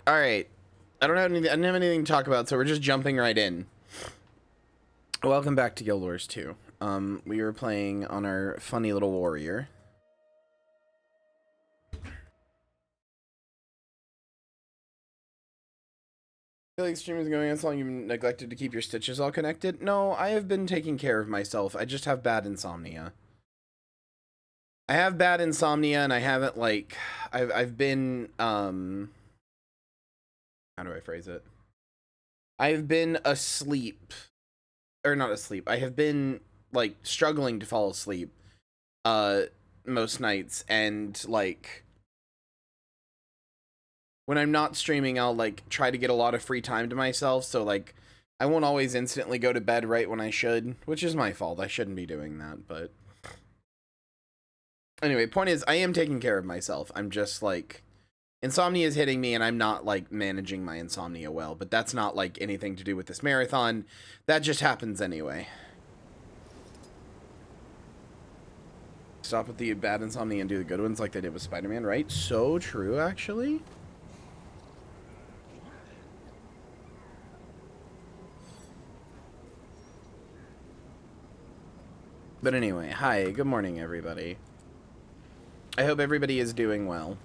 All right. I don't have anything to talk about, so we're just jumping right in. Welcome back to Guild Wars 2. We were playing on our funny little warrior. I feel like stream is going on so long you've neglected to keep your stitches all connected. No, I have been taking care of myself. I just have bad insomnia. I have bad insomnia, and I haven't, like, I've been, how do I phrase it? I've been asleep, or not asleep. I have been, like, struggling to fall asleep, most nights, and, like, when I'm not streaming, I'll, like, try to get a lot of free time to myself, so, like, I won't always instantly go to bed right when I should, which is my fault. I shouldn't be doing that, but anyway, point is, I am taking care of myself. I'm just, like, insomnia is hitting me, and I'm not, like, managing my insomnia well, but that's not, like, anything to do with this marathon. That just happens anyway. Stop with the bad insomnia and do the good ones like they did with Spider-Man, right? So true, actually. But anyway, hi, good morning, everybody. I hope everybody is doing well.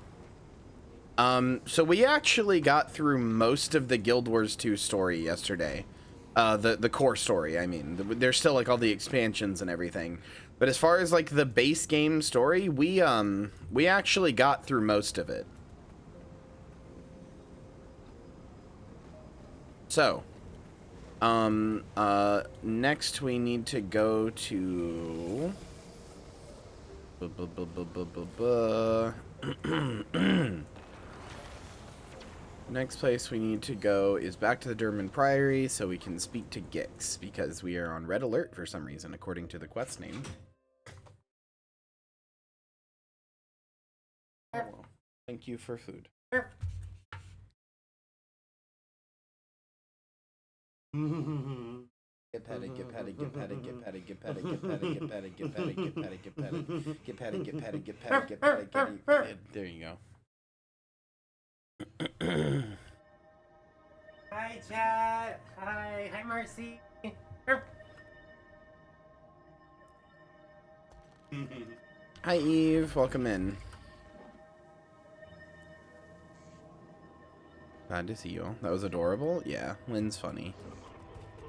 So we actually got through most of the Guild Wars 2 story yesterday. The core story, I mean. There's still, like, all the expansions and everything. But as far as, like, the base game story, we actually got through most of it. So, next we need to go to... Next place we need to go is back to the Durman Priory so we can speak to Gix, because we are on red alert for some reason, according to the quest name. Oh, well. Thank you for food. Get petted, get petted, get petted, get petted, get petted, get petted, get petted, get petted, get petted, get petted, get petted, get petted, get petted, get petted, get petted. There you go. Hi, chat. Hi, Marcy. Hi, Eve. Welcome in. Glad to see you all. That was adorable. Yeah, Lynn's funny.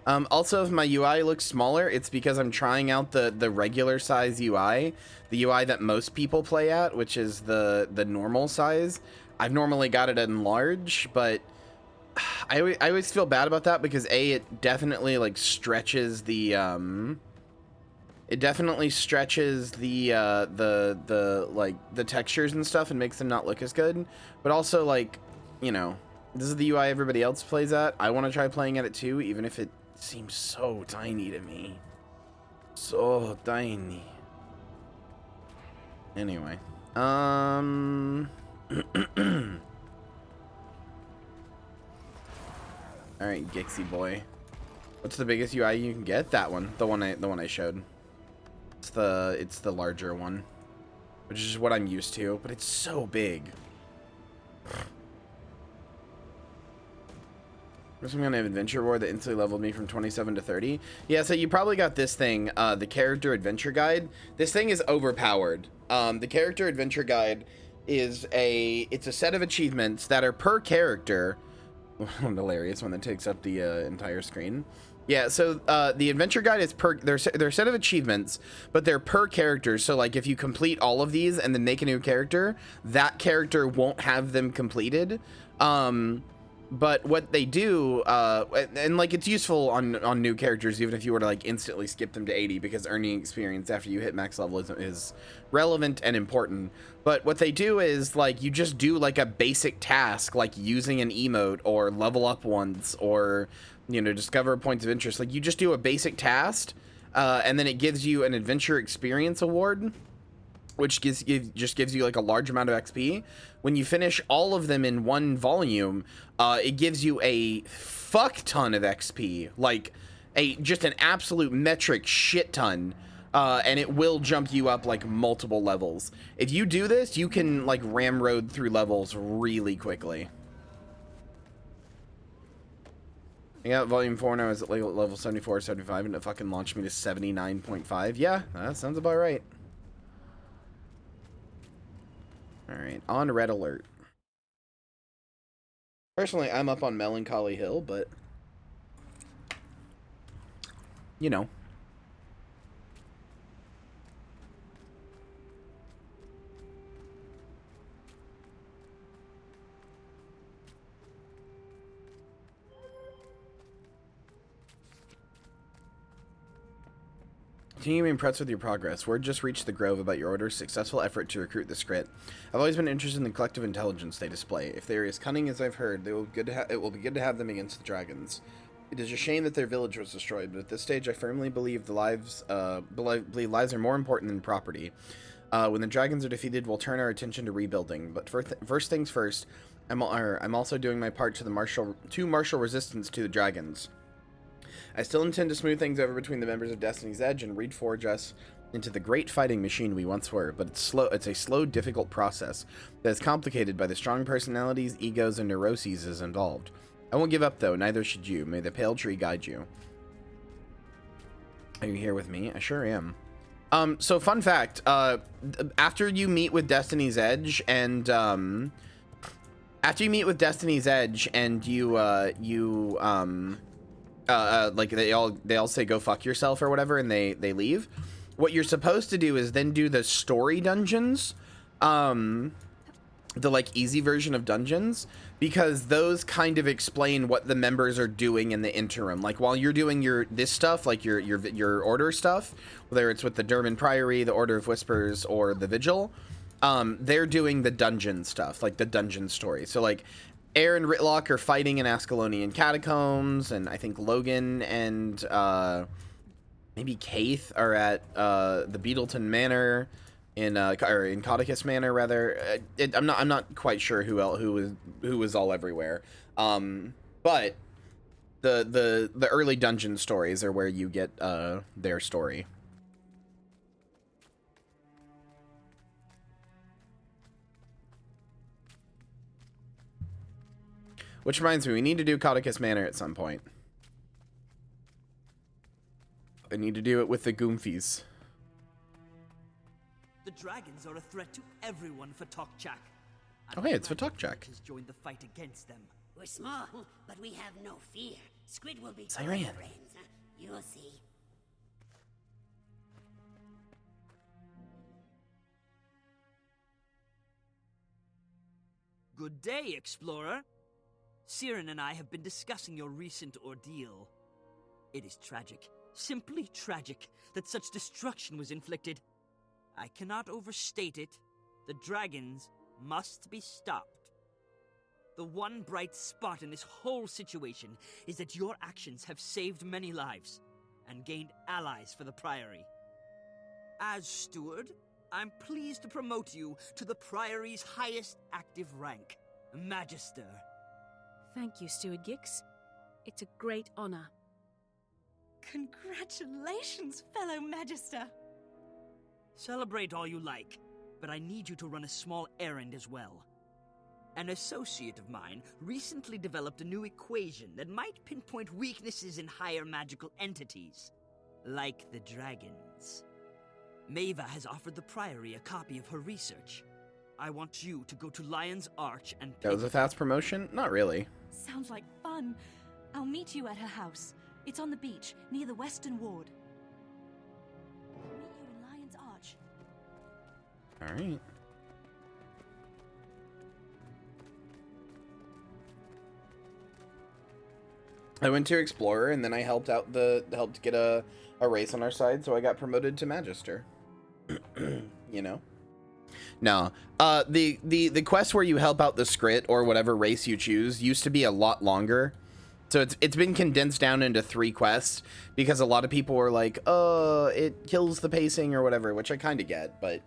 Also, if my UI looks smaller, it's because I'm trying out the regular size UI, the UI that most people play at, which is the normal size. I've normally got it in large, but I always feel bad about that because it definitely, like, stretches the like the textures and stuff and makes them not look as good. But also, like, you know, this is the UI everybody else plays at. I want to try playing at it too, even if it seems so tiny to me. So tiny. Anyway, all right, Gixie boy. What's the biggest UI you can get? That one, the one I showed. It's the larger one, which is what I'm used to, but it's so big. First, I'm gonna have Adventure War that instantly leveled me from 27 to 30. Yeah, so you probably got this thing, the Character Adventure Guide. This thing is overpowered. The Character Adventure Guide is it's a set of achievements that are per character. Hilarious when that takes up the entire screen. Yeah, so the Adventure Guide is they're a set of achievements, but they're per character. So, like, if you complete all of these and then make a new character, that character won't have them completed. But what they do, and, like, it's useful on new characters, even if you were to, like, instantly skip them to 80, because earning experience after you hit max level is relevant and important. But what they do is, like, you just do, like, a basic task, like using an emote or level up once or, you know, discover points of interest. Like, you just do a basic task, and then it gives you an adventure experience award, which just gives you, like, a large amount of XP. When you finish all of them in one volume, it gives you a fuck ton of XP, like just an absolute metric shit ton, and it will jump you up, like, multiple levels. If you do this, you can, like, ramrod through levels really quickly. I got volume 4 and I was at level 74, 75, and it fucking launched me to 79.5. Yeah, that sounds about right. Alright, on red alert. Personally, I'm up on Melancholy Hill, but... you know. Continue to be impressed with your progress. Word just reached the Grove about your order's successful effort to recruit the Skrit. I've always been interested in the collective intelligence they display. If they are as cunning as I've heard, it will be good to have them against the dragons. It is a shame that their village was destroyed, but at this stage I firmly believe lives are more important than property. When the dragons are defeated, we'll turn our attention to rebuilding. But first things first, I'm also doing my part to marshal resistance to the dragons. I still intend to smooth things over between the members of Destiny's Edge and reforge us into the great fighting machine we once were, but it's a slow, difficult process that is complicated by the strong personalities, egos, and neuroses involved. I won't give up, though, neither should you. May the pale tree guide you. Are you here with me? I sure am. So fun fact, after you meet with Destiny's Edge and, like they all say go fuck yourself or whatever, and they leave. What you're supposed to do is then do the story dungeons, the like easy version of dungeons, because those kind of explain what the members are doing in the interim. Like while you're doing this stuff, like your order stuff, whether it's with the Durman Priory, the Order of Whispers, or the Vigil, they're doing the dungeon stuff, like the dungeon story. So like Aaron and Ritlock are fighting in Ascalonian catacombs, and I think Logan and maybe Kaith are at the Beetleton Manor in Codicus Manor rather. I'm not quite sure who was all everywhere. But the early dungeon stories are where you get their story. Which reminds me, we need to do Codicus Manor at some point. I need to do it with the Goomfies. The dragons are a threat to everyone for Tokchak. Oh, hey, it's for Tokchak. Has joined the fight against them. We're small, but we have no fear. Squid will be Siren. friends. You'll see. Good day, explorer. Siren and I have been discussing your recent ordeal. It is tragic, simply tragic, that such destruction was inflicted. I cannot overstate it. The dragons must be stopped. The one bright spot in this whole situation is that your actions have saved many lives and gained allies for the Priory. As steward, I'm pleased to promote you to the Priory's highest active rank, Magister. Thank you, Steward Gix. It's a great honor. Congratulations, fellow Magister. Celebrate all you like, but I need you to run a small errand as well. An associate of mine recently developed a new equation that might pinpoint weaknesses in higher magical entities, like the dragons. Maeva has offered the Priory a copy of her research. I want you to go to Lion's Arch and... That was a fast promotion? Not really. Sounds like fun. I'll meet you at her house. It's on the beach, near the Western Ward. I'll meet you in Lion's Arch. Alright. I went to Explorer, and then I helped get a race on our side, so I got promoted to Magister. You know? No. The quest where you help out the Skrit, or whatever race you choose, used to be a lot longer. So it's been condensed down into 3 quests, because a lot of people were like, oh, it kills the pacing or whatever, which I kind of get, but...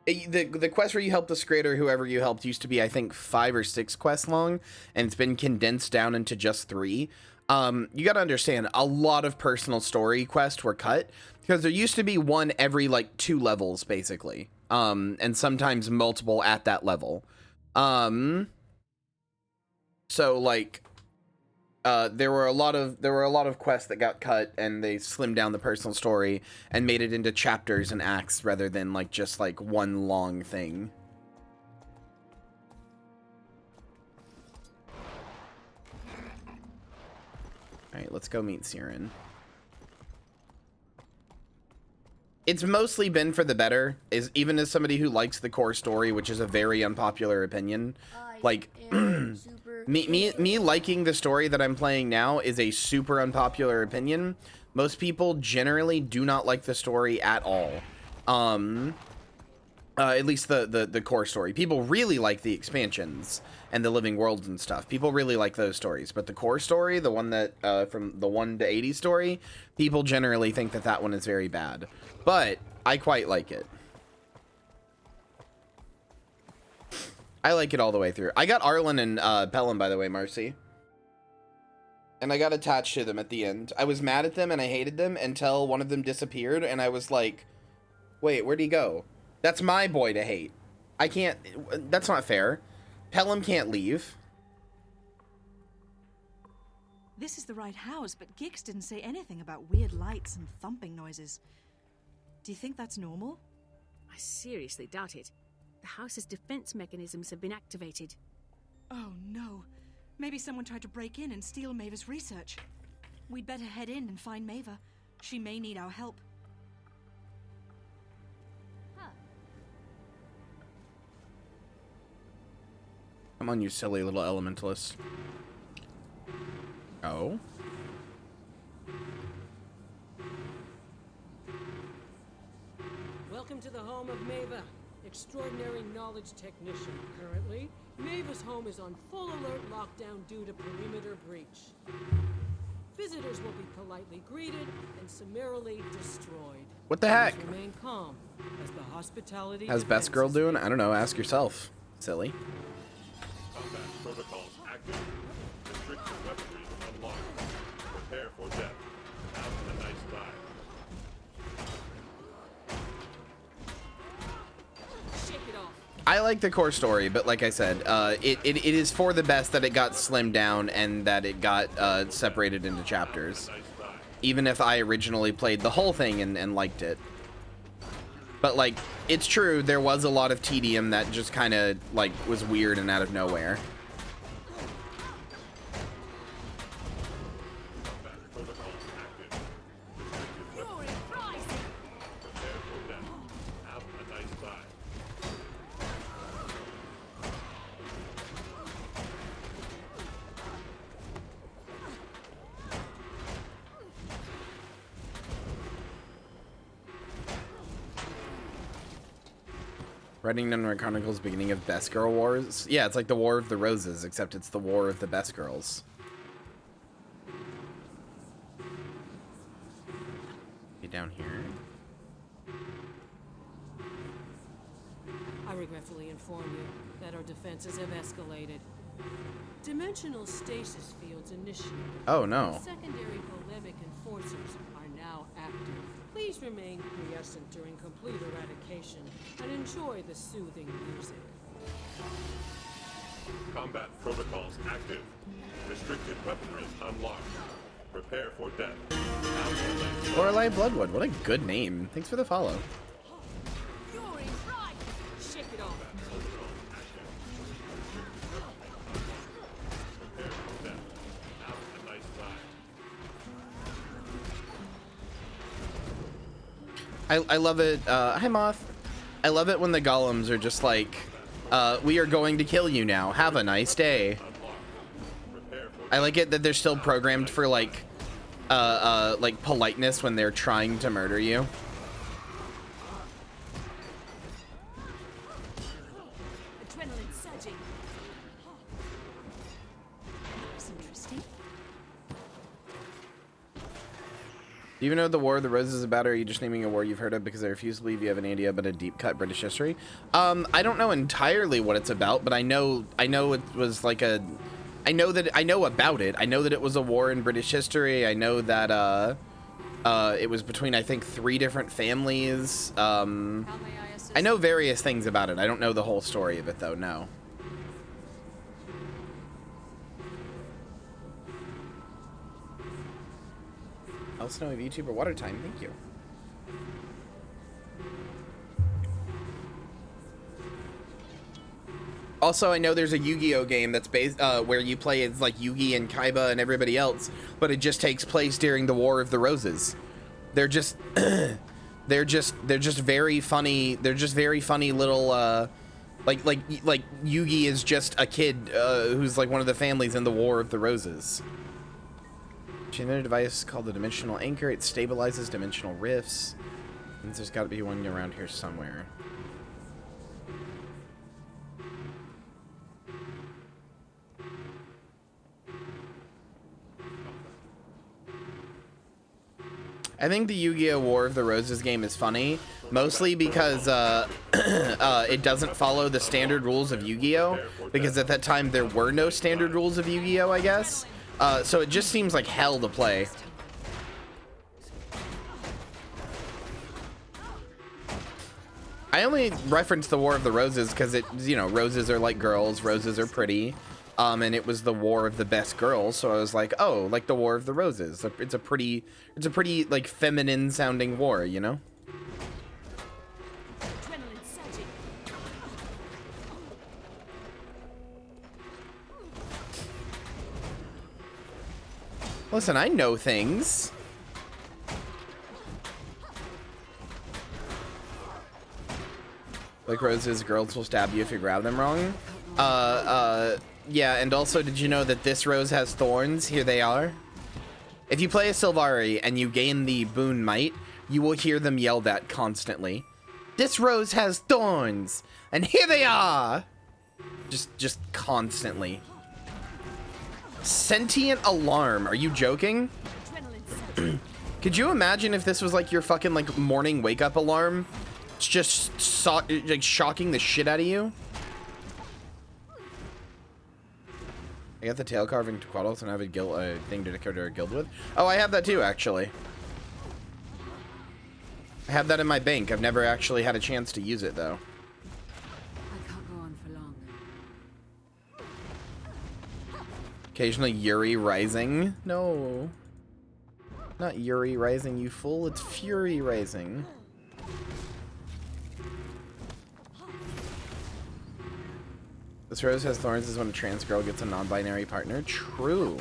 The quest where you help the Skrit or whoever you helped used to be, I think, 5 or 6 quests long, and it's been condensed down into just 3. You gotta understand, a lot of personal story quests were cut, because there used to be one every, like, 2 levels, basically. And sometimes multiple at that level. So, like, there were a lot of quests that got cut, and they slimmed down the personal story and made it into chapters and acts rather than like just like one long thing. All right, let's go meet Siren. It's mostly been for the better, is even as somebody who likes the core story, which is a very unpopular opinion. Like, me liking the story that I'm playing now is a super unpopular opinion. Most people generally do not like the story at all. At least the core story. People really like the expansions and the living worlds and stuff. People really like those stories, but the core story, the one that from the 1 to 80 story, people generally think that that one is very bad. But I quite like it. I like it all the way through. I got Arlen and Pelham, by the way, Marcy. And I got attached to them at the end. I was mad at them and I hated them until one of them disappeared, and I was like, wait, where'd he go? That's my boy to hate. I can't... That's not fair. Pelham can't leave. This is the right house, but Gix didn't say anything about weird lights and thumping noises. Do you think that's normal? I seriously doubt it. The house's defense mechanisms have been activated. Oh no. Maybe someone tried to break in and steal Maver's research. We'd better head in and find Maver. She may need our help. Come on, you silly little elementalist. Oh? Welcome to the home of Mava, extraordinary knowledge technician. Currently, Mava's home is on full alert lockdown due to perimeter breach. Visitors will be politely greeted and summarily destroyed. What the heck? Please remain calm as the hospitality. How's Best Girl doing? I don't know. Ask yourself, silly. Combat protocols active. Restricted weaponry unlocked. Prepare for death. Have a nice time. Shake it off. I like the core story, but like I said, it is for the best that it got slimmed down and that it got separated into chapters. Even if I originally played the whole thing and liked it. But like, it's true, there was a lot of tedium that just kind of like was weird and out of nowhere. Writing Nunmeyer Chronicles, beginning of Best Girl Wars. Yeah, it's like the War of the Roses, except it's the War of the Best Girls. Get down here. I regretfully inform you that our defenses have escalated. Dimensional stasis fields initiated. Oh no. Secondary polemic enforcers are now active. Please remain quiescent during complete eradication and enjoy the soothing music. Combat protocols active. Restricted weaponry unlocked. Prepare for death. Lorelei Bloodwood, what a good name. Thanks for the follow. Fury, right! Shake it off. Prepare for death. Have a nice time. I love it. Hi, Moth. I love it when the golems are just like, we are going to kill you now. Have a nice day. I like it that they're still programmed for like politeness when they're trying to murder you. Adrenaline surging. Looks interesting. Do you even know what the War of the Roses is about, or are you just naming a war you've heard of because I refuse to believe you have any idea about a deep-cut British history? I don't know entirely what it's about, but I know it was like a... I know about it. I know that it was a war in British history. I know that it was between, I think, 3 different families. How may I assist? I know various things about it. I don't know the whole story of it, though, no. El Snowy VTuber water time. Thank you. Also, I know there's a Yu-Gi-Oh game that's based where you play as like Yugi and Kaiba and everybody else, but it just takes place during the War of the Roses. They're just they're just very funny. They're just very funny little like Yugi is just a kid who's like one of the families in the War of the Roses. She invented a device called the Dimensional Anchor. It stabilizes dimensional rifts. And there's got to be one around here somewhere. I think the Yu-Gi-Oh! War of the Roses game is funny, mostly because it doesn't follow the standard rules of Yu-Gi-Oh! Because at that time there were no standard rules of Yu-Gi-Oh! I guess. So it just seems like hell to play. I only referenced the War of the Roses because it, you know, roses are like girls, roses are pretty. And it was the war of the best girls, so I was like, oh, like the War of the Roses. It's a pretty like feminine sounding war, you know? Listen, I know things. Like roses, girls will stab you if you grab them wrong. Yeah, and also, did you know that this rose has thorns? Here they are. If you play a Sylvari and you gain the boon might, you will hear them yelled at constantly. This rose has thorns, and here they are. Just constantly. Sentient alarm. Are you joking? Could you imagine if this was like your fucking like morning wake up alarm? It's just like shocking the shit out of you. I got the tail carving to Quaddles and I have a guild thing to decode a guild with. Oh, I have that too, actually. I have that in my bank. I've never actually had a chance to use it though. I can't go on for long. Occasionally Yuri Rising. No. Not Yuri Rising, you fool. It's Fury Rising. This rose has thorns is when a trans girl gets a non-binary partner. True.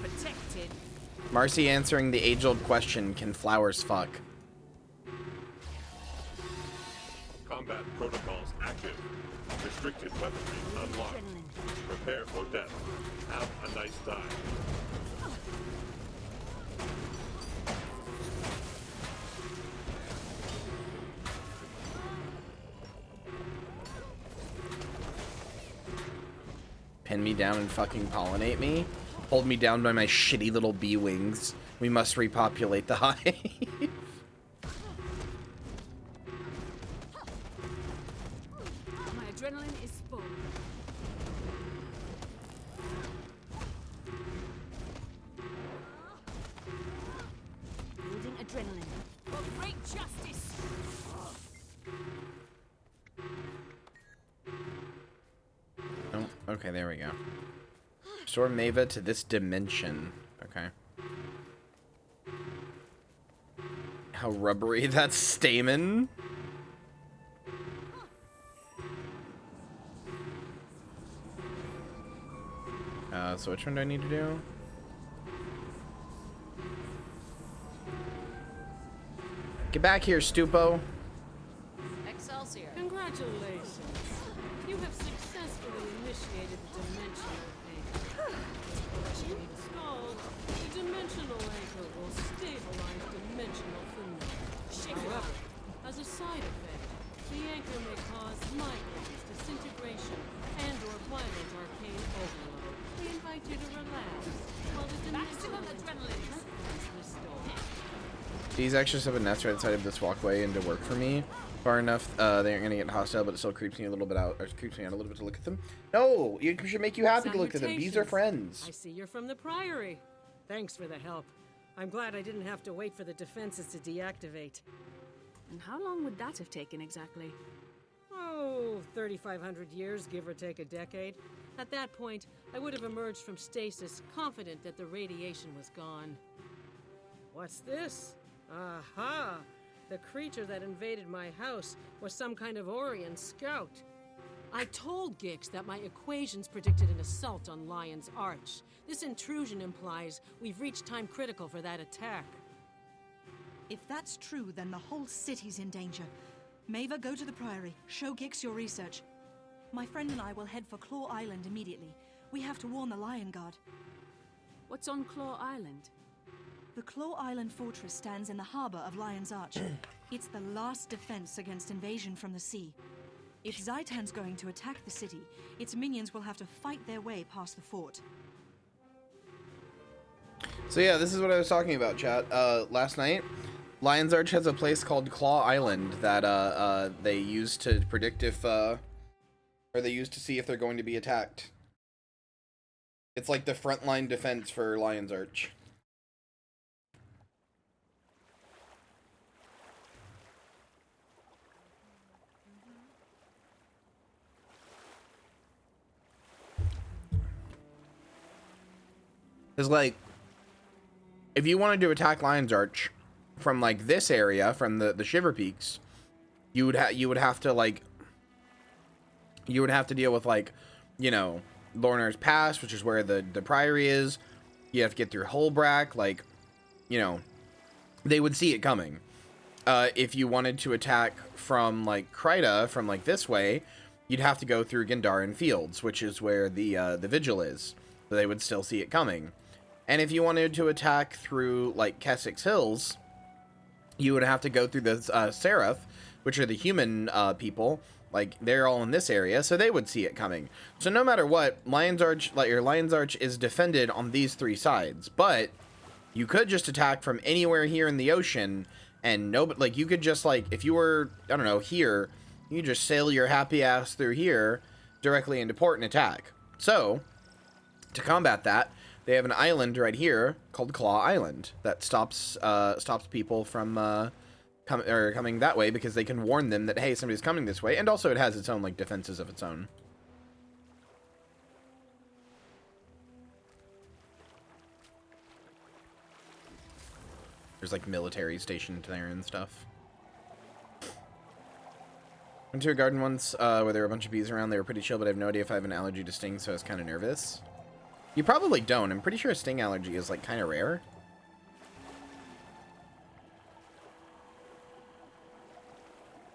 Protected. Marcy answering the age-old question, can flowers fuck? Combat protocols active. Restricted weaponry unlocked. Prepare for death. Have a nice time. Pin me down and fucking pollinate me? Hold me down by my shitty little bee wings. We must repopulate the hive. My adrenaline is full. Building adrenaline. For great justice. Oh, okay, there we go. Restore Mava to this dimension. Okay. How rubbery that stamen. So which one do I need to do? Get back here, Stupo. Excelsior. Congratulations. You have successfully initiated the dimensional anchor. Once installed, the dimensional anchor will stabilize dimensional phenomena. However, as a side effect, the anchor may cause migraines, disintegration, and/or violent arcane overload. We invite you to relax while the dimensional adrenaline is restored. These extra 7 nets right inside of this walkway and to work for me far enough. They aren't gonna get hostile, but it still creeps me a little bit out. Or creeps me out a little bit to look at them. No, it should make you happy to look at them. Bees are friends. I see you're from the Priory. Thanks for the help. I'm glad I didn't have to wait for the defenses to deactivate. And how long would that have taken exactly? Oh, Oh, 3,500 years, give or take a decade. At that point, I would have emerged from stasis, confident that the radiation was gone. What's this? Aha! The creature that invaded my house was some kind of Orion scout. I told Gix that my equations predicted an assault on Lion's Arch. This intrusion implies we've reached time critical for that attack. If that's true, then the whole city's in danger. Maeva, go to the Priory. Show Gix your research. My friend and I will head for Claw Island immediately. We have to warn the Lion Guard. What's on Claw Island? The Claw Island fortress stands in the harbor of Lion's Arch. It's the last defense against invasion from the sea. If Zaitan's going to attack the city, its minions will have to fight their way past the fort. So yeah, this is what I was talking about, chat. Last night, Lion's Arch has a place called Claw Island that they use to predict if, or they use to see if they're going to be attacked. It's like the frontline defense for Lion's Arch. It's like, if you wanted to attack Lion's Arch from like this area, from the Shiver Peaks, you would have to like, you would have to deal with like, you know, Lornar's Pass, which is where the Priory is. You have to get through Holbrack, like, you know, they would see it coming. If you wanted to attack from like Kryta, from like this way, you'd have to go through Gandharan Fields, which is where the Vigil is. So they would still see it coming. And if you wanted to attack through, like, Kessex Hills, you would have to go through the Seraph, which are the human people. Like, they're all in this area, so they would see it coming. So no matter what, Lion's Arch, like, your Lion's Arch is defended on these three sides. But you could just attack from anywhere here in the ocean, and nobody, like, you could just, like, if you were, I don't know, here, you could just sail your happy ass through here directly into port and attack. So, to combat that, they have an island right here called Claw Island that stops people from coming that way, because they can warn them that, hey, somebody's coming this way, and also it has its own like defenses of its own. There's like military stationed there and stuff. Went to a garden once where there were a bunch of bees around. They were pretty chill, but I have no idea if I have an allergy to stings, so I was kind of nervous. You probably don't. I'm pretty sure a sting allergy is, like, kind of rare.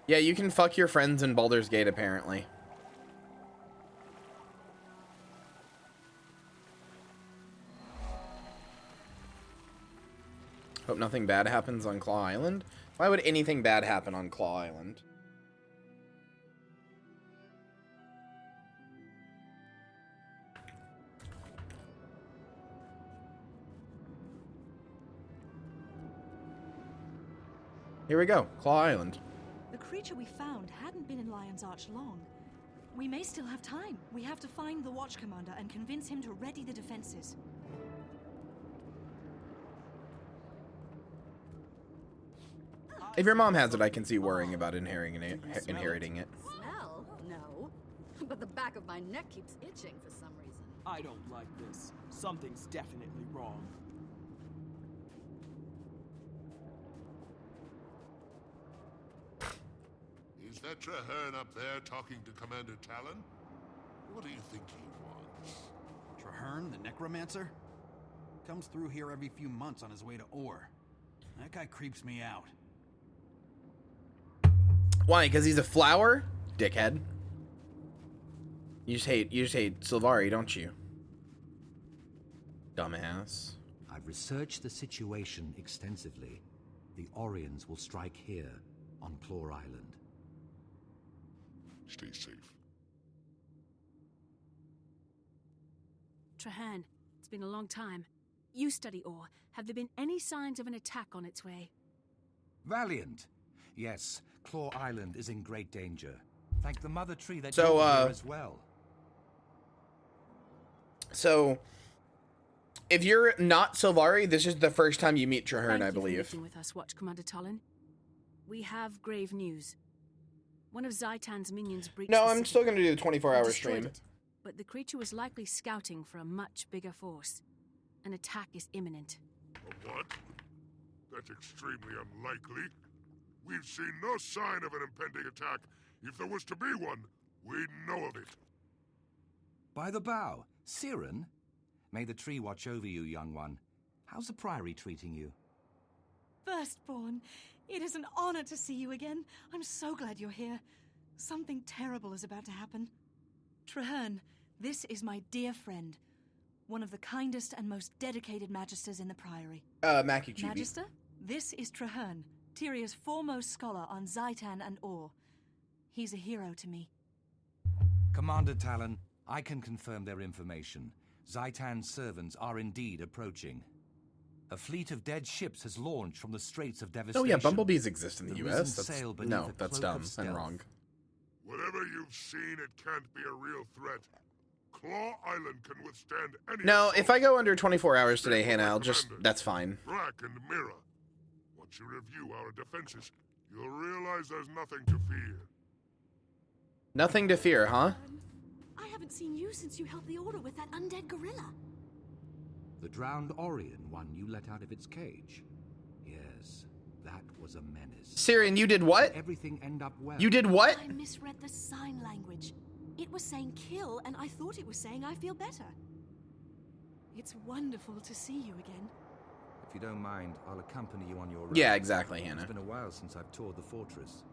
Yeah, you can fuck your friends in Baldur's Gate, apparently. Hope nothing bad happens on Claw Island. Why would anything bad happen on Claw Island? Here we go, Claw Island. The creature we found hadn't been in Lion's Arch long. We may still have time. We have to find the Watch Commander and convince him to ready the defenses. If your mom has it, I can see worrying about inheriting it. Smell? No. But the back of my neck keeps itching for some reason. I don't like this. Something's definitely wrong. Is that Traherne up there talking to Commander Talon? What do you think he wants? Traherne, the necromancer? Comes through here every few months on his way to Ore. That guy creeps me out. Why? Because he's a flower? Dickhead. You just hate Sylvari, don't you? Dumbass. I've researched the situation extensively. The Orions will strike here on Claw Island. Stay safe. Traherne, it's been a long time. You study Ore. Have there been any signs of an attack on its way? Valiant. Yes, Claw Island is in great danger. Thank the Mother Tree that So, you're here as well. So, if you're not Sylvari, this is the first time you meet Traherne, I Thank you believe. for meeting with us, Watch Commander Talon. We have grave news. One of Zaitan's minions breached No, the I'm city still gonna do the and 24-hour destroyed stream. it, but the creature was likely scouting for a much bigger force. An attack is imminent. A what? That's extremely unlikely. We've seen no sign of an impending attack. If there was to be one, we'd know of it. By the bow, Siren? May the tree watch over you, young one. How's the Priory treating you? Firstborn, it is an honor to see you again. I'm so glad you're here. Something terrible is about to happen. Traherne, this is my dear friend. One of the kindest and most dedicated magisters in the Priory. Mackie Chibi. Magister, this is Traherne, Tyria's foremost scholar on Zaitan and Or. He's a hero to me. Commander Talon, I can confirm their information. Zaitan's servants are indeed approaching. A fleet of dead ships has launched from the Straits of Devastation. Oh yeah, bumblebees exist in the The US. risen That's, sail beneath no, a that's cloak dumb of and stealth. wrong. Whatever you've seen, it can't be a real threat. Claw Island can withstand any No, assault. if I go under 24 hours today, Hannah, I'll just, that's fine. Brack and Mira. Once you review our defenses, you'll realize there's nothing to fear. Nothing to fear, huh? I haven't seen you since you helped the Order with that undead gorilla. The drowned Orion one you let out of its cage. Yes, that was a menace. Syrian, you did what? Everything end up well. You did what? I misread the sign language. It was saying kill, and I thought it was saying I feel better. It's wonderful to see you again. If you don't mind, I'll accompany you on your road. Yeah, exactly, Hannah. It's been a while since I've toured the fortress.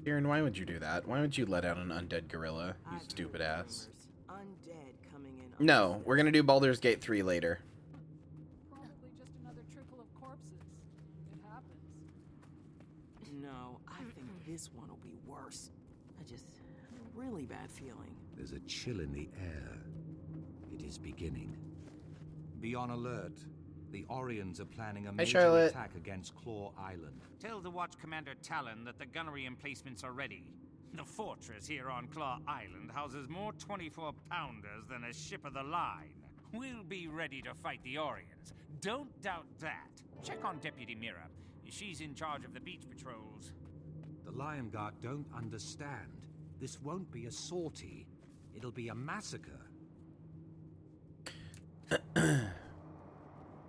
Syrian, why would you do that? Why would you let out an undead gorilla, you stupid ass? Undead coming in. No, we're gonna do Baldur's Gate 3 later. Probably just another trickle of corpses. It happens. No, I think this one will be worse. I just have a really bad feeling. There's a chill in the air. It is beginning. Be on alert. The Orions are planning a major Charlotte. attack against Claw Island. Tell the Watch Commander Talon that the gunnery emplacements are ready. The fortress here on Claw Island houses more 24-pounders than a ship of the line. We'll be ready to fight the Orions. Don't doubt that. Check on Deputy Mira. She's in charge of the beach patrols. The Lion Guard don't understand. This won't be a sortie. It'll be a massacre.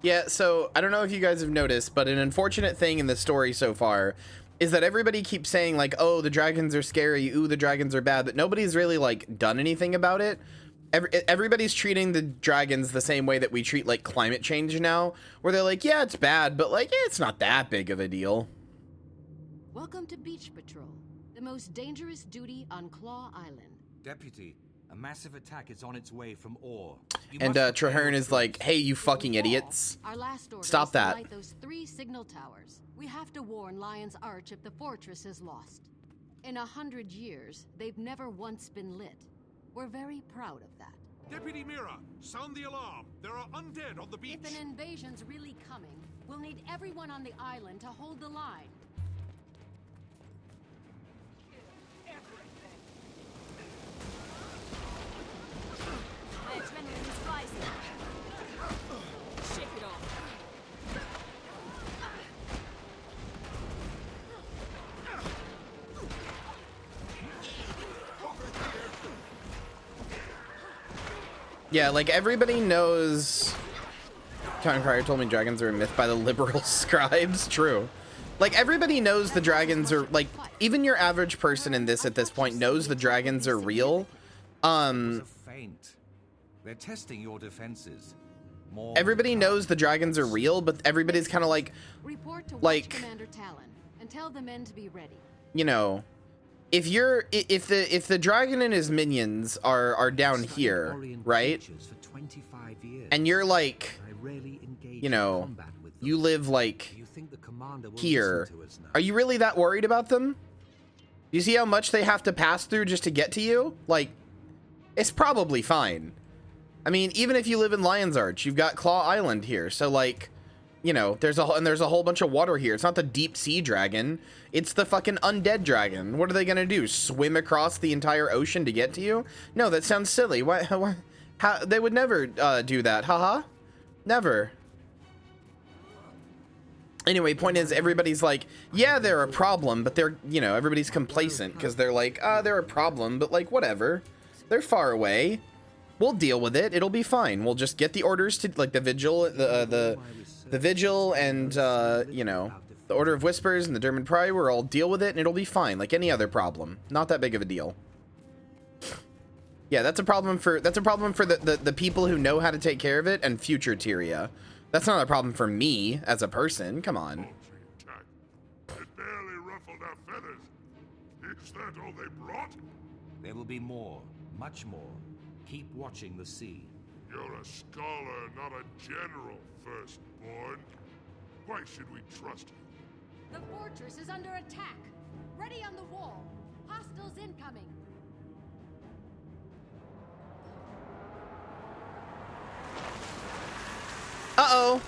Yeah, so I don't know if you guys have noticed, but an unfortunate thing in the story so far is that everybody keeps saying like, oh, the dragons are scary, ooh, the dragons are bad, but nobody's really like done anything about it. Everybody's treating the dragons the same way that we treat like climate change now, where they're like, yeah, it's bad, but like, it's not that big of a deal. Welcome to Beach Patrol, the most dangerous duty on Claw Island. Deputy, a massive attack is on its way from Or. And Traherne is like, hey, you fucking idiots. Our last order Stop is that. to light those 3 signal towers. We have to warn Lion's Arch if the fortress is lost. In 100 years, they've never once been lit. We're very proud of that. Deputy Mira, sound the alarm. There are undead on the beach. If an invasion's really coming, we'll need everyone on the island to hold the line. My adrenaline is rising. Shake it off. Yeah, like everybody knows. Town Crier told me dragons are a myth by the liberal scribes. True. Like everybody knows the dragons are like, even your average person in this at this point knows the dragons are real. Faint. They're testing your defenses. Everybody knows the dragons are real, but everybody's kind of like, Report to like, Watch Commander Talon and tell the men to be ready. you know, if the dragon and his minions are down here, right? For 25 years. And you're like, I rarely engage you know, in combat with them. you live like Do you think the commander will here. listen to us now? Are you really that worried about them? Do you see how much they have to pass through just to get to you? Like, it's probably fine. I mean, even if you live in Lion's Arch, you've got Claw Island here. So like, you know, there's a whole bunch of water here. It's not the deep sea dragon. It's the fucking undead dragon. What are they going to do? Swim across the entire ocean to get to you? No, that sounds silly. Why how they would never do that. Haha. Never. Anyway, point is, everybody's like, yeah, they're a problem, but they're, you know, everybody's complacent because they're like, they're a problem, but like, whatever. They're far away. We'll deal with it. It'll be fine. We'll just get the orders to, like, the Vigil, the Vigil and, you know, the Order of Whispers and the Dermot Pry, we'll all deal with it and it'll be fine, like any other problem. Not that big of a deal. Yeah, that's a problem for the people who know how to take care of it and future Tyria. That's not a problem for me as a person. Come on. It barely ruffled our feathers. Is that all they brought? There will be more, much more. Keep watching the sea. You're a scholar, not a general, firstborn. Why should we trust you? The fortress is under attack. Ready on the wall. Hostiles incoming. Uh-oh.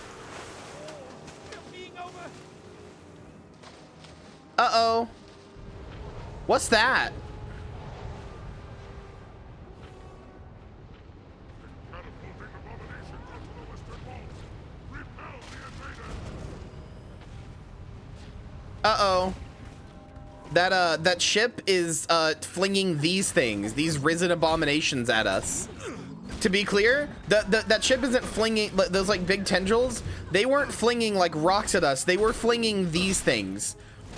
Uh-oh. What's that? Uh-oh. That ship is flinging these things, these risen abominations at us. To be clear, that ship isn't flinging those like big tendrils. They weren't flinging like rocks at us. They were flinging these things.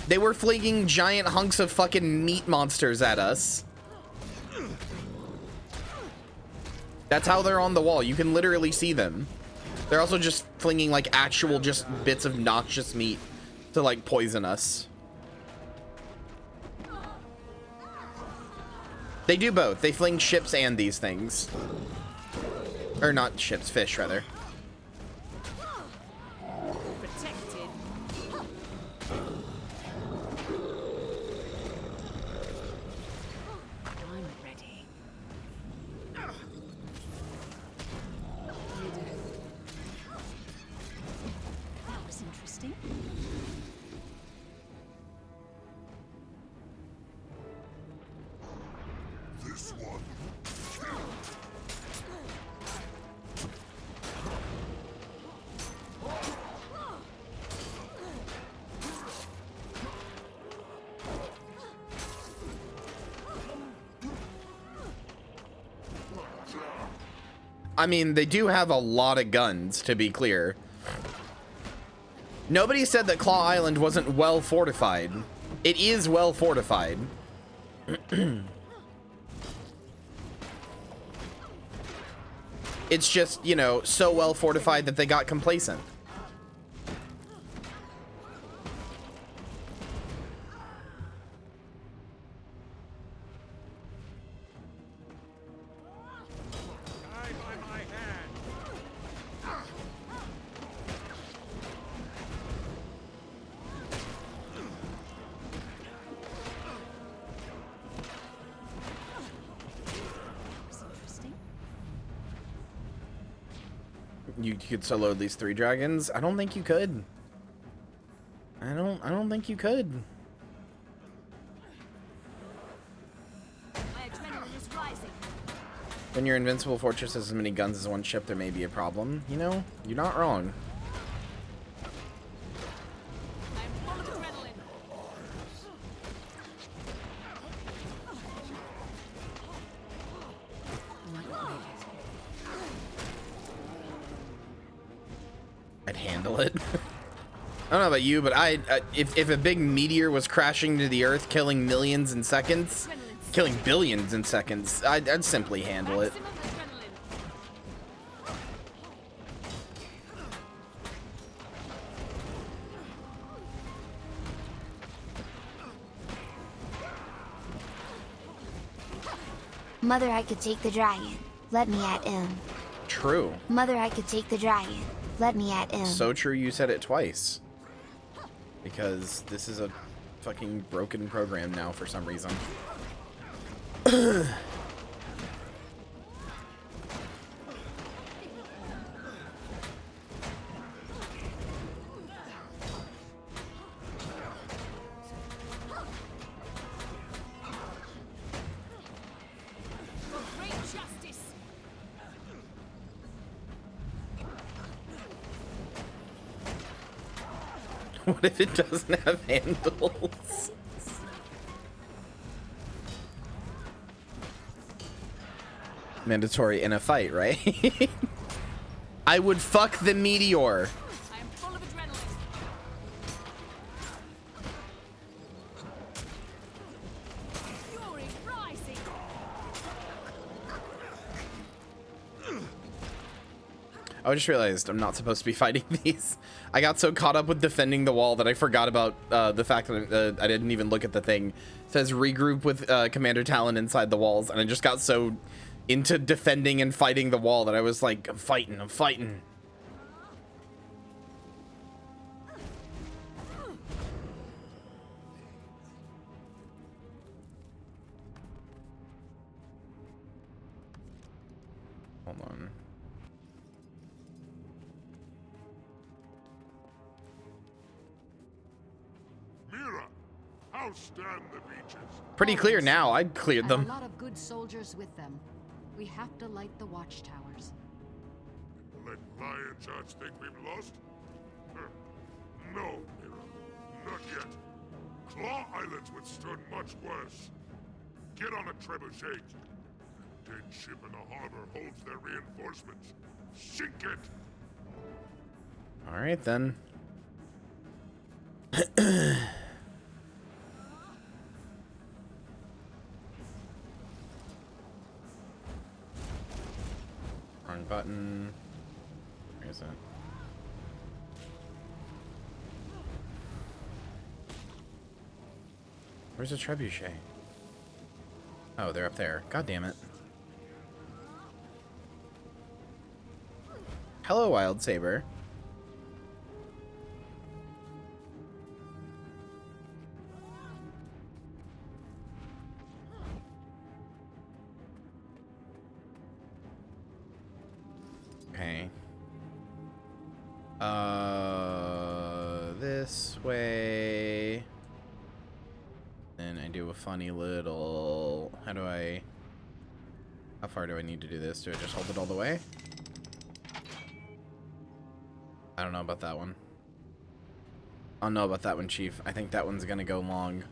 They were flinging giant hunks of fucking meat monsters at us. That's how they're on the wall. You can literally see them. They're also just flinging like actual just bits of noxious meat to like poison us. They do both. They fling ships and these things. Or not ships, fish rather. Protected. I'm ready. That was interesting. This one. I mean, they do have a lot of guns, to be clear. Nobody said that Claw Island wasn't well fortified. It is well fortified. It's just, you know, so well fortified that they got complacent. You could solo these 3 dragons? I don't think you could. I don't think you could. My adrenaline is rising. When your invincible fortress has as many guns as one ship, there may be a problem. You know, you're not wrong. I'm full of adrenaline. I'd handle it. I don't know about you, but if a big meteor was crashing to the earth, killing millions in seconds, killing billions in seconds, I'd simply handle it. Mother, I could take the dragon. Let me at him. True. Mother, I could take the dragon. Let me at him. So true you said it twice. Because this is a fucking broken program now for some reason. What if it doesn't have handles? Mandatory in a fight, right? I would fuck the meteor. I am full of adrenaline. Fury rising. I just realized I'm not supposed to be fighting these. I got so caught up with defending the wall that I forgot about the fact that I didn't even look at the thing. It says regroup with Commander Talon inside the walls, and I just got so into defending and fighting the wall that I was like, I'm fighting. Hold on. Mira, how stand the beaches? Pretty clear now. I cleared them. And a lot of good soldiers with them. We have to light the watchtowers. Let Lion's Arch think we've lost? No, Mira, not yet. Claw Island's withstood much worse. Get on a trebuchet. Dead ship in the harbor holds their reinforcements. Sink it! All right, then. Wrong button. Where is it? Where's the trebuchet? Oh, they're up there. God damn it. Hello, Wild Saber. Okay. This way. Then I do a funny little... How far do I need to do this? Do I just hold it all the way? I don't know about that one. I don't know about that one, Chief. I think that one's gonna go long.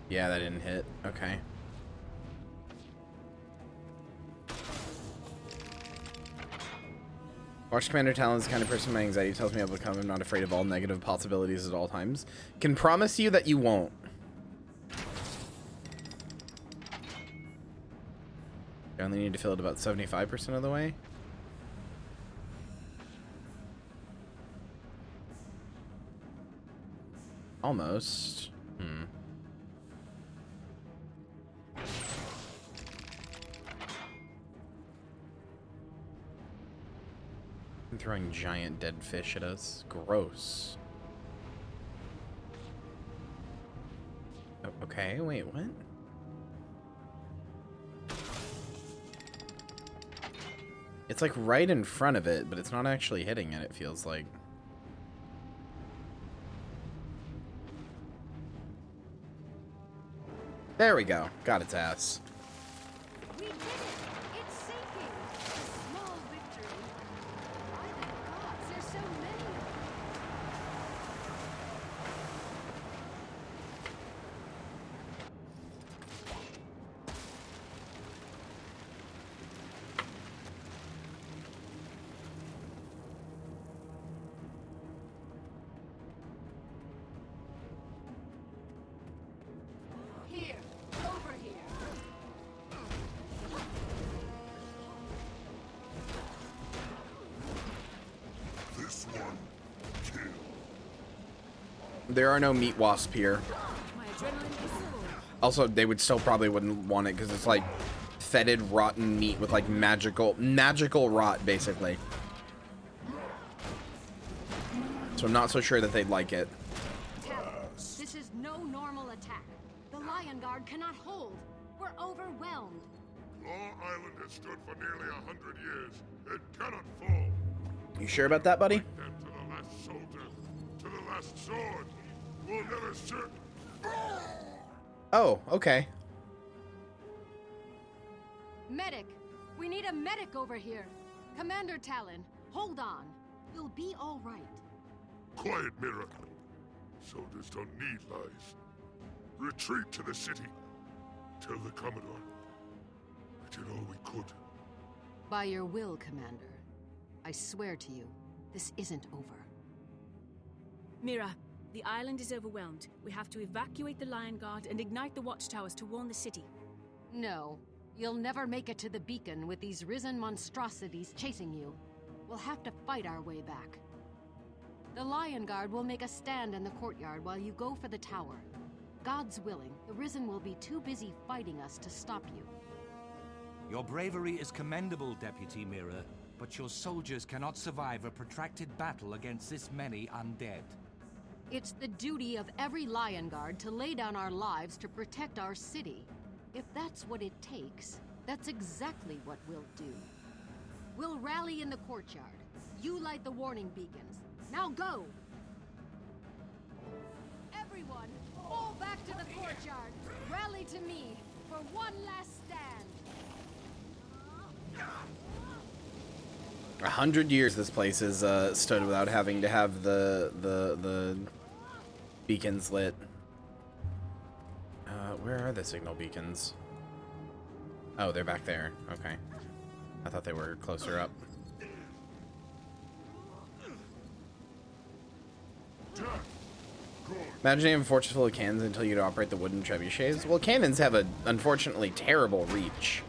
Yeah, that didn't hit. Okay. Watch Commander Talon's the kind of person my anxiety tells me I'll become. I'm not afraid of all negative possibilities at all times. Can promise you that you won't. I only need to fill it about 75% of the way. Almost. I'm throwing giant dead fish at us. Gross. Oh, okay, wait, what? It's like right in front of it, but it's not actually hitting it, it feels like. There we go. Got its ass. We did it! It's sinking! A small victory. By the gods, there's so many of them. Here, over here. This one, kill. There are no meat wasp here. My adrenaline is full. Also, they would still probably wouldn't want it because it's like fetid, rotten meat with like magical rot, basically. So I'm not so sure that they'd like it. This is no normal attack. The Lion Guard cannot hold. We're overwhelmed. Claw Island has stood for nearly 100 years. It cannot fall. You sure about that, buddy? Them to the last soldier, to the last sword. We'll never sit. Oh, okay. Medic! We need a medic over here. Commander Talon, hold on. You'll be all right. Quiet, Mira. Soldiers don't need lies. Retreat to the city. Tell the Commodore. We did all we could. By your will, Commander. I swear to you, this isn't over. Mira, the island is overwhelmed. We have to evacuate the Lion Guard and ignite the watchtowers to warn the city. No. You'll never make it to the beacon with these risen monstrosities chasing you. We'll have to fight our way back. The Lion Guard will make a stand in the courtyard while you go for the tower. God's willing, the Risen will be too busy fighting us to stop you. Your bravery is commendable, Deputy Mira, but your soldiers cannot survive a protracted battle against this many undead. It's the duty of every Lion Guard to lay down our lives to protect our city. If that's what it takes, that's exactly what we'll do. We'll rally in the courtyard. You light the warning beacons. Now go! Everyone, fall back to the courtyard. Rally to me for one last stand. 100 years this place has stood without having to have the beacons lit. Where are the signal beacons? Oh, they're back there. Okay. I thought they were closer up. Imagine you have a fortress full of cannons until you operate the wooden trebuchets. Well, cannons have a unfortunately terrible reach.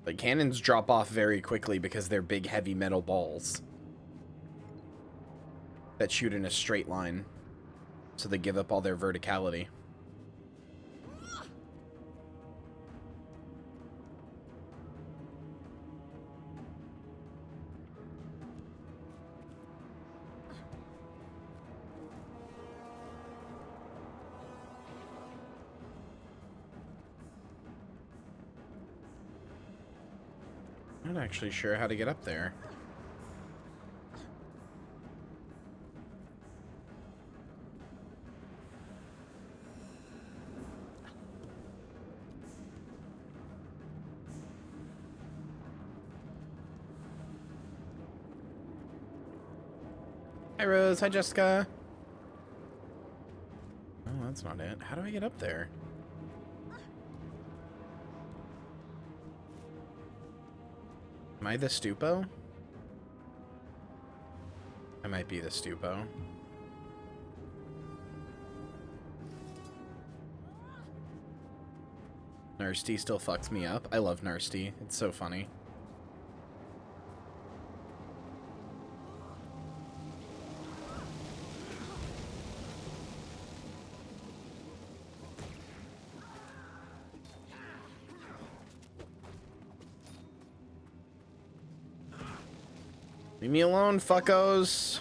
Like, cannons drop off very quickly because they're big, heavy metal balls that shoot in a straight line, so they give up all their verticality. I'm not actually sure how to get up there. Hi, Rose. Hi, Jessica. Oh, that's not it. How do I get up there? Am I the stupo? I might be the stupo. Narsty still fucks me up. I love Narsty. It's so funny. Leave me alone, fuckos.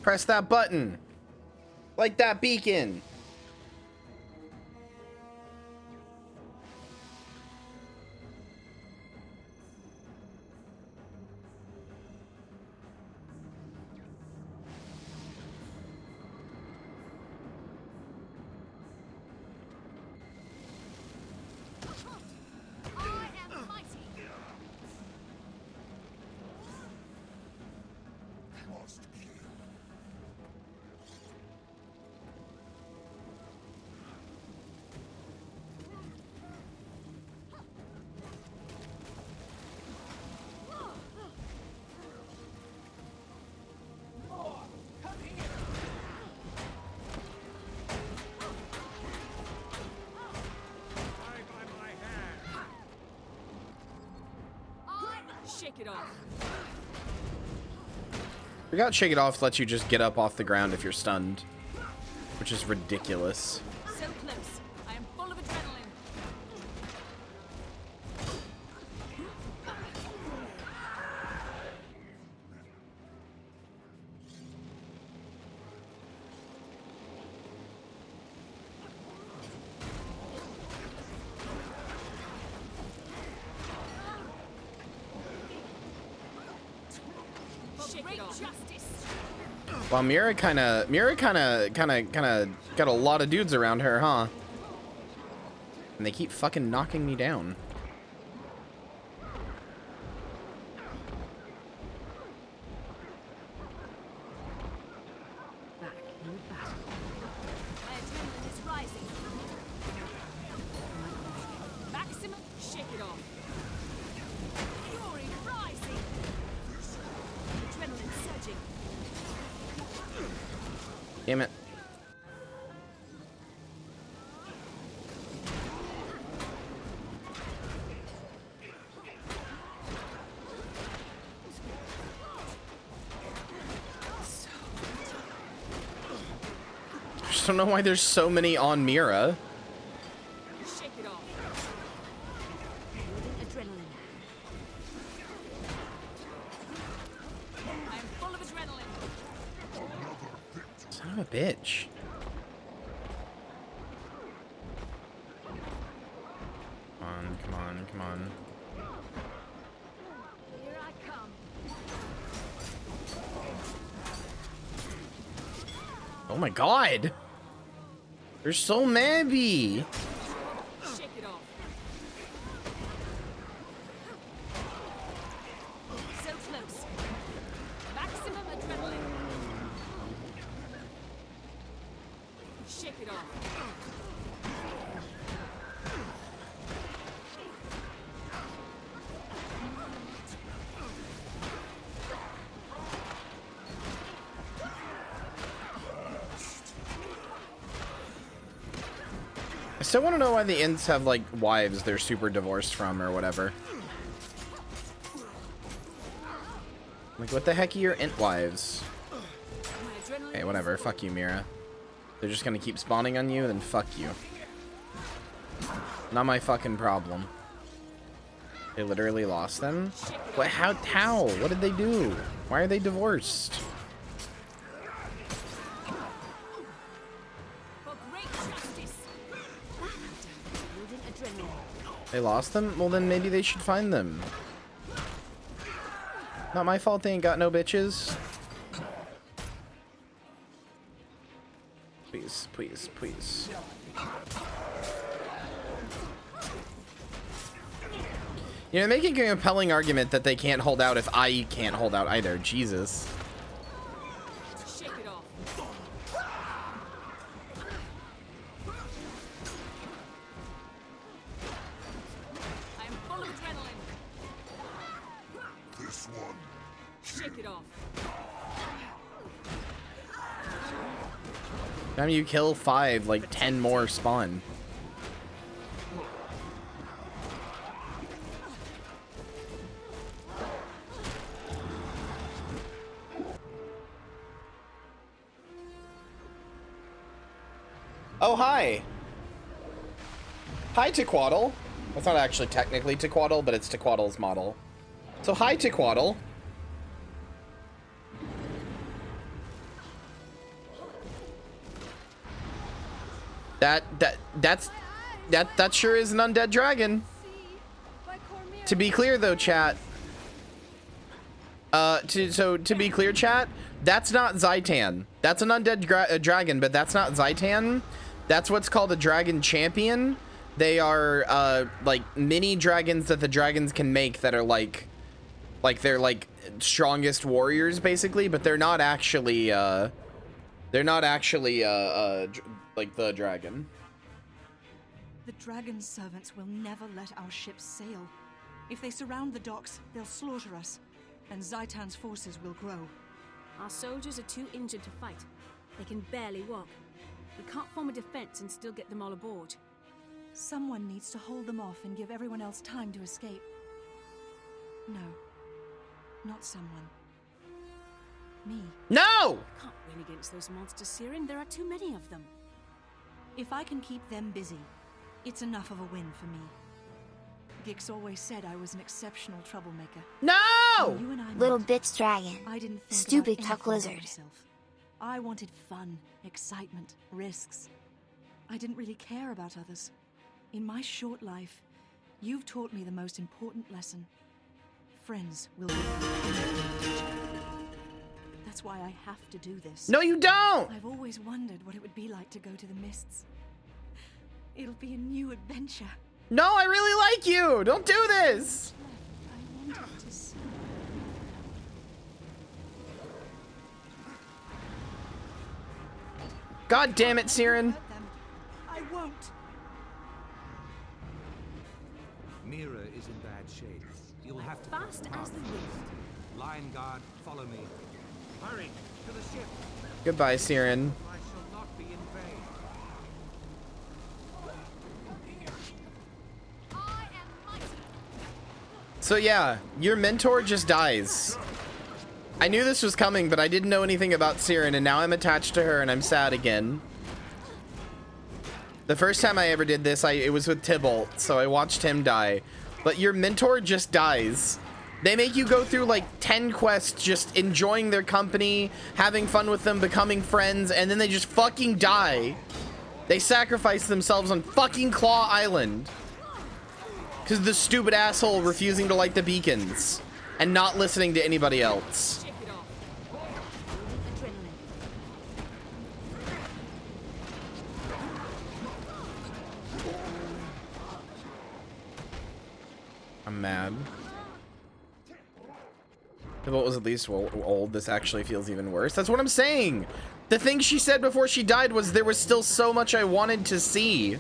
Press that button. Like that beacon. Shake it off. Forgot Shake It Off lets you just get up off the ground if you're stunned, which is ridiculous. So close. I am full of adrenaline. Well, Mira kind of got a lot of dudes around her, huh? And they keep fucking knocking me down. Damn it. I just don't know why there's so many on Mira. Shake it off. Adrenaline. I am full of adrenaline. Son of a bitch. Come on, come on, come on. Here I come. Oh my god! There's so many! Shake it off. So close. Maximum adrenaline. Shake it off. I still want to know why the Ints have, like, wives they're super divorced from or whatever. Like, what the heck are your Int wives? Hey, whatever. Fuck you, Mira. They're just gonna keep spawning on you, then fuck you. Not my fucking problem. They literally lost them? What? How? What did they do? Why are they divorced? They lost them? Well, then maybe they should find them. Not my fault they ain't got no bitches. Please, please, please. You know, making a compelling argument that they can't hold out if I can't hold out either. Jesus. Shake it off. I am full of adrenaline. This one. Shake it off. Time you kill 5, like 10 more spawn. Oh, hi. Hi, Tequaddle. That's not actually technically Tequaddle, but it's Tequaddle's model. So, hi, Tequaddle. That sure is an undead dragon. To be clear, though, chat. To be clear, chat, that's not Zaitan. That's an undead dragon, but that's not Zaitan. That's what's called a dragon champion. They are like mini dragons that the dragons can make that are like they're like strongest warriors basically, but they're not actually like the dragon. The dragon's servants will never let our ships sail. If they surround the docks, they'll slaughter us, and Zaitan's forces will grow. Our soldiers are too injured to fight. They can barely walk. We can't form a defense and still get them all aboard. Someone needs to hold them off and give everyone else time to escape. No. Not someone. Me. No! Can't win against those monsters, Siren. There are too many of them. If I can keep them busy, it's enough of a win for me. Gix always said I was an exceptional troublemaker. No! You and I Little met, bitch dragon. I didn't think Stupid about cuck anything lizard. but myself. I wanted fun, excitement, risks. I didn't really care about others. In my short life, you've taught me the most important lesson. Friends will be. That's why I have to do this. No, you don't! I've always wondered what it would be like to go to the Mists. It'll be a new adventure. No, I really like you! Don't do this! I wanted to see. God damn it, Siren. I won't. Mira is in bad shape. You'll have to Fast as the wind. Lion Guard, follow me. Hurry to the ship. Goodbye, Siren. I shall not be in vain. So yeah, your mentor just dies. I knew this was coming, but I didn't know anything about Siren, and now I'm attached to her and I'm sad again. The first time I ever did this, it was with Tybalt, so I watched him die. But your mentor just dies. They make you go through like 10 quests just enjoying their company, having fun with them, becoming friends, and then they just fucking die. They sacrifice themselves on fucking Claw Island. Because of the stupid asshole refusing to light the beacons and not listening to anybody else. I'm mad. What was at least old, this actually feels even worse. That's what I'm saying. The thing she said before she died was there was still so much I wanted to see.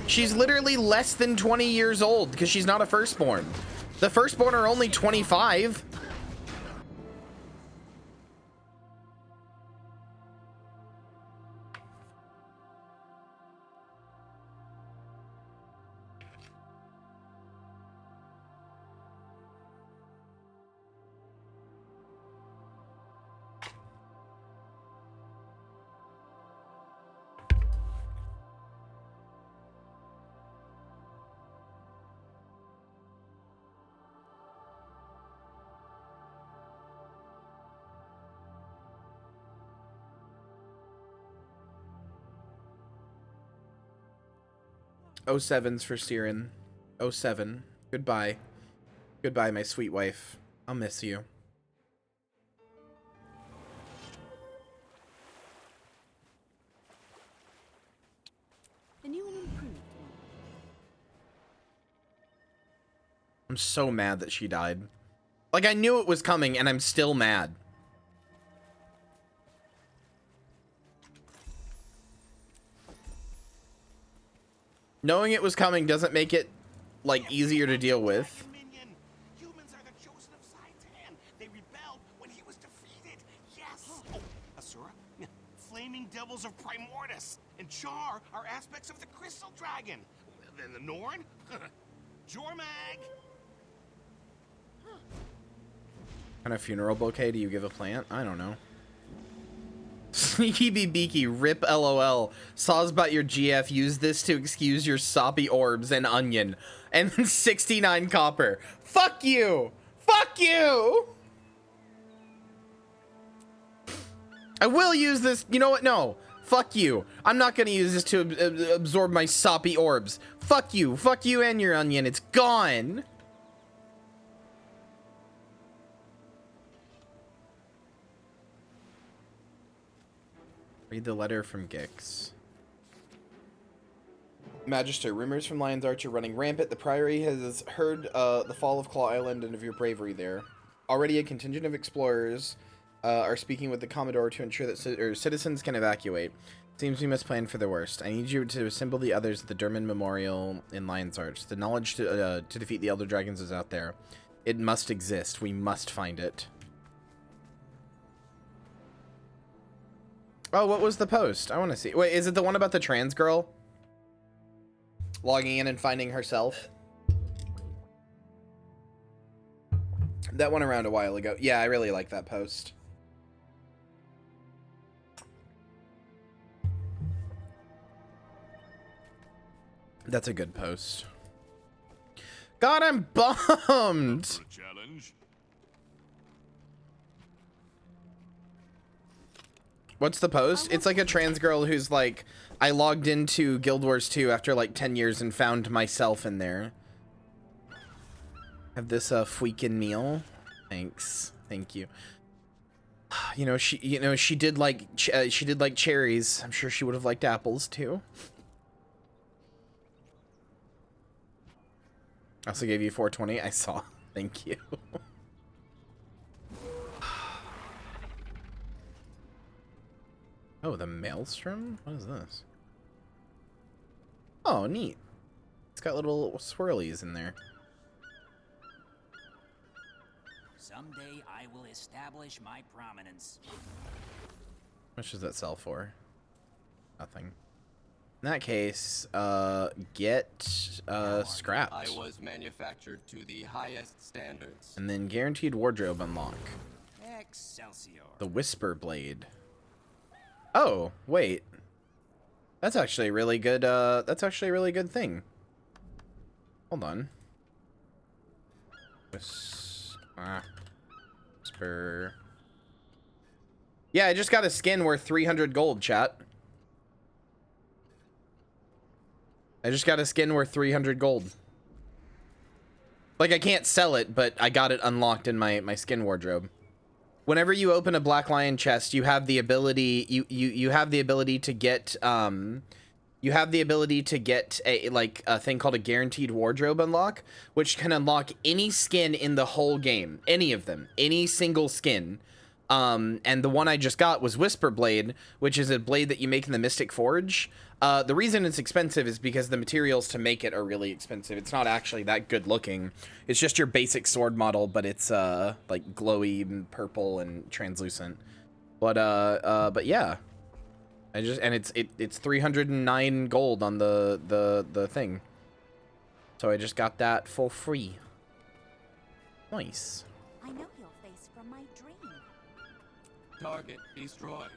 She's literally less than 20 years old because she's not a firstborn. The firstborn are only 25. Oh, 07's for Siren. 07. Goodbye. Goodbye, my sweet wife. I'll miss you. The new and improved. I'm so mad that she died. Like, I knew it was coming, and I'm still mad. Knowing it was coming doesn't make it, like, easier to deal with. Humans are the chosen of Zaitan. They rebelled when he was defeated. Yes. Oh, Asura, flaming devils of Primordus, and Char are aspects of the Crystal Dragon. Then the Norn, Jormag. What kind of funeral bouquet do you give a plant? I don't know. Sneaky Beaky, rip LOL. Saws about your GF, use this to excuse your soppy orbs and onion. And then 69 copper. Fuck you! Fuck you! I will use this. You know what? No. Fuck you. I'm not gonna use this to absorb my soppy orbs. Fuck you. Fuck you and your onion. It's gone. Read the letter from Gix. Magister, rumors from Lion's Arch are running rampant. The Priory has heard the fall of Claw Island and of your bravery there. Already a contingent of explorers are speaking with the Commodore to ensure that citizens can evacuate. Seems we must plan for the worst. I need you to assemble the others at the Durman Memorial in Lion's Arch. The knowledge to defeat the Elder Dragons is out there. It must exist. We must find it. Oh, what was the post? I want to see. Wait, is it the one about the trans girl? Logging in and finding herself? That went around a while ago. Yeah, I really like that post. That's a good post. God, I'm bummed! Challenge. What's the post? It's like a trans girl who's like, I logged into Guild Wars 2 after like 10 years and found myself in there. Have this freaking meal. Thanks. Thank you. She did like cherries. I'm sure she would have liked apples too. I also gave you 420. I saw. Thank you. Oh, the maelstrom? What is this? Oh, neat. It's got little swirlies in there. Someday I will establish my prominence. How much does that sell for? Nothing. In that case, get scrapped. I was manufactured to the highest standards. And then guaranteed wardrobe unlock. Excelsior. The Whisper Blade. Oh, wait. That's actually a really good, that's actually a really good thing. Hold on. Whisper. Yeah, I just got a skin worth 300 gold, chat. I just got a skin worth 300 gold. Like, I can't sell it, but I got it unlocked in my skin wardrobe. Whenever you open a Black Lion chest, you have the ability you have the ability to get you have the ability to get a thing called a guaranteed wardrobe unlock, which can unlock any skin in the whole game, any of them, any single skin. And the one I just got was Whisper Blade, which is a blade that you make in the Mystic Forge. The reason it's expensive is because the materials to make it are really expensive. It's not actually that good looking. It's just your basic sword model, but it's like glowy and purple and translucent. But yeah, it's 309 gold on the thing. So I just got that for free. Nice. I know your face from my dream. Target destroyed.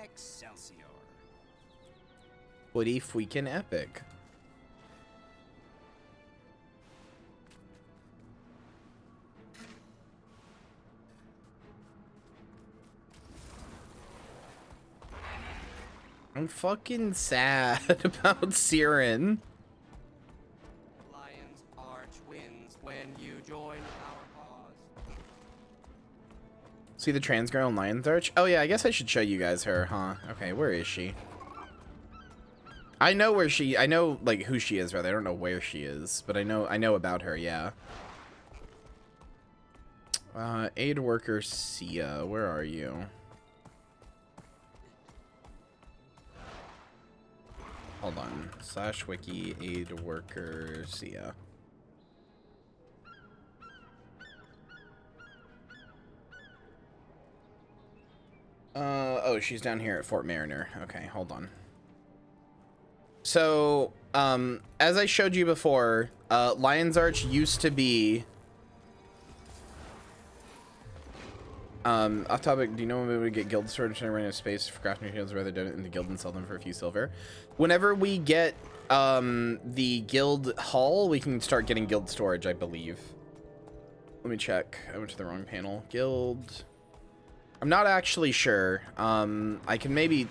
Excelsior. Pretty freaking epic. I'm fucking sad about Siren. Lion's Arch wins when you join our cause. See the trans girl in Lion's Arch? Oh yeah, I guess I should show you guys her, huh? Okay, where is she? I know where I know like who she is, rather. I don't know where she is, but I know about her, yeah. Aid worker Sia, where are you? Hold on. /wiki aid worker Sia. Oh, she's down here at Fort Mariner. Okay, hold on. So, as I showed you before, Lion's Arch used to be... off topic, do you know when we would get guild storage and run out of space for crafting materials, rather donate in the guild and sell them for a few silver? Whenever we get, the guild hall, we can start getting guild storage, I believe. Let me check. I went to the wrong panel. Guild... I'm not actually sure. I can maybe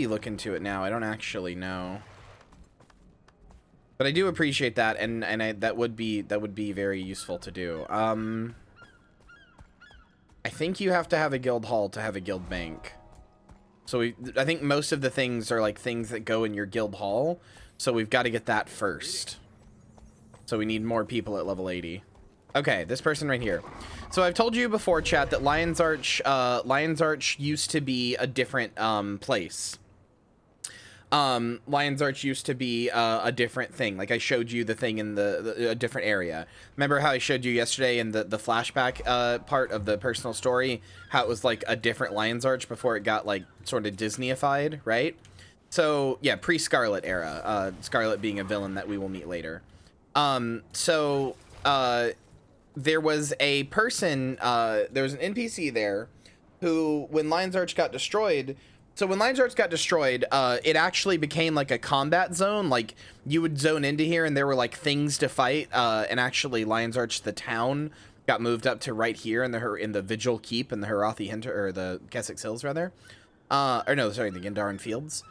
look into it now. I don't actually know. But I do appreciate that, and that would be very useful to do. I think you have to have a guild hall to have a guild bank. So I think most of the things are like things that go in your guild hall. So we've got to get that first. So we need more people at level 80. Okay, this person right here. So I've told you before, chat, that Lion's Arch used to be a different place. Lion's Arch used to be a different thing. Like I showed you the thing in a different area. Remember how I showed you yesterday in the flashback part of the personal story, how it was like a different Lion's Arch before it got like sort of Disneyified, right? So yeah, pre-Scarlet era. Scarlet being a villain that we will meet later. There was a person, there was an NPC there who, when Lion's Arch got destroyed, so when Lion's Arch got destroyed, it actually became like a combat zone. Like you would zone into here and there were like things to fight. And actually Lion's Arch, the town, got moved up to right here in the Vigil Keep in the Harathi Hinter, or the Kessex Hills rather. Or no, sorry, the Gindaran Fields.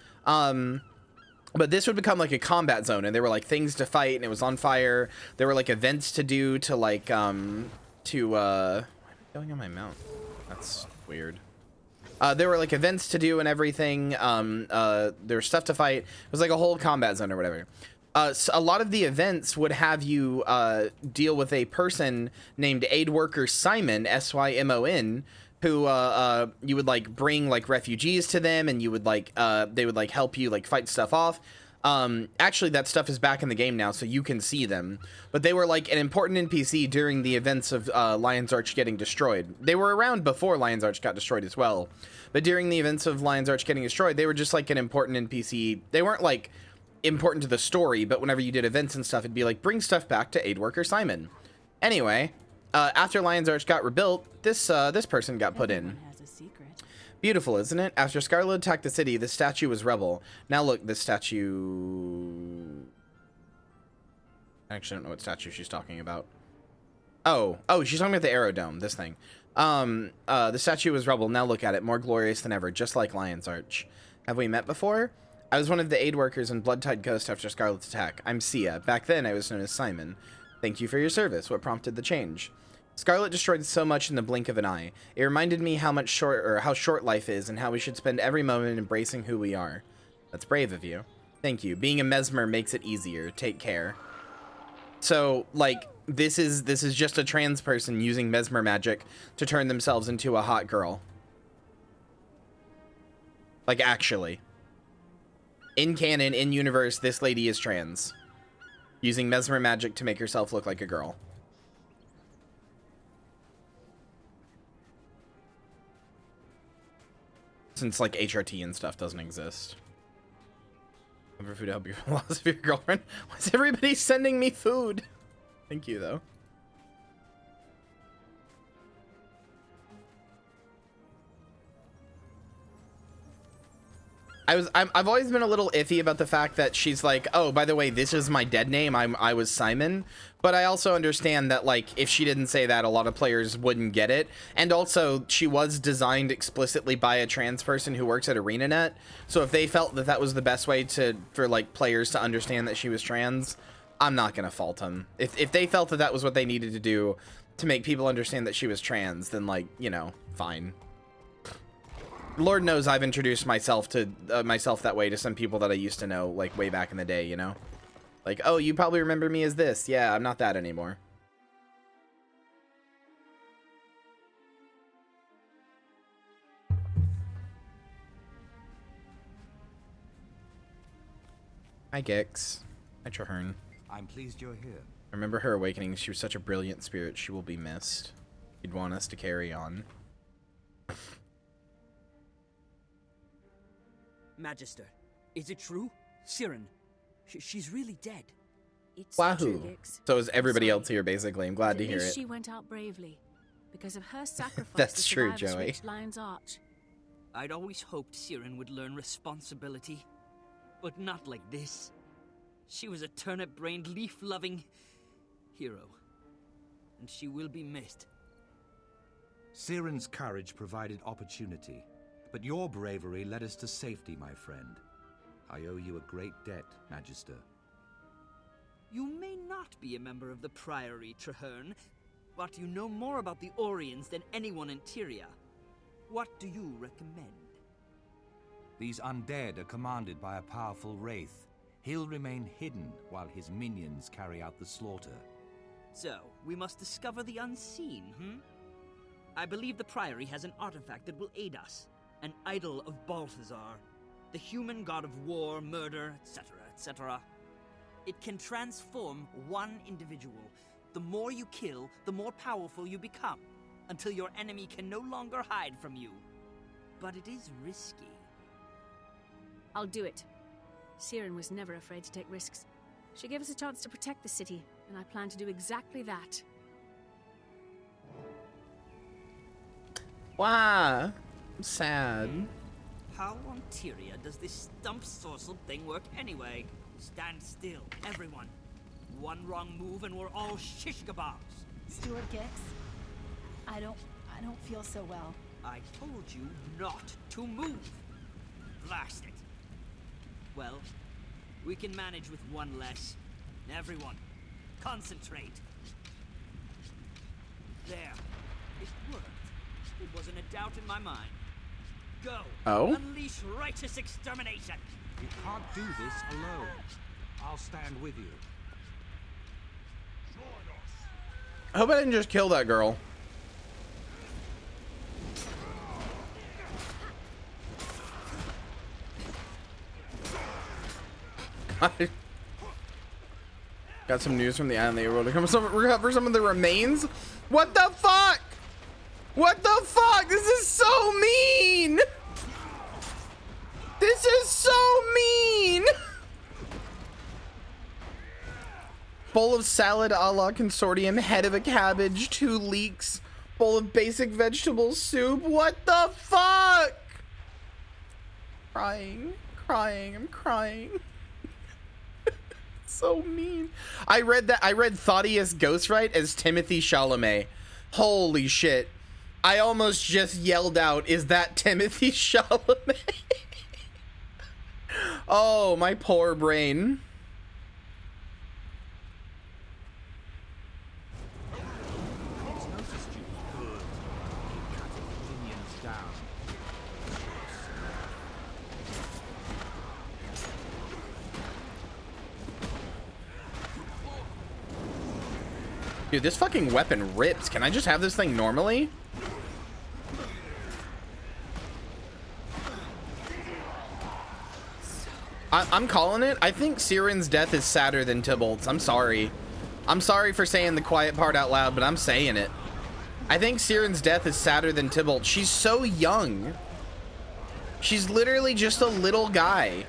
But this would become like a combat zone, and there were like things to fight, and it was on fire. There were like events to do to like why am I going on my mount? That's weird. There were like events to do and everything. There was stuff to fight. It was like a whole combat zone or whatever. So a lot of the events would have you deal with a person named aid worker Simon, Simon, who you would like bring like refugees to them, and you would like they would like help you like fight stuff off. Actually, that stuff is back in the game now, so you can see them. But they were like an important NPC during the events of Lion's Arch getting destroyed. They were around before Lion's Arch got destroyed as well. But during the events of Lion's Arch getting destroyed, they were just like an important NPC. They weren't like important to the story, but whenever you did events and stuff, it'd be like, bring stuff back to aid worker Simon. Anyway, after Lion's Arch got rebuilt, this person got put in. Beautiful, isn't it? After Scarlet attacked the city, the statue was rebel. Now look, this statue... I actually don't know what statue she's talking about. Oh, she's talking about the Aerodome, this thing. The statue was rebel. Now look at it, more glorious than ever, just like Lion's Arch. Have we met before? I was one of the aid workers in Bloodtide Coast after Scarlet's attack. I'm Sia. Back then, I was known as Simon. Thank you for your service. What prompted the change? Scarlet destroyed so much in the blink of an eye. It reminded me how short life is, and how we should spend every moment embracing who we are. That's brave of you. Thank you. Being a mesmer makes it easier. Take care. So, like, this is just a trans person using mesmer magic to turn themselves into a hot girl. Like, actually. In canon, in universe, this lady is trans. Using mesmer magic to make herself look like a girl. Since, like, HRT and stuff doesn't exist. For food to help your loss of your girlfriend. Why is everybody sending me food? Thank you, though. I've always been a little iffy about the fact that she's like, oh, by the way, this is my dead name. I was Simon. But I also understand that, like, if she didn't say that, a lot of players wouldn't get it. And also, she was designed explicitly by a trans person who works at ArenaNet. So if they felt that that was the best way for like players to understand that she was trans, I'm not gonna fault them. If they felt that that was what they needed to do to make people understand that she was trans, then, like, you know, fine. Lord knows I've introduced myself to myself that way to some people that I used to know, like, way back in the day, you know? Like, oh, you probably remember me as this. Yeah, I'm not that anymore. Hi, Gix. Hi, Traherne. I'm pleased you're here. Remember her awakening. She was such a brilliant spirit. She will be missed. You'd want us to carry on. Magister, is it true? Siren, she's really dead. It's Wahoo. true, Gix. So is everybody else here, basically. I'm glad to hear it. She went out bravely. Because of her sacrifice, That's the true, survivors Joey. reached Lion's Arch. I'd always hoped Siren would learn responsibility, but not like this. She was a turnip-brained, leaf-loving hero, and she will be missed. Siren's courage provided opportunity, but your bravery led us to safety, my friend. I owe you a great debt, Magister. You may not be a member of the Priory, Traherne, but you know more about the Oriens than anyone in Tyria. What do you recommend? These undead are commanded by a powerful wraith. He'll remain hidden while his minions carry out the slaughter. So, we must discover the unseen, I believe the Priory has an artifact that will aid us. An idol of Balthazar, the human god of war, murder, etc., etc. It can transform one individual. The more you kill, the more powerful you become, until your enemy can no longer hide from you. But it is risky. I'll do it. Siren was never afraid to take risks. She gave us a chance to protect the city, and I plan to do exactly that. Wow. I'm sad. How on Tyria does this stump sorcel thing work anyway? Stand still, everyone. One wrong move and we're all shish kebabs. Stuart Gix, I don't feel so well. I told you not to move. Blast it. Well, We can manage with one less. Everyone, concentrate. There. It worked. It wasn't a doubt in my mind. Go. Oh? Unleash righteous extermination. You can't do this alone. I'll stand with you. I hope I didn't just kill that girl. Got some news from the island. They were able to recover some of the remains. What the fuck? What the fuck? This is so mean. This is so mean. Bowl of salad a la consortium, head of a cabbage, 2 leeks, bowl of basic vegetable soup. What the fuck? Crying, I'm crying. So mean. I read Thaddeus Ghostwright as Timothy Chalamet. Holy shit. I almost just yelled out, is that Timothy Chalamet? Oh, my poor brain. Dude, this fucking weapon rips. Can I just have this thing normally? I'm calling it. I think Siren's death is sadder than Tybalt's. I'm sorry. I'm sorry for saying the quiet part out loud, but I'm saying it. I think Siren's death is sadder than Tybalt. She's so young. She's literally just a little guy.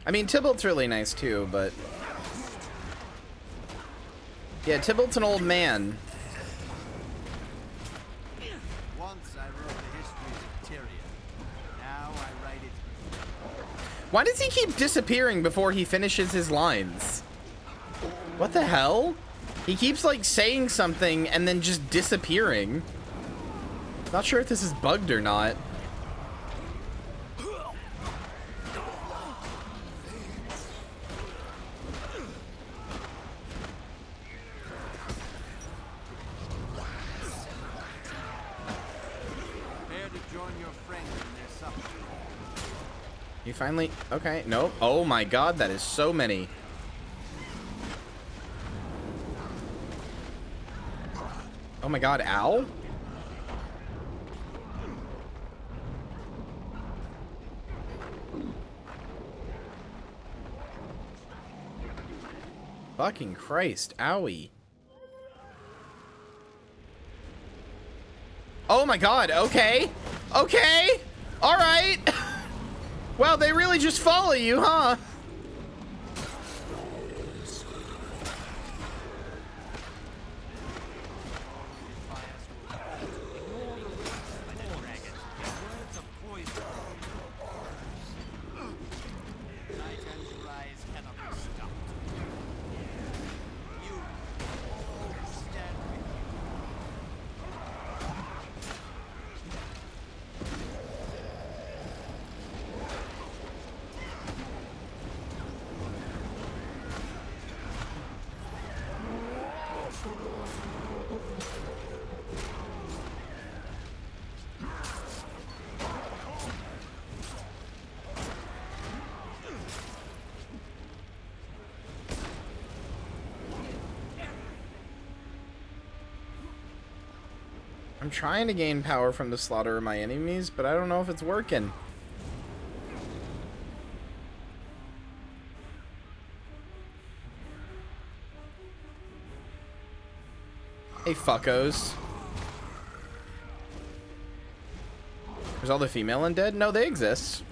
I mean, Tybalt's really nice too, but yeah, Tybalt's an old man. Once I wrote the histories of Kyria. Now I write it. Why does he keep disappearing before he finishes his lines? What the hell? He keeps like saying something and then just disappearing. Not sure if this is bugged or not. You finally, okay, nope. Oh my god, that is so many. Oh my god, ow. Fucking Christ, owie. Oh my god, okay. Okay, all right. Well, they really just follow you, huh? I'm trying to gain power from the slaughter of my enemies, but I don't know if it's working. Hey, fuckos. There's all the female undead? No, they exist.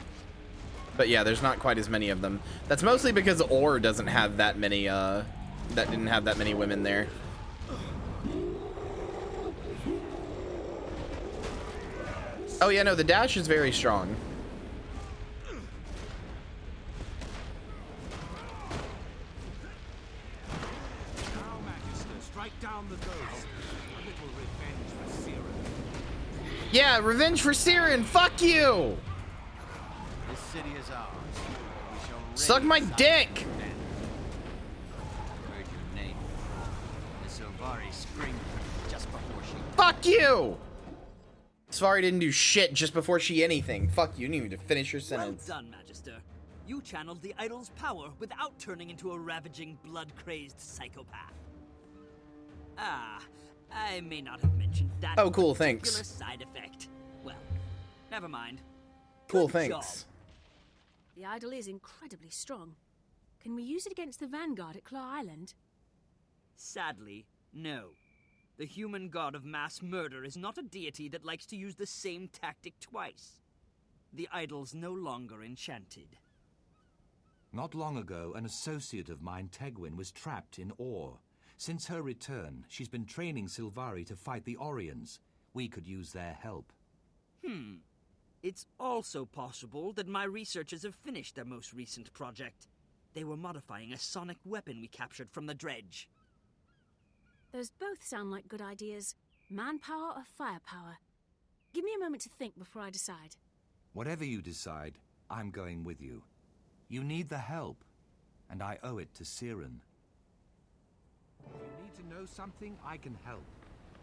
But yeah, there's not quite as many of them. That's mostly because Ore doesn't have that many, didn't have that many women there. Oh yeah, no, the dash is very strong. Now, Magister, strike down the ghost. A little revenge for Siren. Yeah, revenge for Siren. Fuck you. This city is ours. We shall Suck my dick. Heard your name. The Silvari screamed just before she. Fuck you. Safari didn't do shit just before she anything. Fuck you. You didn't even finish your sentence. Well done, Magister. You channeled the idol's power without turning into a ravaging, blood-crazed psychopath. Ah, I may not have mentioned that. Oh, cool, particular thanks. Side effect. Well, never mind. Cool, Good job. thanks. The idol is incredibly strong. Can we use it against the Vanguard at Claw Island? Sadly, no. The human god of mass murder is not a deity that likes to use the same tactic twice. The idol's no longer enchanted. Not long ago, an associate of mine, Tegwin, was trapped in ore. Since her return, she's been training Silvari to fight the Orions. We could use their help. It's also possible that my researchers have finished their most recent project. They were modifying a sonic weapon we captured from the dredge. Those both sound like good ideas. Manpower or firepower? Give me a moment to think before I decide. Whatever you decide, I'm going with you. You need the help, and I owe it to Siren. If you need to know something, I can help,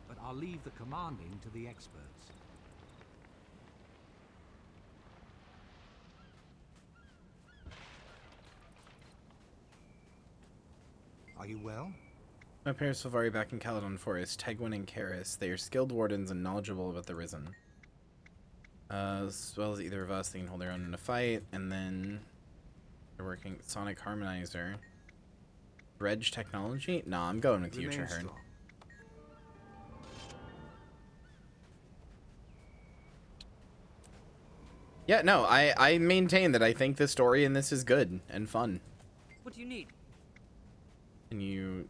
but I'll leave the commanding to the experts. Are you well? My parents Silvari back in Caledon Forest, Tegwin and Karis. They are skilled wardens and knowledgeable about the Risen. As well as either of us, they can hold their own in a fight, and then they're working Sonic Harmonizer. Dredge technology? Nah, I'm going with you, Traherne. Yeah, no, I maintain that I think the story in this is good and fun. What do you need? And you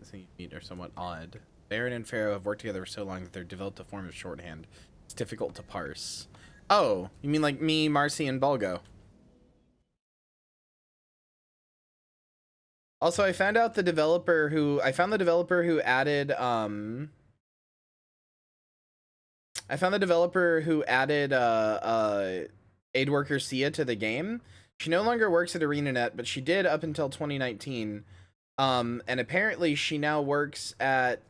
think you meet are somewhat odd. Baron and Pharaoh have worked together for so long that they've developed a form of shorthand. It's difficult to parse. Oh, you mean like me, Marcy, and Balgo? Also, I found out the developer who added aid worker Sia to the game. She no longer works at ArenaNet, but she did up until 2019. And apparently she now works at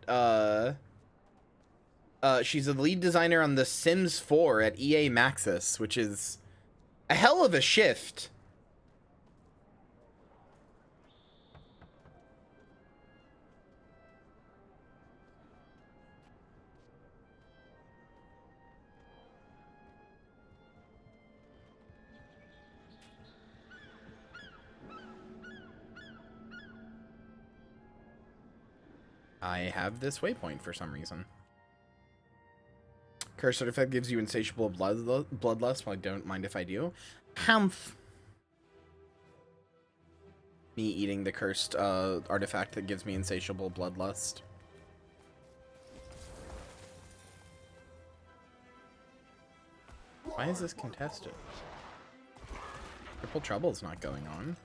she's a lead designer on The Sims 4 at EA Maxis, which is a hell of a shift. I have this waypoint for some reason. Curse artifact gives you insatiable bloodlust. Well, I don't mind if I do. Humph. Me eating the cursed artifact that gives me insatiable bloodlust. Why is this contested? Triple Trouble's not going on.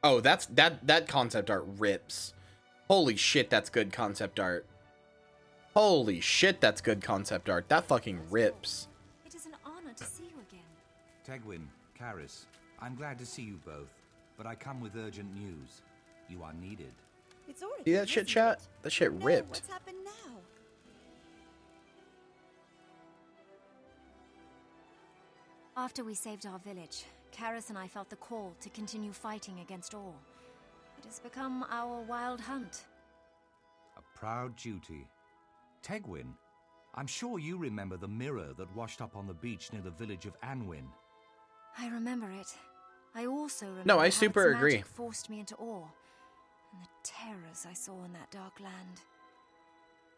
Oh, that concept art rips. Holy shit, that's good concept art. Holy shit, that's good concept art. That fucking rips. It is an honor to see you again. Tegwin, Karis, I'm glad to see you both, but I come with urgent news. You are needed. It's already See that shit, chat? That shit ripped. What's happened now? After we saved our village, Karis and I felt the call to continue fighting against all. It has become our wild hunt. A proud duty. Tegwin, I'm sure you remember the mirror that washed up on the beach near the village of Anwin. I remember it. I also remember No, I how super its agree. magic forced me into awe, and the terrors I saw in that dark land.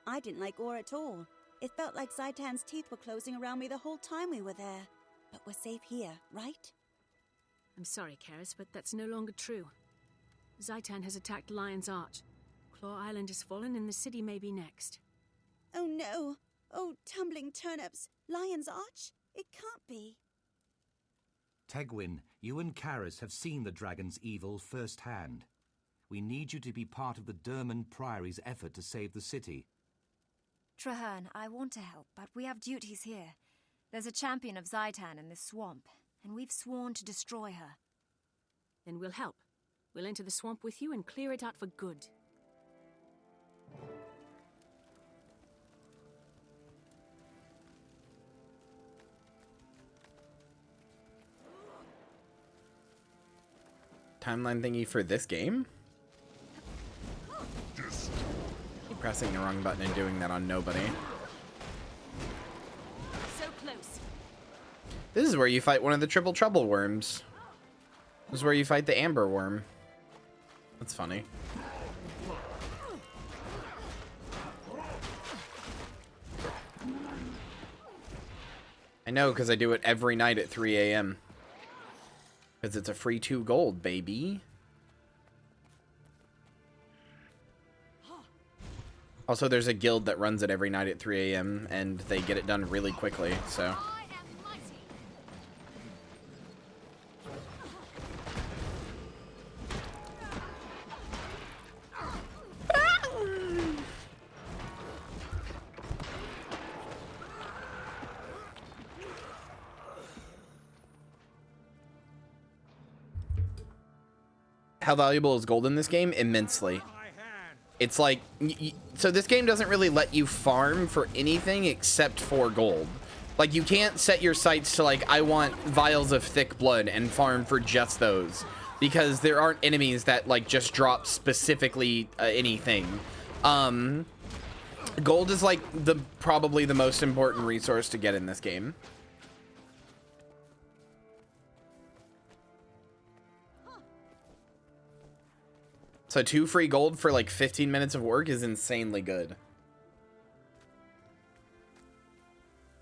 I didn't like Ore at all. It felt like Zaitan's teeth were closing around me the whole time we were there. But we're safe here, right? I'm sorry, Karis, but that's no longer true. Zaitan has attacked Lion's Arch. Claw Island has fallen and the city may be next. Oh no! Oh, tumbling turnips! Lion's Arch? It can't be. Tegwin, you and Karis have seen the dragon's evil firsthand. We need you to be part of the Derman Priory's effort to save the city. Traherne, I want to help, but we have duties here. There's a champion of Zaitan in this swamp, and we've sworn to destroy her. Then we'll help. We'll enter the swamp with you and clear it out for good. Timeline thingy for this game? Keep pressing the wrong button and doing that on nobody. So close. This is where you fight one of the triple trouble worms. This is where you fight the amber worm. That's funny. I know, because I do it every night at 3 a.m. Because it's a free 2 gold, baby. Also, there's a guild that runs it every night at 3 a.m. and they get it done really quickly, so... How valuable is gold in this game? Immensely. It's like, so this game doesn't really let you farm for anything except for gold. Like, you can't set your sights to, like, I want vials of thick blood and farm for just those, because there aren't enemies that, like, just drop specifically anything. Gold is, like, probably the most important resource to get in this game. So 2 free gold for like 15 minutes of work is insanely good.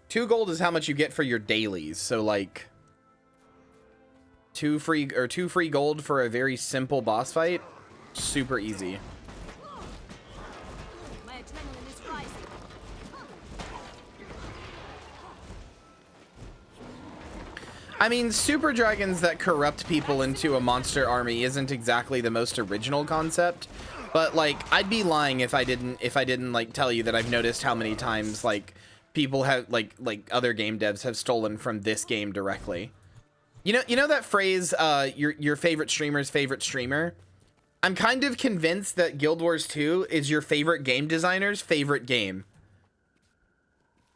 2 gold is how much you get for your dailies. So like 2 free gold for a very simple boss fight. Super easy. My adrenaline is rising. I mean, super dragons that corrupt people into a monster army isn't exactly the most original concept, but like I'd be lying if I didn't like tell you that I've noticed how many times like people have like other game devs have stolen from this game directly. You know that phrase, your favorite streamer's favorite streamer? I'm kind of convinced that Guild Wars 2 is your favorite game designer's favorite game.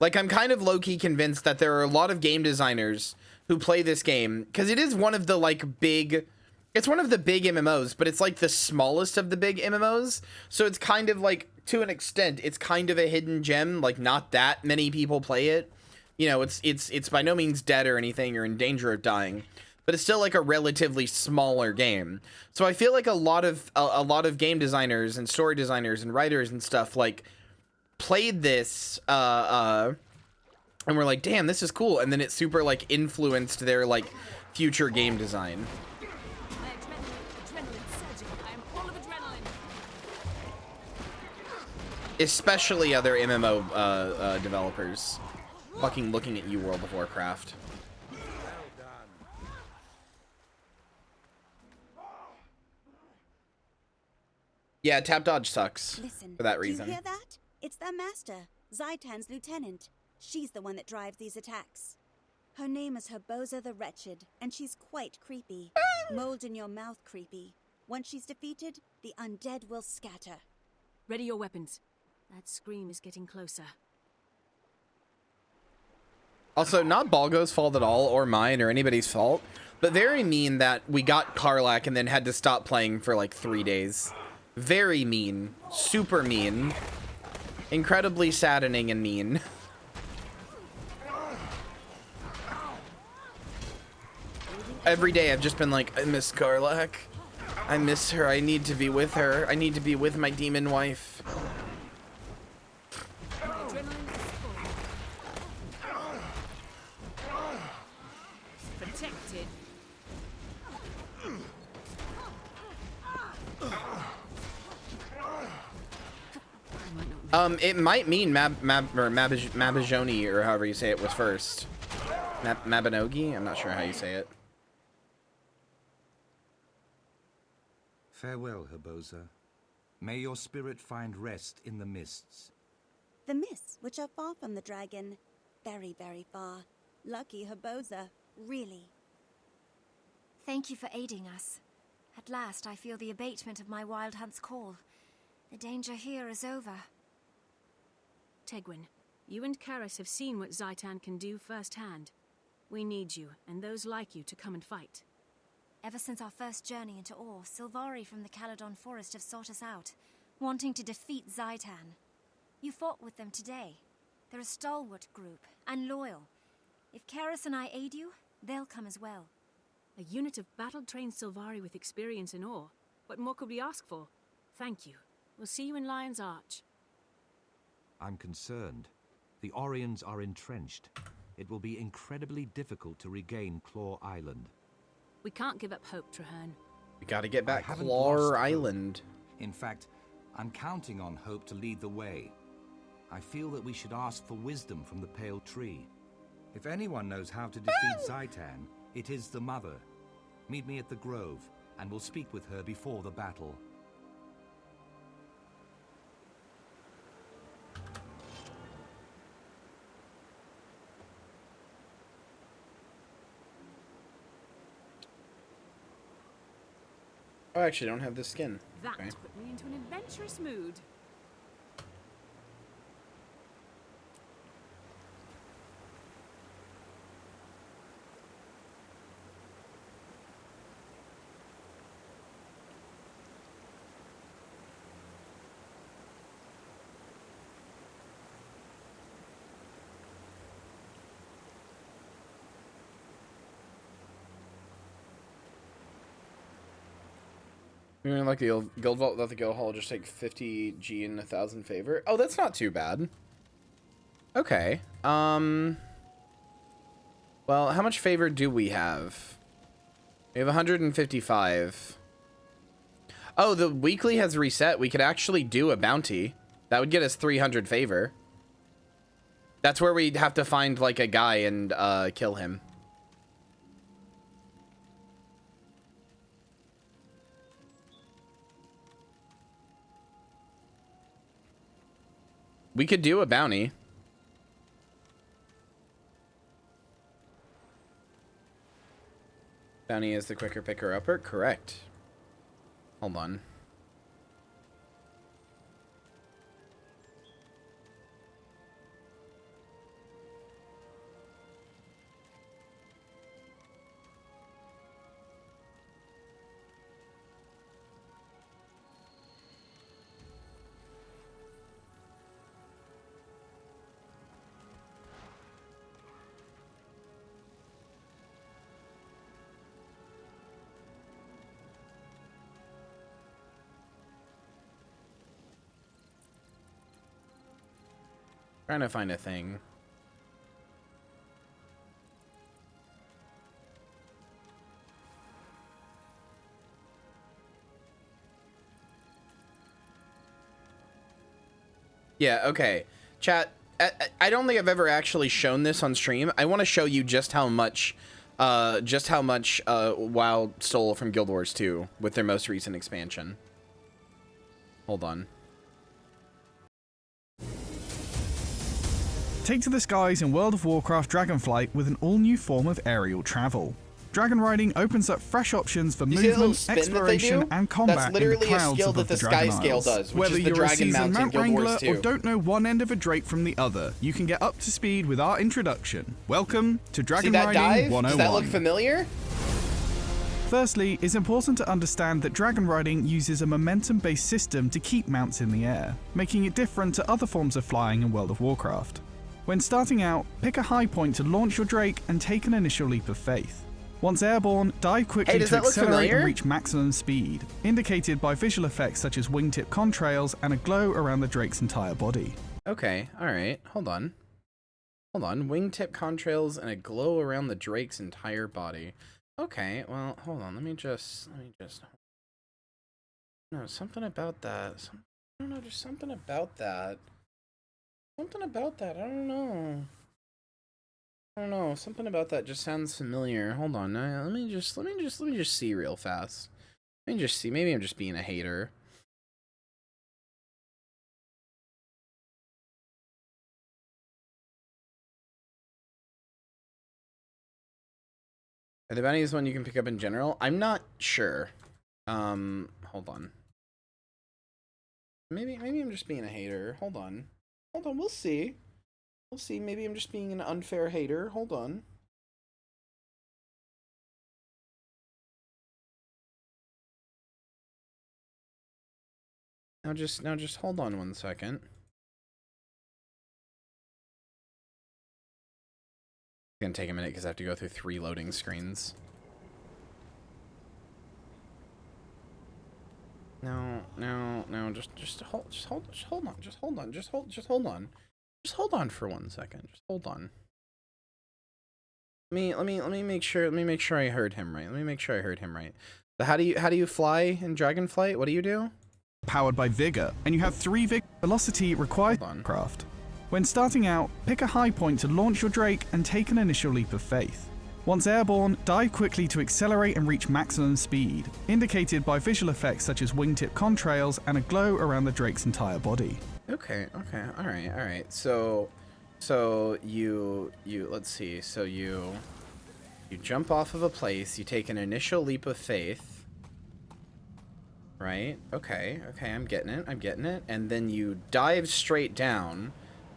Like, I'm kind of low-key convinced that there are a lot of game designers who play this game, because it is one of the like big, it's one of the big MMOs, but it's like the smallest of the big MMOs, so it's kind of like, to an extent, it's kind of a hidden gem. Like, not that many people play it, you know. It's by no means dead or anything or in danger of dying, but it's still like a relatively smaller game. So I feel like a lot of game designers and story designers and writers and stuff like played this and we're like, damn, this is cool, and then it super like influenced their like future game design. My adrenaline surging. I am full of adrenaline. Especially other MMO developers. Fucking looking at you, World of Warcraft. Yeah, tap dodge sucks. Listen, for that reason. Do you hear that? It's their master, Zaitan's lieutenant. She's the one that drives these attacks. Her name is Herbosa the Wretched, and she's quite creepy. Mold in your mouth creepy. Once she's defeated, the undead will scatter. Ready your weapons. That scream is getting closer. Also, not Balgo's fault at all, or mine, or anybody's fault, but very mean that we got Karlach and then had to stop playing for like 3 days. Very mean. Super mean. Incredibly saddening and mean. Every day I've just been like, I miss Karlach. I miss her. I need to be with her. I need to be with my demon wife. It might mean Mabajoni, or however you say it, was first. Mabinogi? I'm not sure how you say it. Farewell, Herbosa. May your spirit find rest in the mists. The mists, which are far from the dragon. Very, very far. Lucky Herbosa, really. Thank you for aiding us. At last, I feel the abatement of my wild hunt's call. The danger here is over. Tegwin, you and Karis have seen what Zaitan can do firsthand. We need you, and those like you, to come and fight. Ever since our first journey into Or, Sylvari from the Caledon Forest have sought us out, wanting to defeat Zaitan. You fought with them today. They're a stalwart group, and loyal. If Karis and I aid you, they'll come as well. A unit of battle-trained Sylvari with experience in Or. What more could we ask for? Thank you. We'll see you in Lion's Arch. I'm concerned. The Orions are entrenched. It will be incredibly difficult to regain Claw Island. We can't give up hope, Traherne. We gotta get back Claw Island. In fact, I'm counting on Hope to lead the way. I feel that we should ask for wisdom from the Pale Tree. If anyone knows how to defeat Zaitan, it is the Mother. Meet me at the Grove, and we'll speak with her before the battle. Oh, I actually don't have this skin. That Okay. put me into an adventurous mood. You mean like the guild vault, let the guild hall just take 50 G and 1,000 favor? Oh, that's not too bad. Okay. Well, how much favor do we have? We have 155. Oh, the weekly has reset. We could actually do a bounty. That would get us 300 favor. That's where we'd have to find like a guy and kill him. We could do a bounty. Bounty is the quicker picker upper? Correct. Hold on. Trying to find a thing. Yeah, okay. Chat, I don't think I've ever actually shown this on stream. I want to show you just how much WoW stole from Guild Wars 2 with their most recent expansion. Hold on. Take to the skies in World of Warcraft Dragonflight with an all-new form of aerial travel. Dragon riding opens up fresh options for movement, exploration, and combat That's literally in the clouds a skill above that the the Dragon Skyscale Isles. does, which Whether is the you're Dragon a seasoned Mount in Mount Guild Wrangler Wars 2. or don't know one end of a Drake from the other, you can get up to speed with our introduction. Welcome to Dragon See that Riding dive? 101. Does that look familiar? Firstly, it's important to understand that dragon riding uses a momentum-based system to keep mounts in the air, making it different to other forms of flying in World of Warcraft. When starting out, pick a high point to launch your Drake and take an initial leap of faith. Once airborne, dive quickly to accelerate and reach maximum speed, indicated by visual effects such as wingtip contrails and a glow around the Drake's entire body. Okay, alright, hold on. Hold on, wingtip contrails and a glow around the Drake's entire body. Okay, well, hold on, let me just... No, something about that. I don't know, there's something about that. Something about that. I don't know. I don't know. Something about that just sounds familiar. Hold on. Let me just see real fast. Let me just see. Maybe I'm just being a hater. Are the bounties one you can pick up in general? I'm not sure. Hold on. Maybe I'm just being a hater. Hold on. Hold on, we'll see. We'll see. Maybe I'm just being an unfair hater. Hold on. Now just hold on 1 second. It's gonna take a minute because I have to go through 3 loading screens. No, just hold on for 1 second. Just hold on. Let me make sure I heard him right. So how do you fly in Dragonflight? What do you do? Powered by Vigor, and you have 3 Vigor. Velocity required craft. When starting out, pick a high point to launch your Drake and take an initial leap of faith. Once airborne, dive quickly to accelerate and reach maximum speed, indicated by visual effects such as wingtip contrails and a glow around the Drake's entire body. Okay, all right. So you let's see. So you jump off of a place, you take an initial leap of faith. Right? Okay, I'm getting it. And then you dive straight down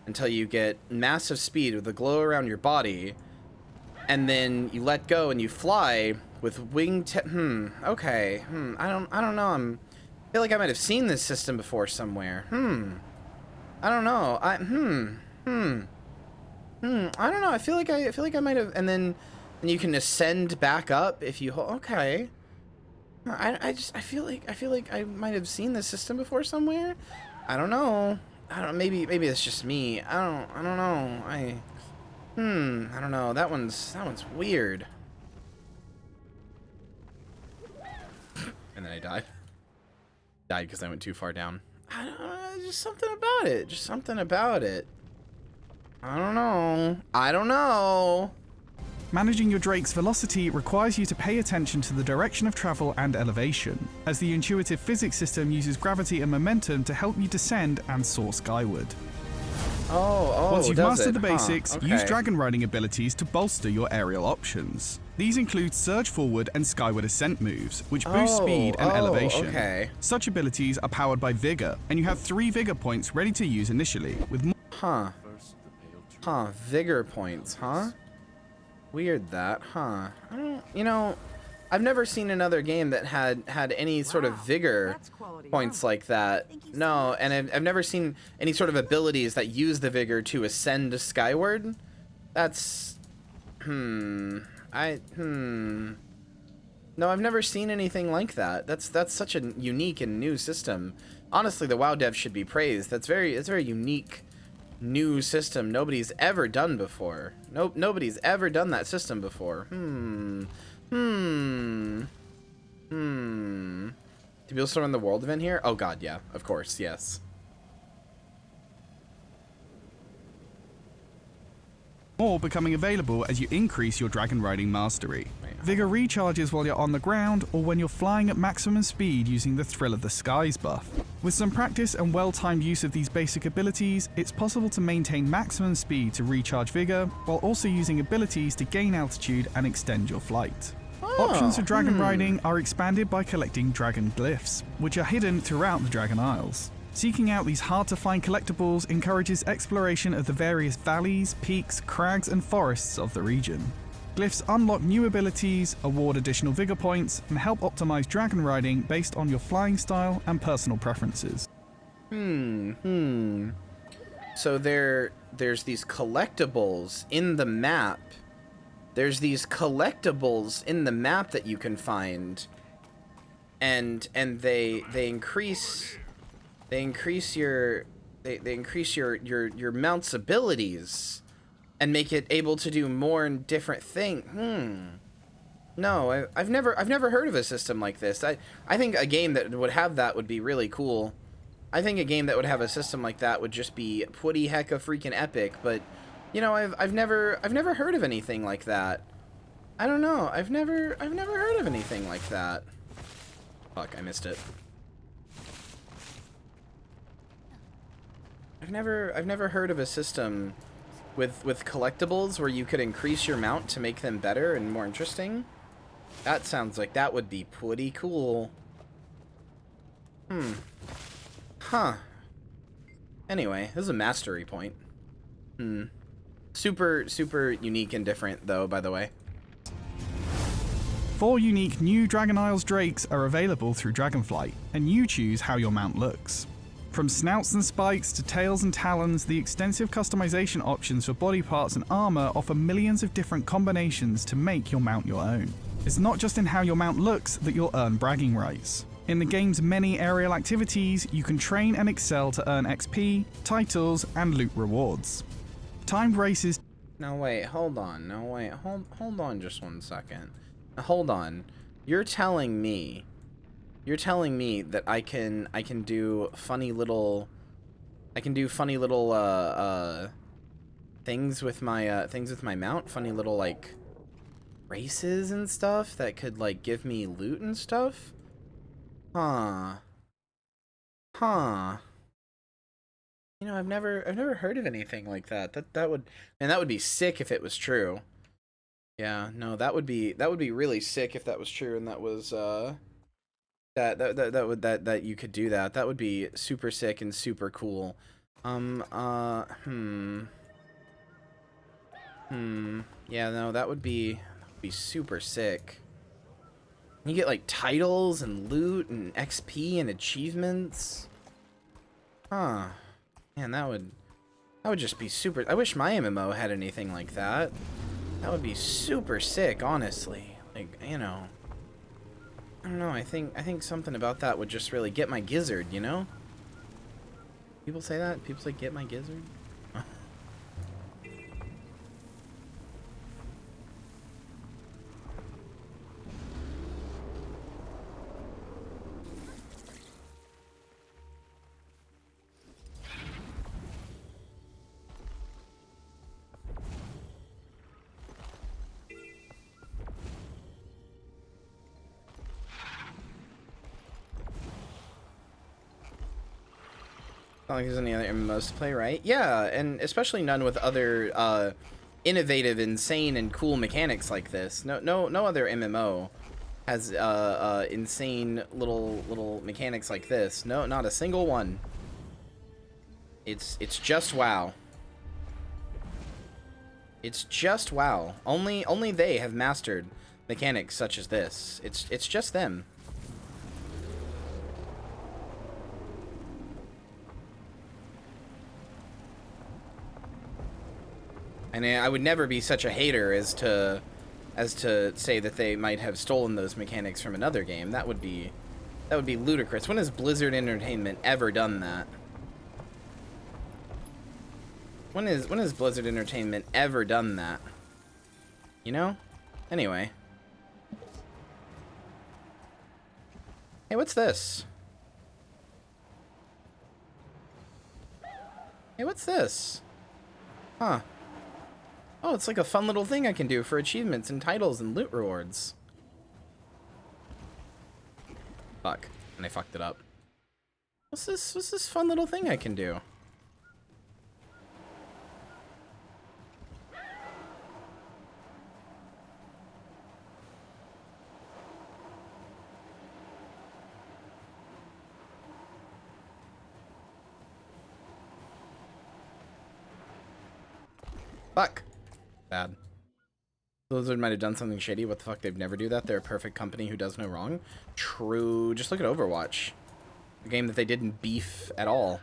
until you get massive speed with the glow around your body. And then you let go and you fly with wingtip. Okay. I don't know. I feel like I might have seen this system before somewhere. I don't know. I don't know. I feel like I might have. And then you can ascend back up if you hold. Okay. I feel like I might have seen this system before somewhere. I don't know. Maybe it's just me. I don't know. I don't know. That one's weird. And then I died. Died because I went too far down. I don't know, just something about it. I don't know. Managing your Drake's velocity requires you to pay attention to the direction of travel and elevation, as the intuitive physics system uses gravity and momentum to help you descend and soar skyward. Once you've mastered the basics, use dragon riding abilities to bolster your aerial options. These include surge forward and skyward ascent moves, which boost speed and elevation. Such abilities are powered by Vigor, and you have 3 Vigor points ready to use initially, with more. Vigor points, Weird that, I don't, I've never seen another game that had any sort of Vigor points like that. No, and I've never seen any sort of abilities that use the Vigor to ascend skyward. That's, No, I've never seen anything like that. That's such a unique and new system. Honestly, the WoW devs should be praised. It's very unique, new system nobody's ever done before. Nobody's ever done that system before. Do people still run the world event here? Oh god, yeah, of course, yes. More becoming available as you increase your dragon riding mastery. Vigor recharges while you're on the ground or when you're flying at maximum speed using the Thrill of the Skies buff. With some practice and well-timed use of these basic abilities, it's possible to maintain maximum speed to recharge Vigor, while also using abilities to gain altitude and extend your flight. Options for dragon riding are expanded by collecting dragon glyphs, which are hidden throughout the Dragon Isles. Seeking out these hard-to-find collectibles encourages exploration of the various valleys, peaks, crags, and forests of the region. Glyphs unlock new abilities, award additional Vigor points, and help optimize dragon riding based on your flying style and personal preferences. So there's these collectibles in the map. There's these collectibles in the map that you can find, and they increase your mount's abilities and make it able to do more and different things. No, I've never heard of a system like this. I think a game that would have that would be really cool. I think a game that would have a system like that would just be pretty hecka freaking epic, but you know, I've never heard of anything like that. I don't know. I've never heard of anything like that. Fuck, I missed it. I've never heard of a system with collectibles where you could increase your mount to make them better and more interesting. That sounds like that would be pretty cool. Huh. Anyway, this is a mastery point. Super unique and different though, by the way. 4 unique new Dragon Isles drakes are available through Dragonflight, and you choose how your mount looks. From snouts and spikes to tails and talons, the extensive customization options for body parts and armor offer millions of different combinations to make your mount your own. It's not just in how your mount looks that you'll earn bragging rights. In the game's many aerial activities, you can train and excel to earn XP, titles, and loot rewards. Timed races... No, wait, hold on. No, wait, hold on just one second. Hold on. You're telling me that I can do funny little things with my mount, funny little like races and stuff that could like give me loot and stuff? Huh. You know, I've never heard of anything like that. That would be sick if it was true. Yeah, no, that would be really sick if that was true and that was that you could do that. That would be super sick and super cool. Yeah, no, that would be super sick. You get like titles and loot and XP and achievements. Huh. Man, that would just be super. I wish my MMO had anything like that. That would be super sick, honestly. Like, you know, I don't know. I think something about that would just really get my gizzard, you know? People say that? People say get my gizzard? Not like there's any other MMOs to play, right? Yeah, and especially none with other innovative, insane, and cool mechanics like this. No other MMO has insane little mechanics like this. No, not a single one. It's just WoW. It's just WoW. Only they have mastered mechanics such as this. It's just them. And I would never be such a hater as to say that they might have stolen those mechanics from another game. That would be ludicrous. When has Blizzard Entertainment ever done that? When has Blizzard Entertainment ever done that? You know? Anyway. Hey, what's this? Hey, what's this? Huh. Oh, it's like a fun little thing I can do for achievements and titles and loot rewards. Fuck. And I fucked it up. What's this fun little thing I can do? Fuck. Bad. Blizzard might have done something shady. What the fuck? They'd never do that. They're a perfect company who does no wrong. True. Just look at Overwatch. A game that they didn't beef at all.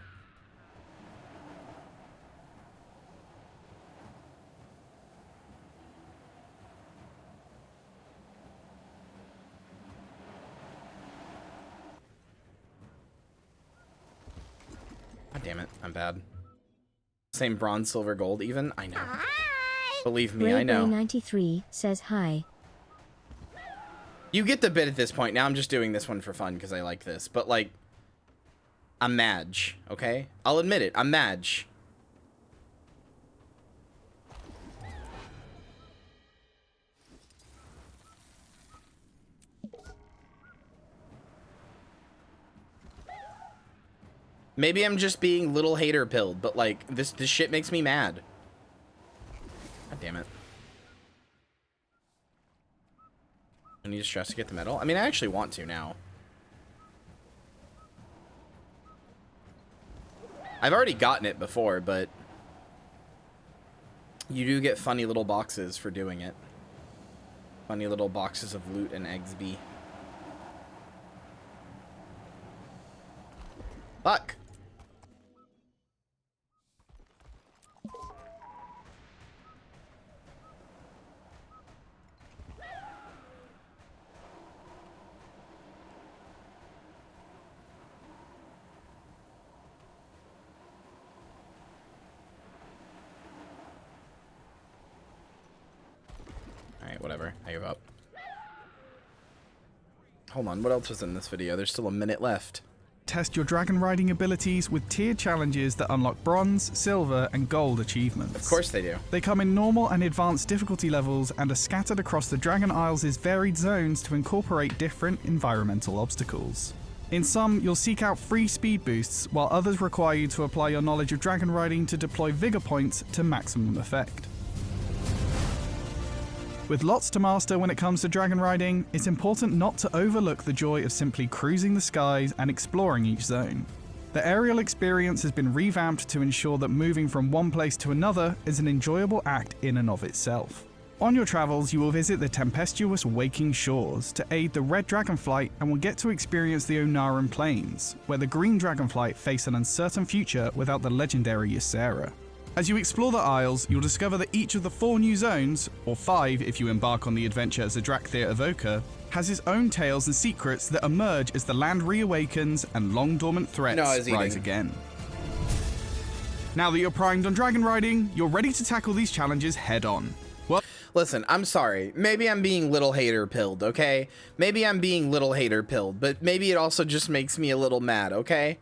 God damn it. I'm bad. Same bronze, silver, gold even? I know. Believe me, I know. 93 says hi. You get the bit at this point. Now I'm just doing this one for fun because I like this. But, like, I'm Madge, okay? I'll admit it, I'm Madge. Maybe I'm just being little hater pilled, but like this shit makes me mad. God damn it. I need to stress to get the medal. I mean, I actually want to now. I've already gotten it before, but you do get funny little boxes for doing it. Funny little boxes of loot and Eggsby. Fuck. Alright, whatever. I give up. Hold on, what else was in this video? There's still a minute left. Test your dragon riding abilities with tiered challenges that unlock bronze, silver, and gold achievements. Of course they do. They come in normal and advanced difficulty levels and are scattered across the Dragon Isles' varied zones to incorporate different environmental obstacles. In some, you'll seek out free speed boosts, while others require you to apply your knowledge of dragon riding to deploy vigor points to maximum effect. With lots to master when it comes to dragon riding, it's important not to overlook the joy of simply cruising the skies and exploring each zone. The aerial experience has been revamped to ensure that moving from one place to another is an enjoyable act in and of itself. On your travels, you will visit the tempestuous Waking Shores to aid the Red Dragonflight and will get to experience the Onaran Plains, where the Green Dragonflight face an uncertain future without the legendary Ysera. As you explore the Isles, you'll discover that each of the 4 new zones, or 5 if you embark on the adventure as a Drakthir Evoker, has its own tales and secrets that emerge as the land reawakens and long-dormant threats rise again. Now that you're primed on dragon riding, you're ready to tackle these challenges head-on. Well, listen, I'm sorry. Maybe I'm being little hater pilled, okay? Maybe I'm being little hater pilled, but maybe it also just makes me a little mad, okay?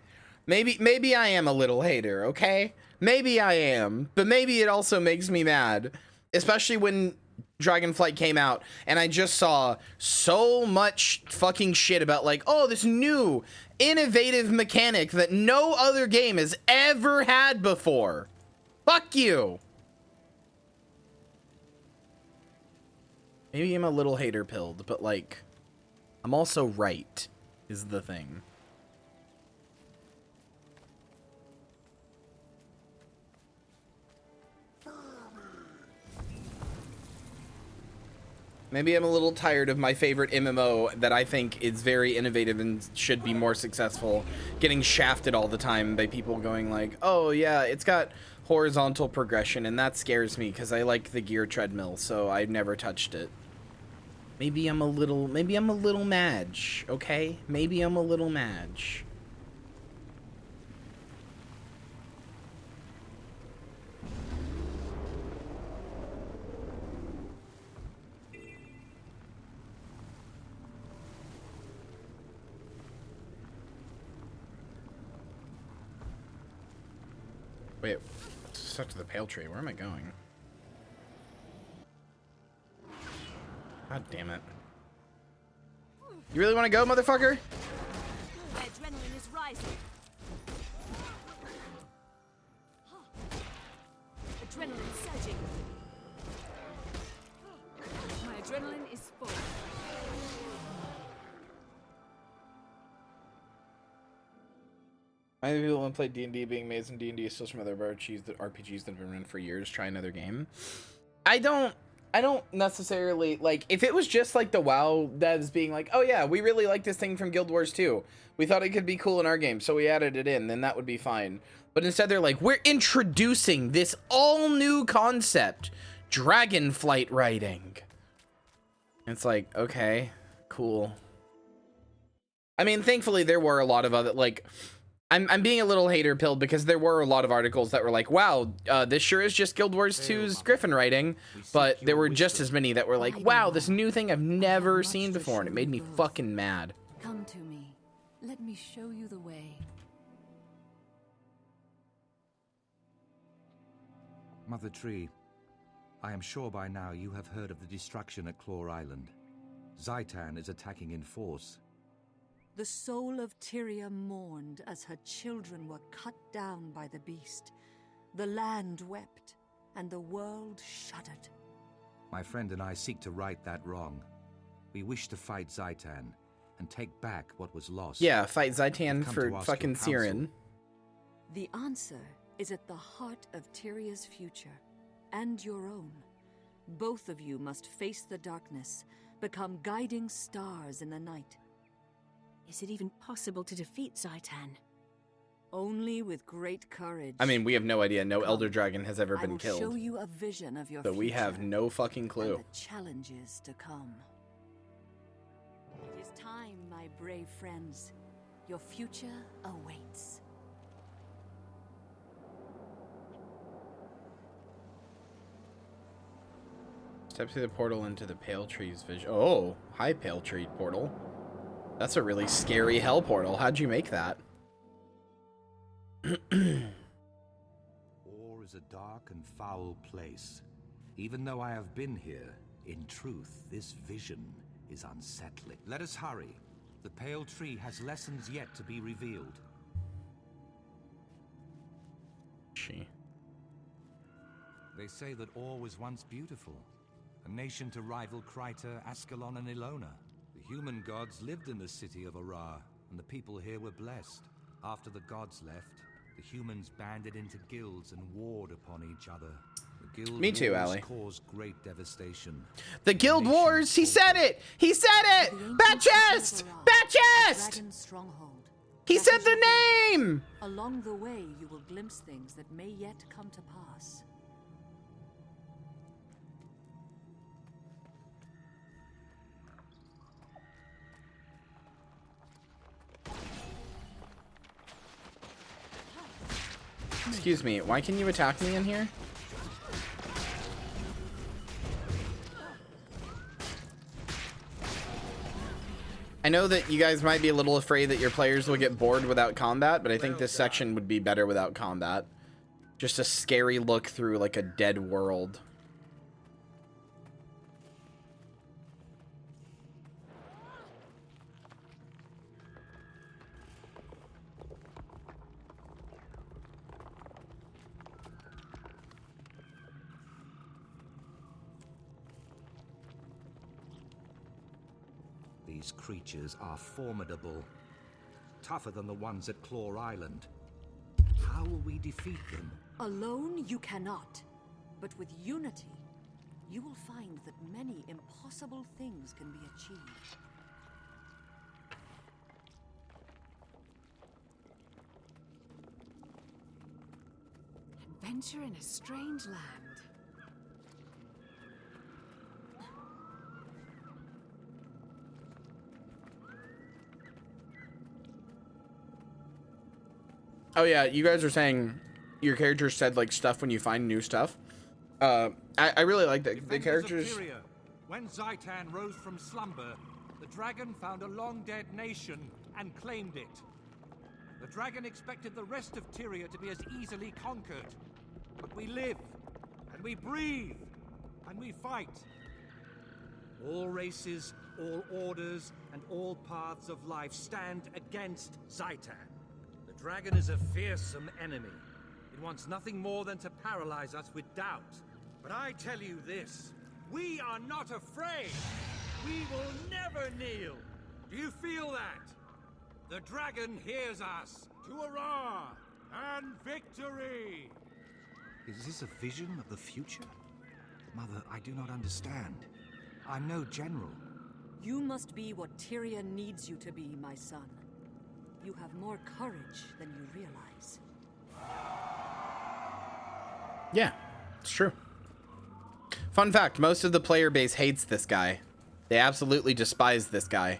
Maybe I am a little hater, okay? Maybe I am, but maybe it also makes me mad, especially when Dragonflight came out and I just saw so much fucking shit about like, oh, this new innovative mechanic that no other game has ever had before. Fuck you. Maybe I'm a little hater pilled, but like, I'm also right, is the thing. Maybe I'm a little tired of my favorite MMO that I think is very innovative and should be more successful getting shafted all the time by people going like, oh yeah, it's got horizontal progression and that scares me because I like the gear treadmill, so I've never touched it. Maybe I'm a little Madge, okay? Maybe I'm a little Madge. Wait, stuck to the pale tree. Where am I going? God damn it. You really want to go, motherfucker? My adrenaline is rising. Adrenaline surging. My adrenaline is full. I think people want to play D&D being amazed in D&D is still from other RPGs that have been run for years. Try another game. I don't necessarily, like, if it was just like the WoW devs being like, oh yeah, we really like this thing from Guild Wars 2. We thought it could be cool in our game, so we added it in, then that would be fine. But instead they're like, we're introducing this all new concept, Dragonflight riding. It's like, okay, cool. I mean, thankfully there were a lot of other, like, I'm being a little hater pilled because there were a lot of articles that were like, wow, this sure is just Guild Wars 2's Griffin writing, but there were just as many that were like, wow, this new thing I've never seen before, and it made me fucking mad. Come to me. Let me show you the way. Mother Tree, I am sure by now you have heard of the destruction at Claw Island. Zaitan is attacking in force. The soul of Tyria mourned as her children were cut down by the beast. The land wept, and the world shuddered. My friend and I seek to right that wrong. We wish to fight Zaitan and take back what was lost. Yeah, fight Zaitan for fucking Siren. The answer is at the heart of Tyria's future, and your own. Both of you must face the darkness, become guiding stars in the night. Is it even possible to defeat Zaitan? Only with great courage. I mean, we have no idea. No Elder Dragon has ever been killed. I will show you a vision of your but we future have no fucking clue. and the challenges to come. It is time, my brave friends. Your future awaits. Step through the portal into the Pale Tree's vision. Oh, hi, Pale Tree portal. That's a really scary hell portal. How'd you make that? War is a dark and foul place. Even though I have been here, in truth, this vision is unsettling. Let us hurry. The Pale Tree has lessons yet to be revealed. They say that Or was once beautiful. A nation to rival Kryta, Ascalon, and Ilona. The human gods lived in the city of Arar, and the people here were blessed. After the gods left, the humans banded into guilds and warred upon each other. The guild Me too, wars Allie. caused great devastation. The Guild Wars! He said it! He said it! Bat chest! Bat chest! Dragon stronghold. He That said is the your goal. name! Along the way, you will glimpse things that may yet come to pass. Excuse me, why can you attack me in here? I know that you guys might be a little afraid that your players will get bored without combat, but I think this section would be better without combat. Just a scary look through like a dead world. These creatures are formidable. Tougher than the ones at Claw Island. How will we defeat them? Alone, you cannot. But with unity, you will find that many impossible things can be achieved. Adventure in a strange land. Oh yeah, you guys are saying your character said like stuff when you find new stuff. I really like that the characters. Of Kyria, when Zaitan rose from slumber, the dragon found a long-dead nation and claimed it. The dragon expected the rest of Tyria to be as easily conquered. But we live, and we breathe, and we fight. All races, all orders, and all paths of life stand against Zaitan. The dragon is a fearsome enemy. It wants nothing more than to paralyze us with doubt. But I tell you this, we are not afraid. We will never kneel. Do you feel that? The dragon hears us. To Arar and victory! Is this a vision of the future? Mother, I do not understand. I'm no general. You must be what Tyria needs you to be, my son. You have more courage than you realize. Yeah, it's true. Fun fact, most of the player base hates this guy. They absolutely despise this guy.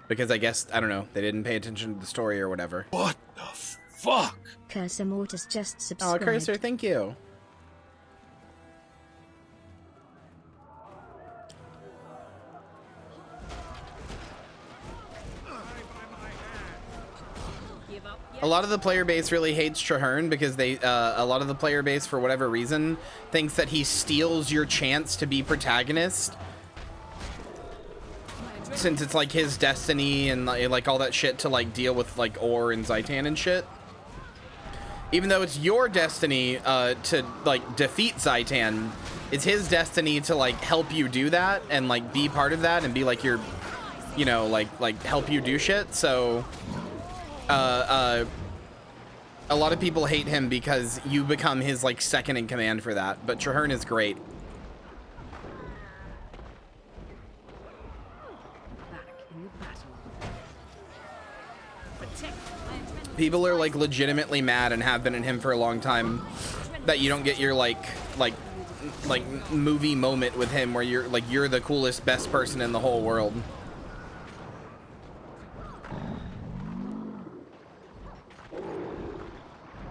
Because I guess, I don't know, they didn't pay attention to the story or whatever. What the fuck? Cursor Mortis just subscribed. Oh, Cursor, thank you. A lot of the player base really hates Traherne because a lot of the player base, for whatever reason, thinks that he steals your chance to be protagonist, since it's like his destiny and like all that shit to like deal with like Orr and Zaitan and shit. Even though it's your destiny to like defeat Zaitan, it's his destiny to like help you do that and like be part of that and be like your, you know, like help you do shit. So a lot of people hate him because you become his like second in command for that. But Traherne is great. People are like legitimately mad and have been at him for a long time that you don't get your like movie moment with him where you're the coolest, best person in the whole world.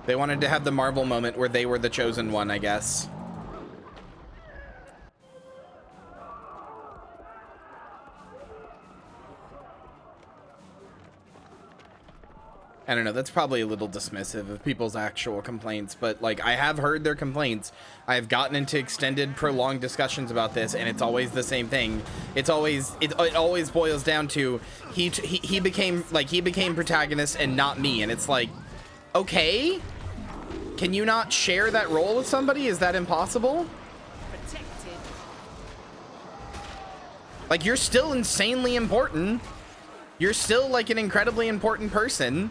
They wanted to have the Marvel moment where they were the chosen one, I guess. I don't know, that's probably a little dismissive of people's actual complaints, but like I have heard their complaints. I've gotten into extended, prolonged discussions about this, and it's always the same thing. It always boils down to he became protagonist and not me, and it's like, okay, can you not share that role with somebody? Is that impossible? Like, you're still insanely important. You're still like an incredibly important person.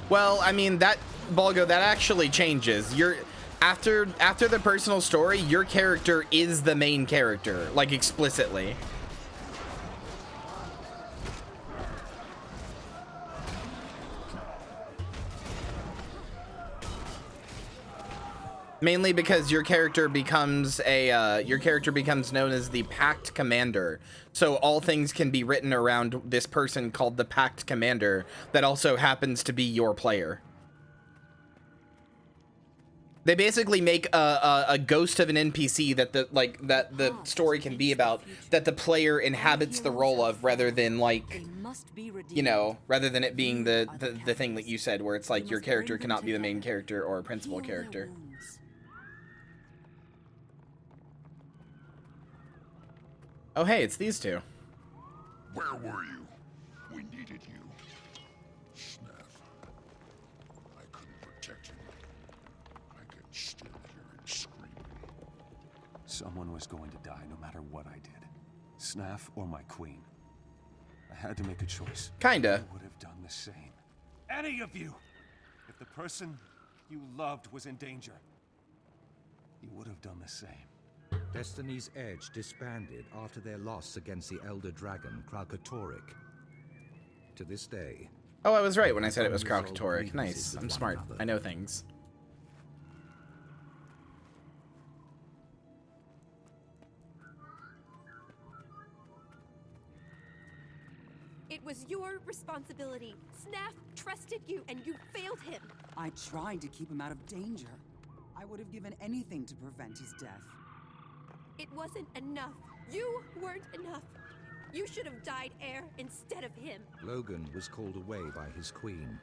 Well, I mean, that, Balgo, that actually changes. After the personal story, your character is the main character, like explicitly. Mainly because your character becomes known as the Pact Commander. So all things can be written around this person called the Pact Commander that also happens to be your player. They basically make a ghost of an NPC that the story can be about, that the player inhabits the role of, rather than like, you know, rather than it being the thing that you said where it's like your character cannot be the main character or a principal character. Oh, hey, it's these two. Where were you? We needed you. Snaff. I couldn't protect you. I could still hear him screaming. Someone was going to die no matter what I did. Snaff or my queen. I had to make a choice. Kinda. I would have done the same. Any of you! If the person you loved was in danger, you would have done the same. Destiny's Edge disbanded after their loss against the Elder Dragon, Kralkatorrik. To this day... Oh, I was right when I said it was Kralkatorrik. Nice. I'm smart. I know things. It was your responsibility. Snaff trusted you, and you failed him. I tried to keep him out of danger. I would have given anything to prevent his death. It wasn't enough. You weren't enough. You should have died Heir instead of him. Logan was called away by his queen.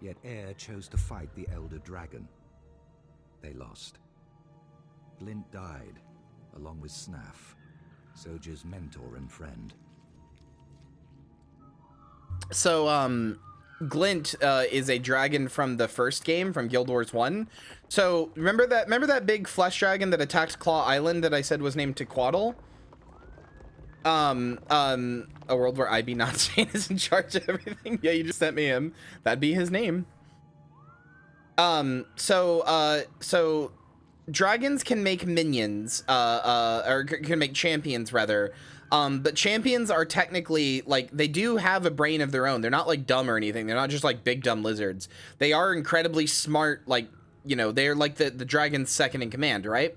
Yet Heir chose to fight the Elder Dragon. They lost. Glint died, along with Snaff, Soldier's mentor and friend. So, Glint is a dragon from the first game, from Guild Wars 1. So, remember that big flesh dragon that attacked Claw Island that I said was named Tequaddle? A world where IB Notchain is in charge of everything. Yeah, you just sent me him. That'd be his name. So dragons can make minions, or can make champions rather. But champions are technically, like, they do have a brain of their own. They're not like dumb or anything. They're not just like big dumb lizards. They are incredibly smart, like, you know, they're like the dragon's second in command, right?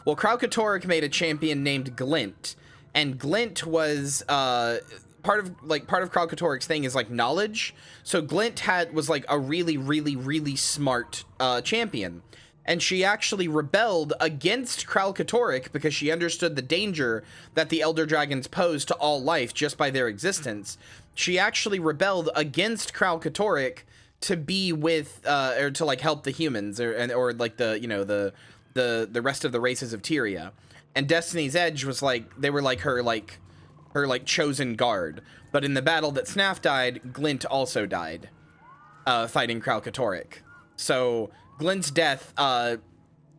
Well, Kralkatorrik made a champion named Glint, and Glint was part of Kralkatorrik's thing is like knowledge. So Glint was like a really smart champion. And she actually rebelled against Kralkatorrik because she understood the danger that the Elder Dragons pose to all life just by their existence. She actually rebelled against Kralkatorrik to be with, or to like help the humans, or like the, you know, the rest of the races of Tyria. And Destiny's Edge was like, they were like her chosen guard. But in the battle that Snaf died, Glint also died, fighting Kralkatorrik. So Glint's death,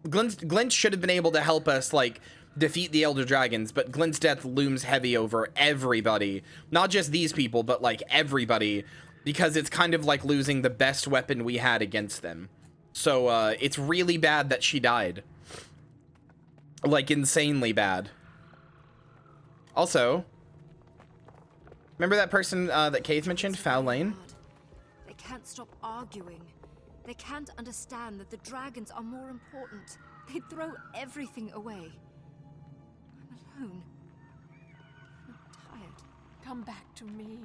Glint should have been able to help us, like, defeat the Elder Dragons, but Glint's death looms heavy over everybody. Not just these people, but, like, everybody, because it's kind of like losing the best weapon we had against them. So, it's really bad that she died. Like, insanely bad. Also, remember that person that Keith mentioned, Foul Lane? They can't stop arguing. They can't understand that the dragons are more important. They'd throw everything away. I'm alone. I'm tired. Come back to me.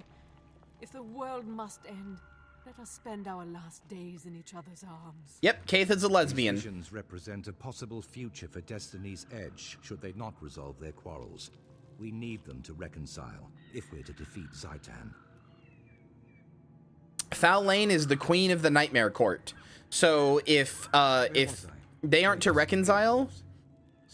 If the world must end, let us spend our last days in each other's arms. Yep, Keith is a lesbian. Decisions represent a possible future for Destiny's Edge, should they not resolve their quarrels. We need them to reconcile, if we're to defeat Zaitan. Foul Lane is the queen of the Nightmare Court. So if they aren't to reconcile,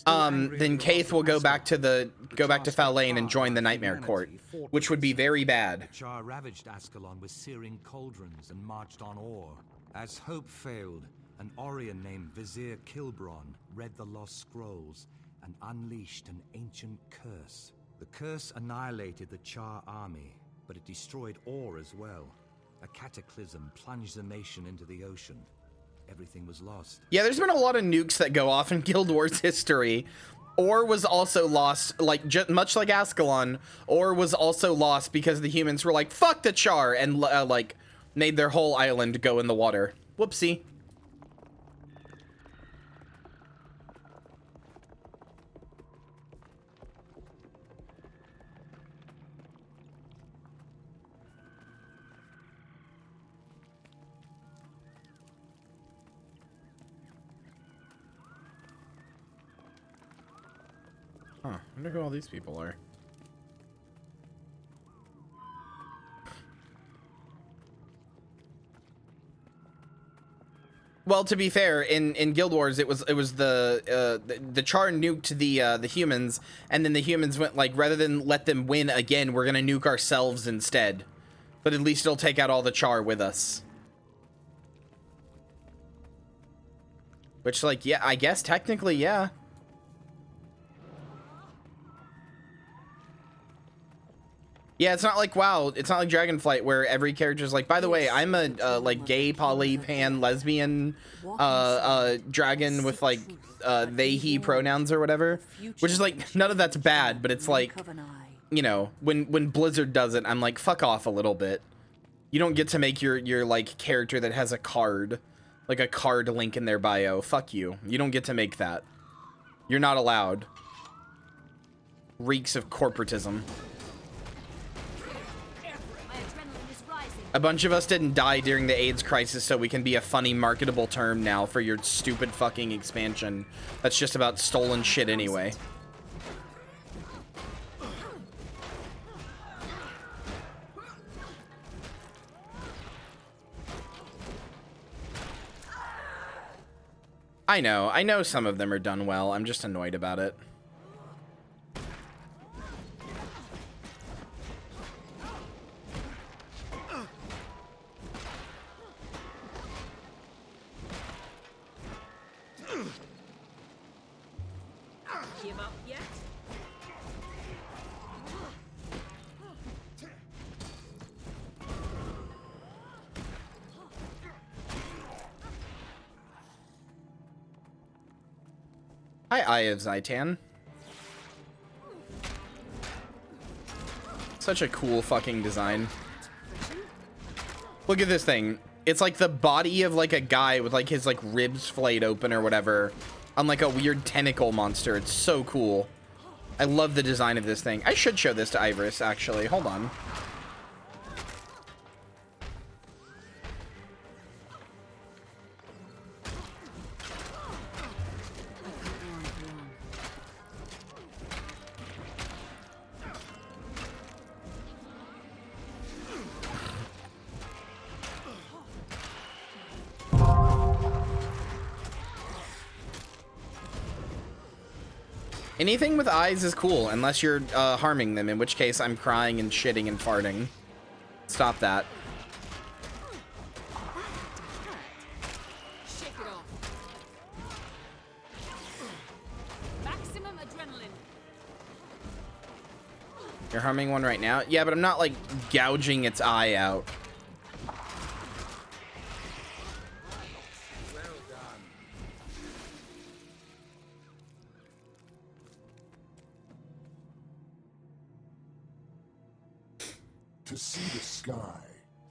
then Keith will go back to Foul Lane and join the Nightmare Court, which would be very bad. The Char ravaged Ascalon with searing cauldrons and marched on ore. As hope failed, an Orion named Vizier Kilbron read the lost scrolls and unleashed an ancient curse. The curse annihilated the Char army, but it destroyed ore as well. A cataclysm plunged the nation into the ocean. Everything was lost. Yeah, there's been a lot of nukes that go off in Guild Wars history. Ore was also lost, like much like Ascalon. Ore was also lost because the humans were like, fuck the Char, and like made their whole island go in the water. Whoopsie. Huh, I wonder who all these people are. Well, to be fair, in Guild Wars, it was the Char nuked the humans, and then the humans went like, rather than let them win again, we're gonna nuke ourselves instead. But at least it'll take out all the Char with us. Which, like, yeah, I guess technically, yeah. Yeah, it's not like WoW. It's not like Dragonflight where every character's like, by the way, I'm a like gay, poly, pan, lesbian dragon with like they, he pronouns or whatever. Which is like, none of that's bad, but it's like, you know, when Blizzard does it, I'm like, fuck off a little bit. You don't get to make your like character that has a card, like a card link in their bio. Fuck you. You don't get to make that. You're not allowed. Reeks of corporatism. A bunch of us didn't die during the AIDS crisis, so we can be a funny, marketable term now for your stupid fucking expansion. That's just about stolen shit anyway. I know some of them are done well. I'm just annoyed about it. Give up yet? Hi, Eye of Zaitan. Such a cool fucking design. Look at this thing. It's like the body of like a guy with like his like ribs flayed open or whatever on like a weird tentacle monster. It's so cool. I love the design of this thing. I should show this to Ivorus, actually. Hold on. Anything with eyes is cool, unless you're harming them, in which case I'm crying and shitting and farting. Stop that. Shake it off. Maximum adrenaline. You're harming one right now? Yeah, but I'm not, like, gouging its eye out. To see the sky,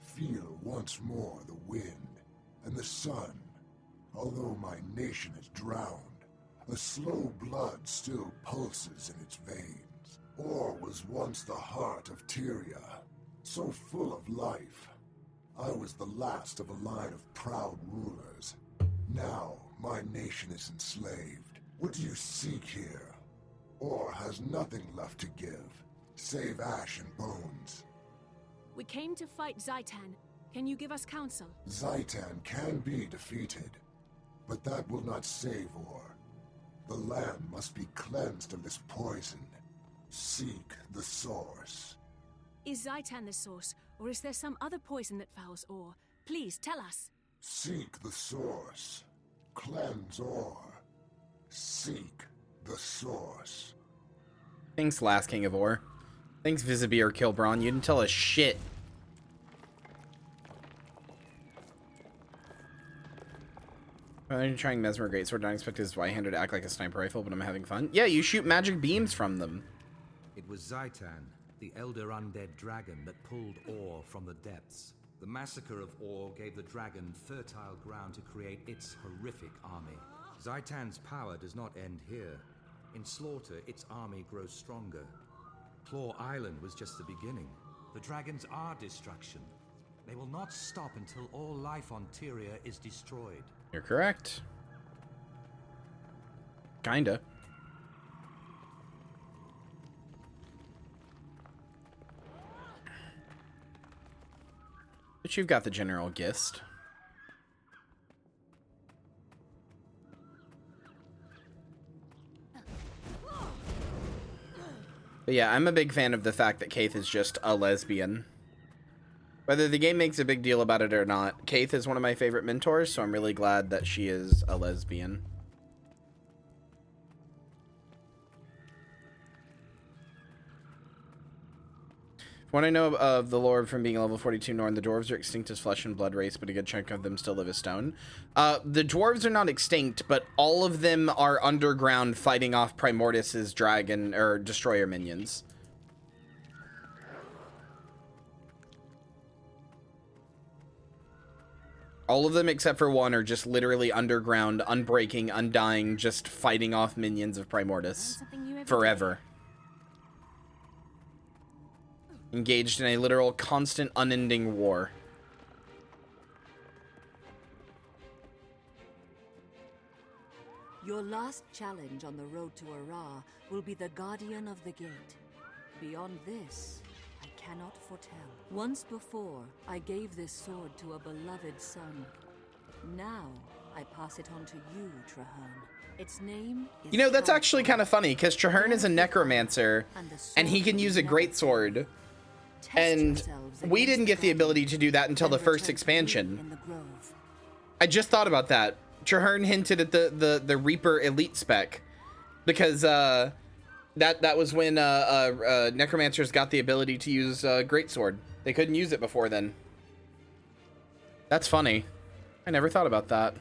feel once more the wind and the sun. Although my nation is drowned, a slow blood still pulses in its veins. Or was once the heart of Tyria, so full of life. I was the last of a line of proud rulers. Now my nation is enslaved. What do you seek here? Or has nothing left to give, save ash and bones? We came to fight Zaitan. Can you give us counsel? Zaitan can be defeated, but that will not save Or. The land must be cleansed of this poison. Seek the source. Is Zaitan the source, or is there some other poison that fouls Or? Please, tell us. Seek the source. Cleanse Or. Seek the source. Thanks, last King of Or. Thanks, Visibir or Kilbron. You didn't tell us shit. I'm trying Mesmer Greatsword. Don't expect his Y-hander to act like a sniper rifle, but I'm having fun. Yeah, you shoot magic beams from them. It was Zaitan, the elder undead dragon that pulled Or from the depths. The massacre of Or gave the dragon fertile ground to create its horrific army. Zaitan's power does not end here. In slaughter, its army grows stronger. Claw Island was just the beginning. The dragons are destruction. They will not stop until all life on Tyria is destroyed. You're correct. Kinda. But you've got the general gist. But yeah, I'm a big fan of the fact that Kaith is just a lesbian. Whether the game makes a big deal about it or not, Kaith is one of my favorite mentors, so I'm really glad that she is a lesbian. From what I know of the lore from being a level 42 Norn, the dwarves are extinct as flesh and blood race, but a good chunk of them still live as stone. The dwarves are not extinct, but all of them are underground fighting off Primortis's dragon or destroyer minions. All of them except for one are just literally underground, unbreaking, undying, just fighting off minions of Primortis forever. Engaged in a literal constant unending war. Your last challenge on the road to Ara will be the Guardian of the Gate. Beyond this, I cannot foretell. Once before, I gave this sword to a beloved son. Now, I pass it on to you, Traherne. Its name is... You know, that's actually kind of funny, because Traherne is a necromancer, and he can use a greatsword. And we didn't get the ability to do that until the first expansion. I just thought about that. Traherne hinted at the Reaper Elite spec, because that was when necromancers got the ability to use greatsword. They couldn't use it before then. That's funny. I never thought about that.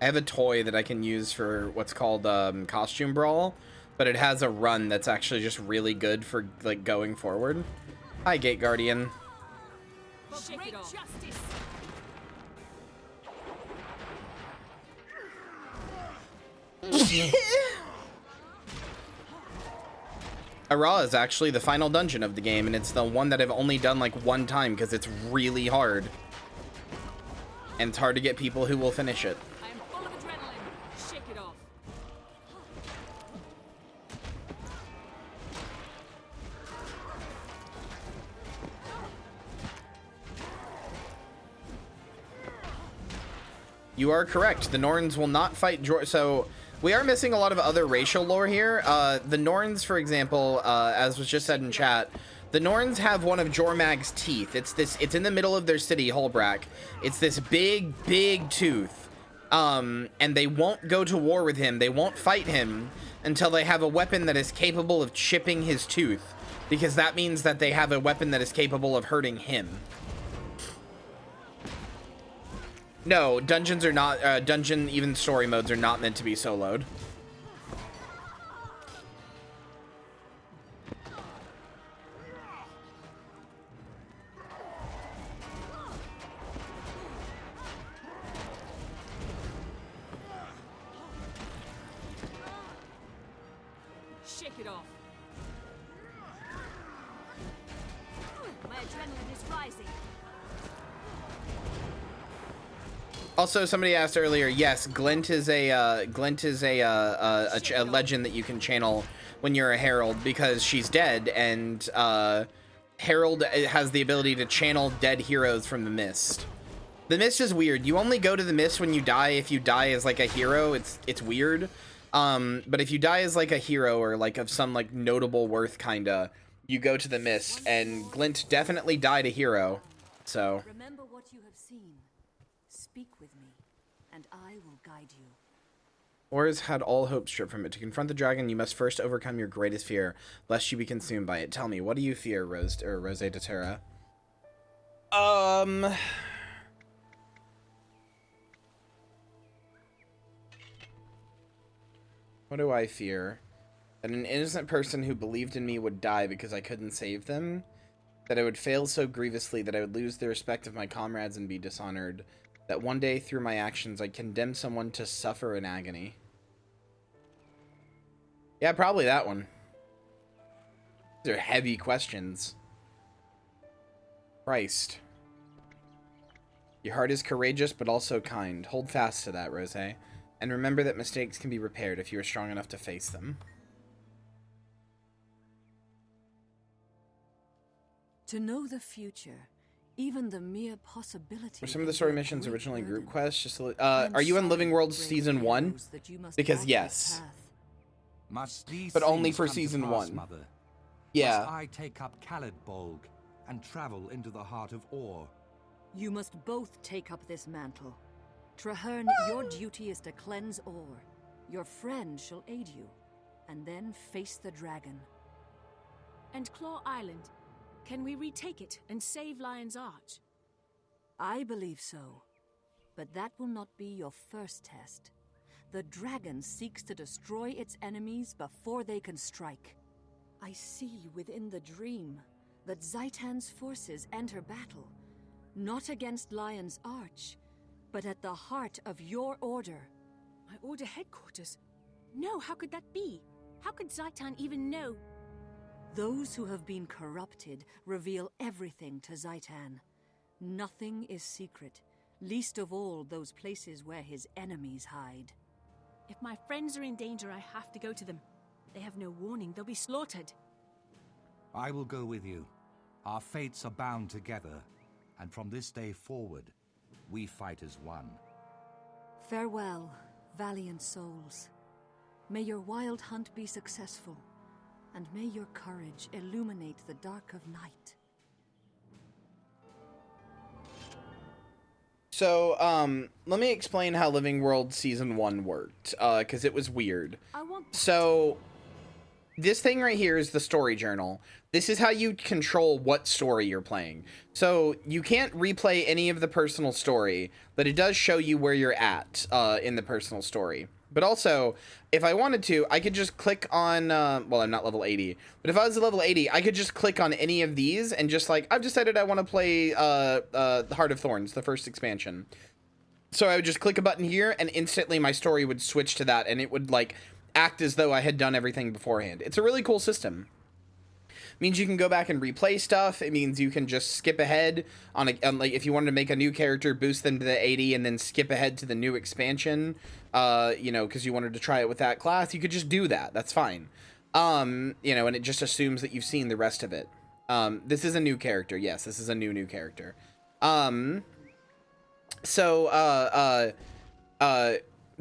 I have a toy that I can use for what's called Costume Brawl, but it has a run that's actually just really good for like going forward. Hi, Gate Guardian. For great justice. Ara is actually the final dungeon of the game, and it's the one that I've only done like one time because it's really hard. And it's hard to get people who will finish it. I am full of adrenaline. Shake it off. You are correct. The Norns will not fight So we are missing a lot of other racial lore here. The Norns, for example, as was just said in chat, the Norns have one of Jormag's teeth. It's in the middle of their city, Holbrack. It's this big, big tooth. And they won't go to war with him. They won't fight him until they have a weapon that is capable of chipping his tooth, because that means that they have a weapon that is capable of hurting him. No, dungeons are not, even story modes are not meant to be soloed. Shake it off. My adrenaline is rising. Also, somebody asked earlier. Yes, Glint is a legend that you can channel when you're a herald, because she's dead, and herald has the ability to channel dead heroes from the mist. The mist is weird. You only go to the mist when you die. If you die as like a hero, it's weird. But if you die as like a hero or like of some like notable worth, kinda, you go to the mist. And Glint definitely died a hero. So. Remember what you have seen. Speak with me, and I will guide you. Ors had all hope stripped from it. To confront the dragon, you must first overcome your greatest fear, lest you be consumed by it. Tell me, what do you fear, Rose de Terra? What do I fear? That an innocent person who believed in me would die because I couldn't save them? That I would fail so grievously that I would lose the respect of my comrades and be dishonored? That one day, through my actions, I'd condemn someone to suffer in agony? Yeah, probably that one. These are heavy questions. Christ. Your heart is courageous, but also kind. Hold fast to that, Rose. And remember that mistakes can be repaired if you are strong enough to face them. To know the future, even the mere possibility. Were some of the story missions originally group quests? Just are you in Living World Season 1? Because yes. But only for Season 1. Mother? Yeah. Must I take up Khalidbolg and travel into the heart of Or? You must both take up this mantle. Traherne, your duty is to cleanse Or. Your friend shall aid you, and then face the dragon. And Claw Island. Can we retake it and save Lion's Arch? I believe so. But that will not be your first test. The dragon seeks to destroy its enemies before they can strike. I see within the dream that Zaitan's forces enter battle, not against Lion's Arch, but at the heart of your order. My order headquarters? No, how could that be? How could Zaitan even know? Those who have been corrupted reveal everything to Zaitan. Nothing is secret, least of all those places where his enemies hide. If my friends are in danger, I have to go to them. They have no warning, they'll be slaughtered. I will go with you. Our fates are bound together, and from this day forward, we fight as one. Farewell, valiant souls. May your wild hunt be successful, and may your courage illuminate the dark of night. So, let me explain how Living World Season 1 worked, because it was weird. So, this thing right here is the story journal. This is how you control what story you're playing. So, you can't replay any of the personal story, but it does show you where you're at in the personal story. But also, if I wanted to, I could just click on, well, I'm not level 80, but if I was level 80, I could just click on any of these and just like, I've decided I want to play Heart of Thorns, the first expansion. So I would just click a button here and instantly my story would switch to that and it would like act as though I had done everything beforehand. It's a really cool system. means you can go back and replay stuff. It means you can just skip ahead on like if you wanted to make a new character, boost them to the 80 and then skip ahead to the new expansion, you know, because you wanted to try it with that class, you could just do that. That's fine. You know, and it just assumes that you've seen the rest of it. This is a new character. Yes, this is a new character.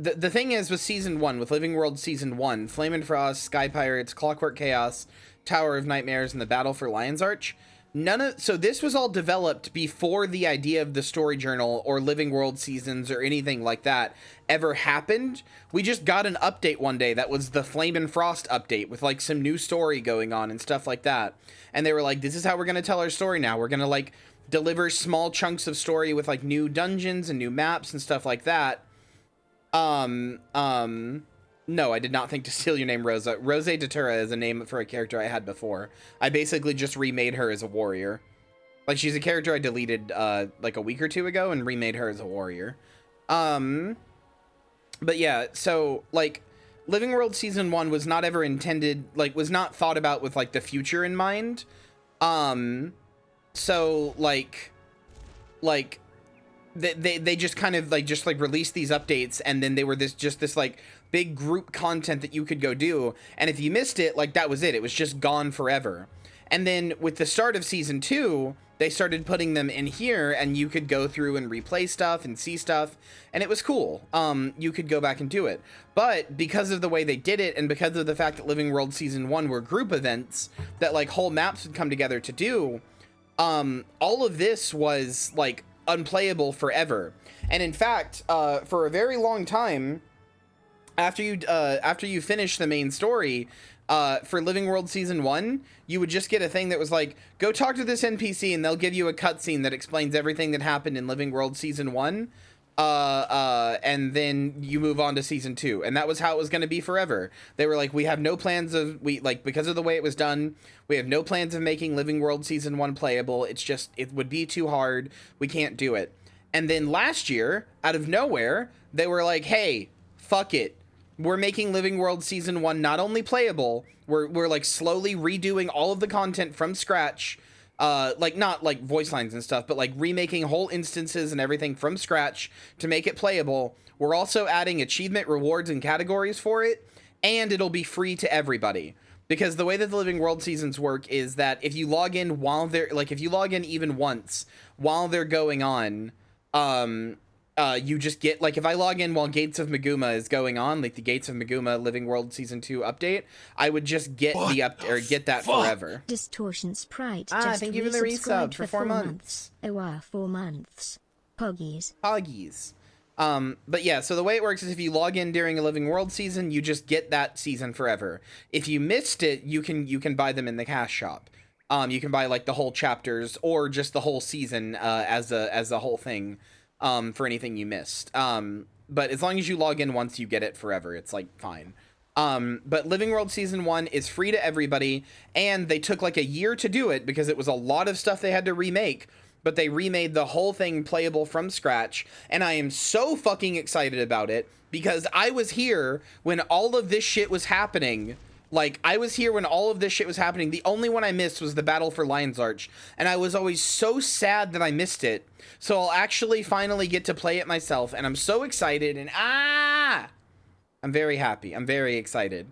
The thing is with Season 1, with Living World Season 1, Flame and Frost, Sky Pirates, Clockwork Chaos, Tower of Nightmares, and the Battle for Lion's Arch, so this was all developed before the idea of the story journal or Living World Seasons or anything like that ever happened. We just got an update one day that was the Flame and Frost update with like some new story going on and stuff like that. And they were like, this is how we're going to tell our story now. We're going to like deliver small chunks of story with like new dungeons and new maps and stuff like that. No, I did not think to steal your name, Rosa. Rose Datura is a name for a character I had before. I basically just remade her as a warrior. Like, she's a character I deleted, like a week or two ago and remade her as a warrior. But yeah, so, like, Living World Season 1 was not ever intended, like, was not thought about with, like, the future in mind. So, like, they just kind of, like, released these updates, and then they were this, like, big group content that you could go do, and if you missed it, like, that was it. It was just gone forever. And then with the start of Season 2, they started putting them in here, and you could go through and replay stuff and see stuff, and it was cool. You could go back and do it. But because of the way they did it, and because of the fact that Living World Season 1 were group events that, like, whole maps would come together to do, all of this was, like, unplayable forever. And in fact, for a very long time, after you finish the main story, for Living World Season 1, you would just get a thing that was like, go talk to this NPC and they'll give you a cutscene that explains everything that happened in Living World Season 1, and then you move on to Season 2. And that was how it was going to be forever. They were like, we have no plans of, because of the way it was done, we have no plans of making Living World Season 1 playable. It's just, it would be too hard. We can't do it. And then last year, out of nowhere, they were like, hey, fuck it. We're making Living World Season 1 not only playable, we're like slowly redoing all of the content from scratch, like not like voice lines and stuff, but like remaking whole instances and everything from scratch to make it playable. We're also adding achievement rewards and categories for it, and it'll be free to everybody. Because the way that the Living World Seasons work is that if you log in while they're, like if you log in even once while they're going on, you just get, like, if I log in while Gates of Maguma is going on, like the Gates of Maguma Living World Season 2 update, I would just get get that forever. Distortion Sprite just thank you for the resub for 4 months. Oh wow, 4 months. Poggies. But yeah, so the way it works is if you log in during a Living World season, you just get that season forever. If you missed it, you can buy them in the cash shop. You can buy like the whole chapters or just the whole season as a whole thing. For anything you missed. But as long as you log in once, you get it forever. It's like fine. But Living World Season 1 is free to everybody, and they took like a year to do it because it was a lot of stuff they had to remake, but they remade the whole thing playable from scratch, and I am so fucking excited about it because I was here when all of this shit was happening. Like, I was here when all of this shit was happening. The only one I missed was the Battle for Lion's Arch, and I was always so sad that I missed it. So I'll actually finally get to play it myself, and I'm so excited, and I'm very happy. I'm very excited.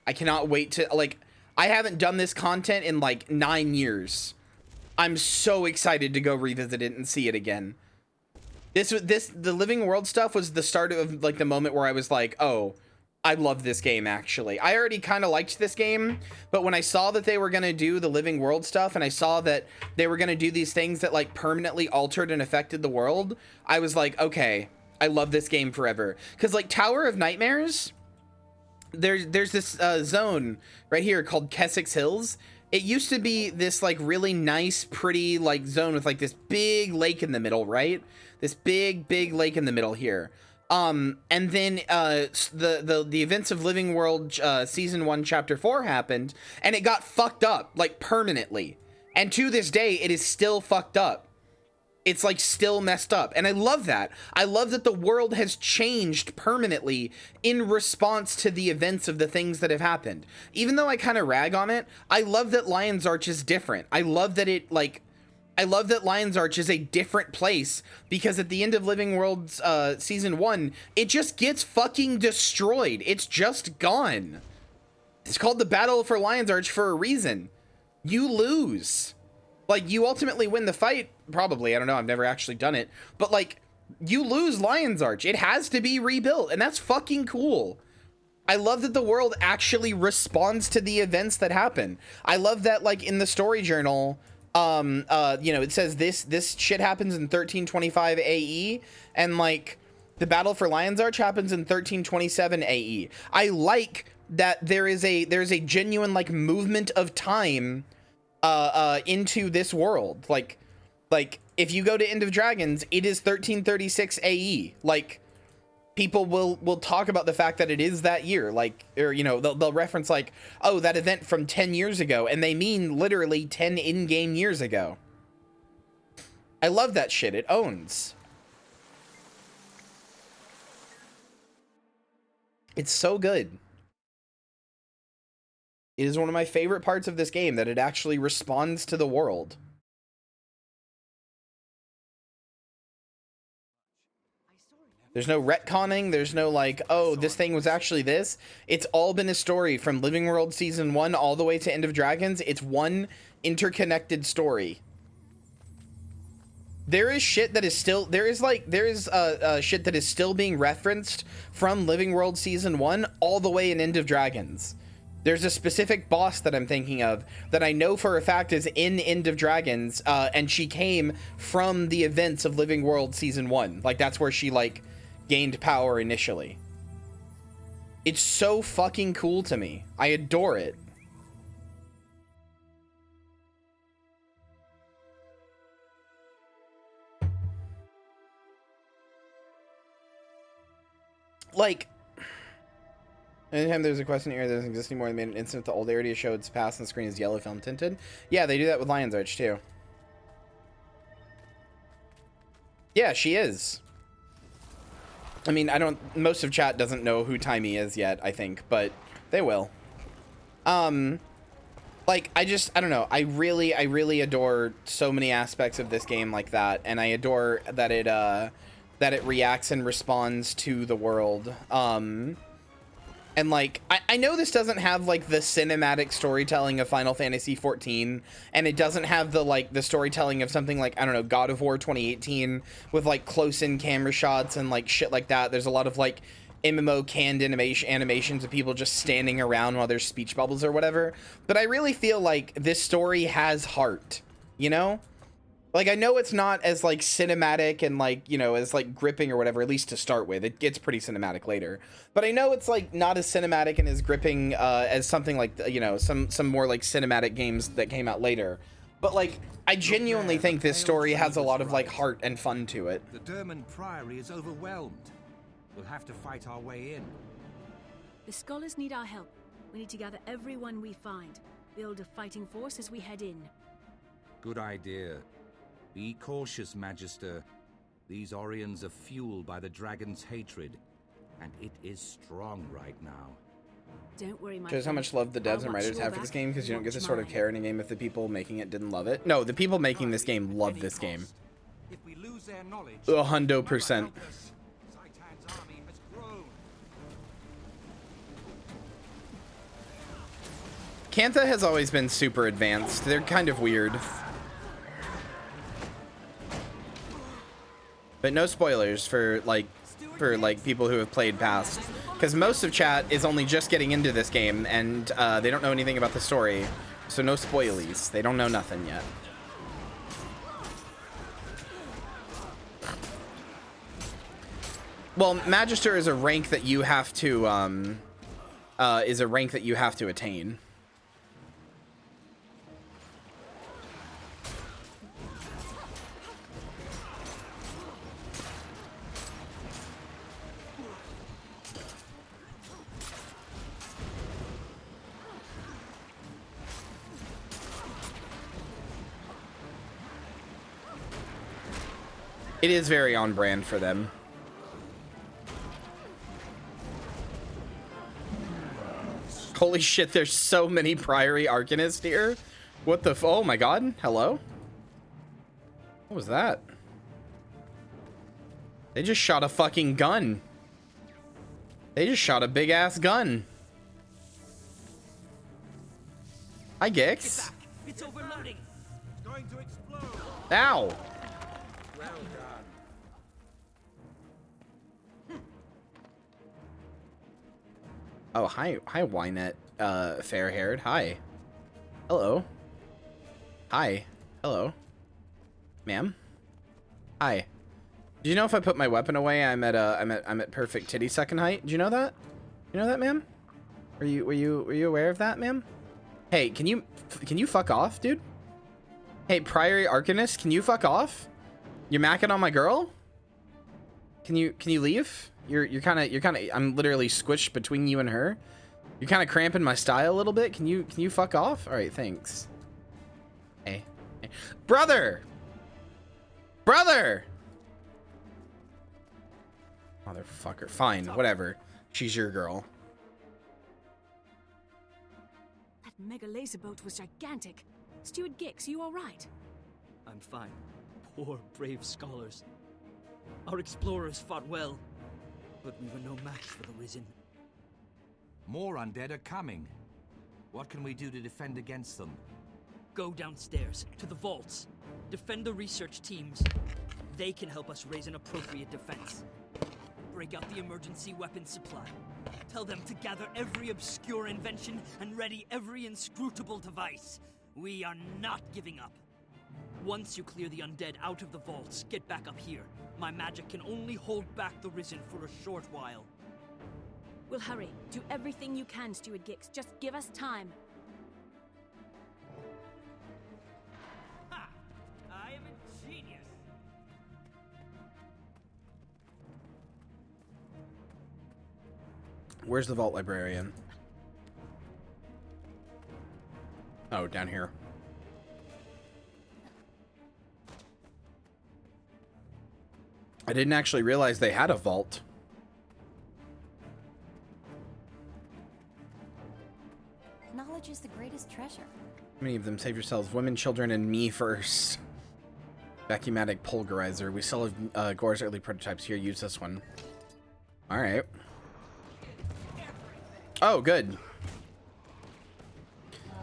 I cannot wait to, like, I haven't done this content in, like, 9 years. I'm so excited to go revisit it and see it again. The Living World stuff was the start of, like, the moment where I was like, oh, I love this game, actually. I already kind of liked this game, but when I saw that they were going to do the Living World stuff, and I saw that they were going to do these things that, like, permanently altered and affected the world, I was like, okay, I love this game forever. Because, like, Tower of Nightmares, there's this zone right here called Kessex Hills. It used to be this, like, really nice, pretty, like, zone with, like, this big lake in the middle, right? This big lake in the middle here. And then the events of Living World Season 1 Chapter 4 happened, and it got fucked up, like, permanently. And to this day, it is still fucked up. It's like still messed up. And I love that. I love that the world has changed permanently in response to the events of the things that have happened. Even though I kind of rag on it, I love that Lion's Arch is different. I love that Lion's Arch is a different place, because at the end of Living Worlds Season 1, it just gets fucking destroyed. It's just gone. It's called the Battle for Lion's Arch for a reason. You lose. Like, you ultimately win the fight, probably. I don't know, I've never actually done it. But, like, you lose Lion's Arch. It has to be rebuilt, and that's fucking cool. I love that the world actually responds to the events that happen. I love that, like, in the story journal, you know, it says this shit happens in 1325 AE, and, like, the Battle for Lion's Arch happens in 1327 AE. I like that there's a genuine, like, movement of time into this world. Like if you go to End of Dragons, it is 1336 AE. Like, people will talk about the fact that it is that year, like, or, you know, they'll reference, like, oh, that event from 10 years ago, and they mean literally 10 in-game years ago. I love that shit. It owns. It's so good. It is one of my favorite parts of this game, that it actually responds to the world. There's no retconning. There's no, like, oh, this thing was actually this. It's all been a story from Living World Season 1 all the way to End of Dragons. It's one interconnected story. There is shit that is still, shit that is still being referenced from Living World Season 1 all the way in End of Dragons. There's a specific boss that I'm thinking of that I know for a fact is in End of Dragons, and she came from the events of Living World Season 1. Like, that's where she, like, gained power initially. It's so fucking cool to me. I adore it. Like, anytime there's a question area that doesn't exist anymore, they made an instant the old area showed its past on the screen is yellow film tinted. Yeah, they do that with Lion's Arch too. Yeah, she is. I mean, most of chat doesn't know who Timey is yet, I think, but they will. Like, I don't know. I really adore so many aspects of this game like that, and I adore that it reacts and responds to the world. And, like, I know this doesn't have, like, the cinematic storytelling of Final Fantasy XIV, and it doesn't have the storytelling of something like, I don't know, God of War 2018 with, like, close-in camera shots and, like, shit like that. There's a lot of, like, MMO canned animations of people just standing around while there's speech bubbles or whatever. But I really feel like this story has heart, you know? Like, I know it's not as, like, cinematic and, like, you know, as, like, gripping or whatever, at least to start with. It gets pretty cinematic later. But I know it's, like, not as cinematic and as gripping as something like, you know, some more, like, cinematic games that came out later. But, like, I genuinely think this story has a lot of, like, heart and fun to it. The Derman Priory is overwhelmed. We'll have to fight our way in. The scholars need our help. We need to gather everyone we find. Build a fighting force as we head in. Good idea. Be cautious, Magister. These Orions are fueled by the dragon's hatred, and it is strong right now. Don't worry, my Shows how much love the devs and writers have for this game, because you don't get this sort of care in a game if the people making it didn't love it. No, the people making this game love this game. 100%. Cantha has always been super advanced. They're kind of weird. But no spoilers for people who have played past, because most of chat is only just getting into this game, and they don't know anything about the story, so no spoilies. They don't know nothing yet. Well, Magister is a rank that you have to attain. It is very on brand for them. Holy shit, there's so many Priory Arcanists here. What the oh my god. Hello? What was that? They just shot a fucking gun. They just shot a big ass gun. Hi, Gix. It's overloading. It's going to explode. Ow. Well done. Oh, hi, Wynette, fair-haired. Hi. Hello. Hi. Hello. Ma'am. Hi. Do you know if I put my weapon away, I'm at perfect titty second height? Do you know that? You know that, ma'am? Were you aware of that, ma'am? Hey, can you fuck off, dude? Hey, Priory Arcanist, can you fuck off? You're macking on my girl? Can you leave? You're kind of I'm literally squished between you and her. You're kind of cramping my style a little bit. Can you fuck off? All right, thanks. Hey. Brother. Motherfucker. Fine, whatever. She's your girl. That mega laser boat was gigantic. Steward Gix, you all right? I'm fine. Poor, brave scholars. Our explorers fought well, but we were no match for the Risen. More undead are coming. What can we do to defend against them? Go downstairs, to the vaults. Defend the research teams. They can help us raise an appropriate defense. Break out the emergency weapons supply. Tell them to gather every obscure invention and ready every inscrutable device. We are not giving up. Once you clear the undead out of the vaults, get back up here. My magic can only hold back the Risen for a short while. We'll hurry. Do everything you can, Steward Gix. Just give us time. Ha! I am a genius! Where's the vault librarian? Oh, down here. I didn't actually realize they had a vault. Knowledge is the greatest treasure. Many of them save yourselves. Women, children, and me first. Vacuumatic pulverizer. We still have Gore's early prototypes here. Use this one. Alright. Oh, good.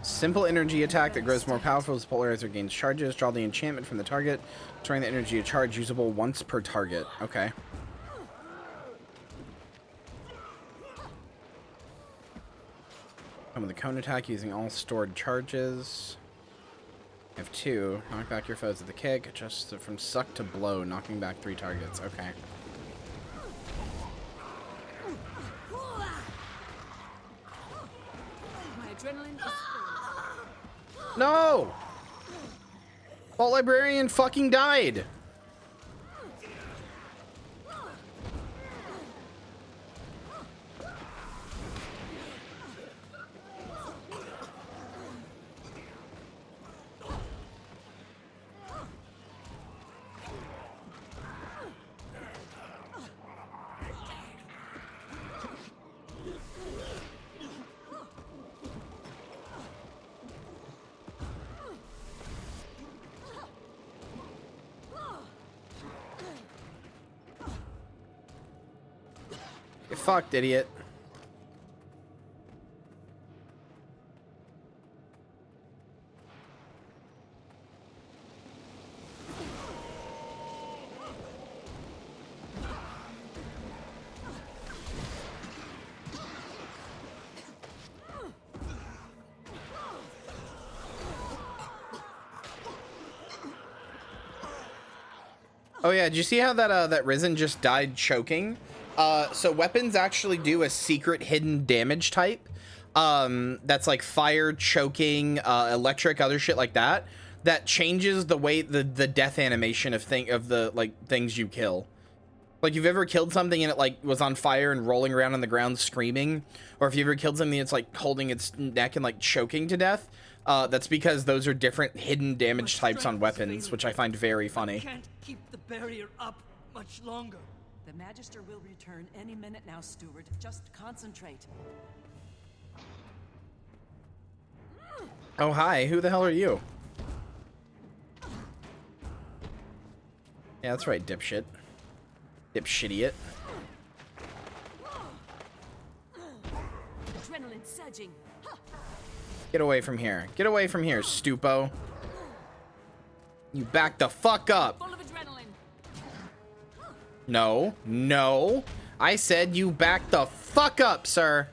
Simple energy attack that grows more powerful as the polarizer gains charges. Draw the enchantment from the target. Destroying the energy charge usable once per target. Okay. Come with a cone attack using all stored charges. You have 2. Knock back your foes with the kick. Adjust from suck to blow, knocking back 3 targets. Okay. My adrenaline is full. No! Vault librarian fucking died. Get fucked, idiot. Oh yeah, did you see how that Risen just died choking? So weapons actually do a secret hidden damage type. That's like fire, choking, electric, other shit like that. That changes the way the death animation of the like things you kill. Like, you've ever killed something and it like was on fire and rolling around on the ground screaming, or if you ever killed something that's like holding its neck and like choking to death, that's because those are different hidden damage types on weapons, which I find very funny. Can't keep the barrier up much longer. The Magister will return any minute now, Steward. Just concentrate. Oh, hi. Who the hell are you? Yeah, that's right, dipshit. Dipshitiot. Adrenaline surging. Get away from here. Get away from here, stupo. You back the fuck up. Full of adrenaline. No. No. I said you back the fuck up, sir.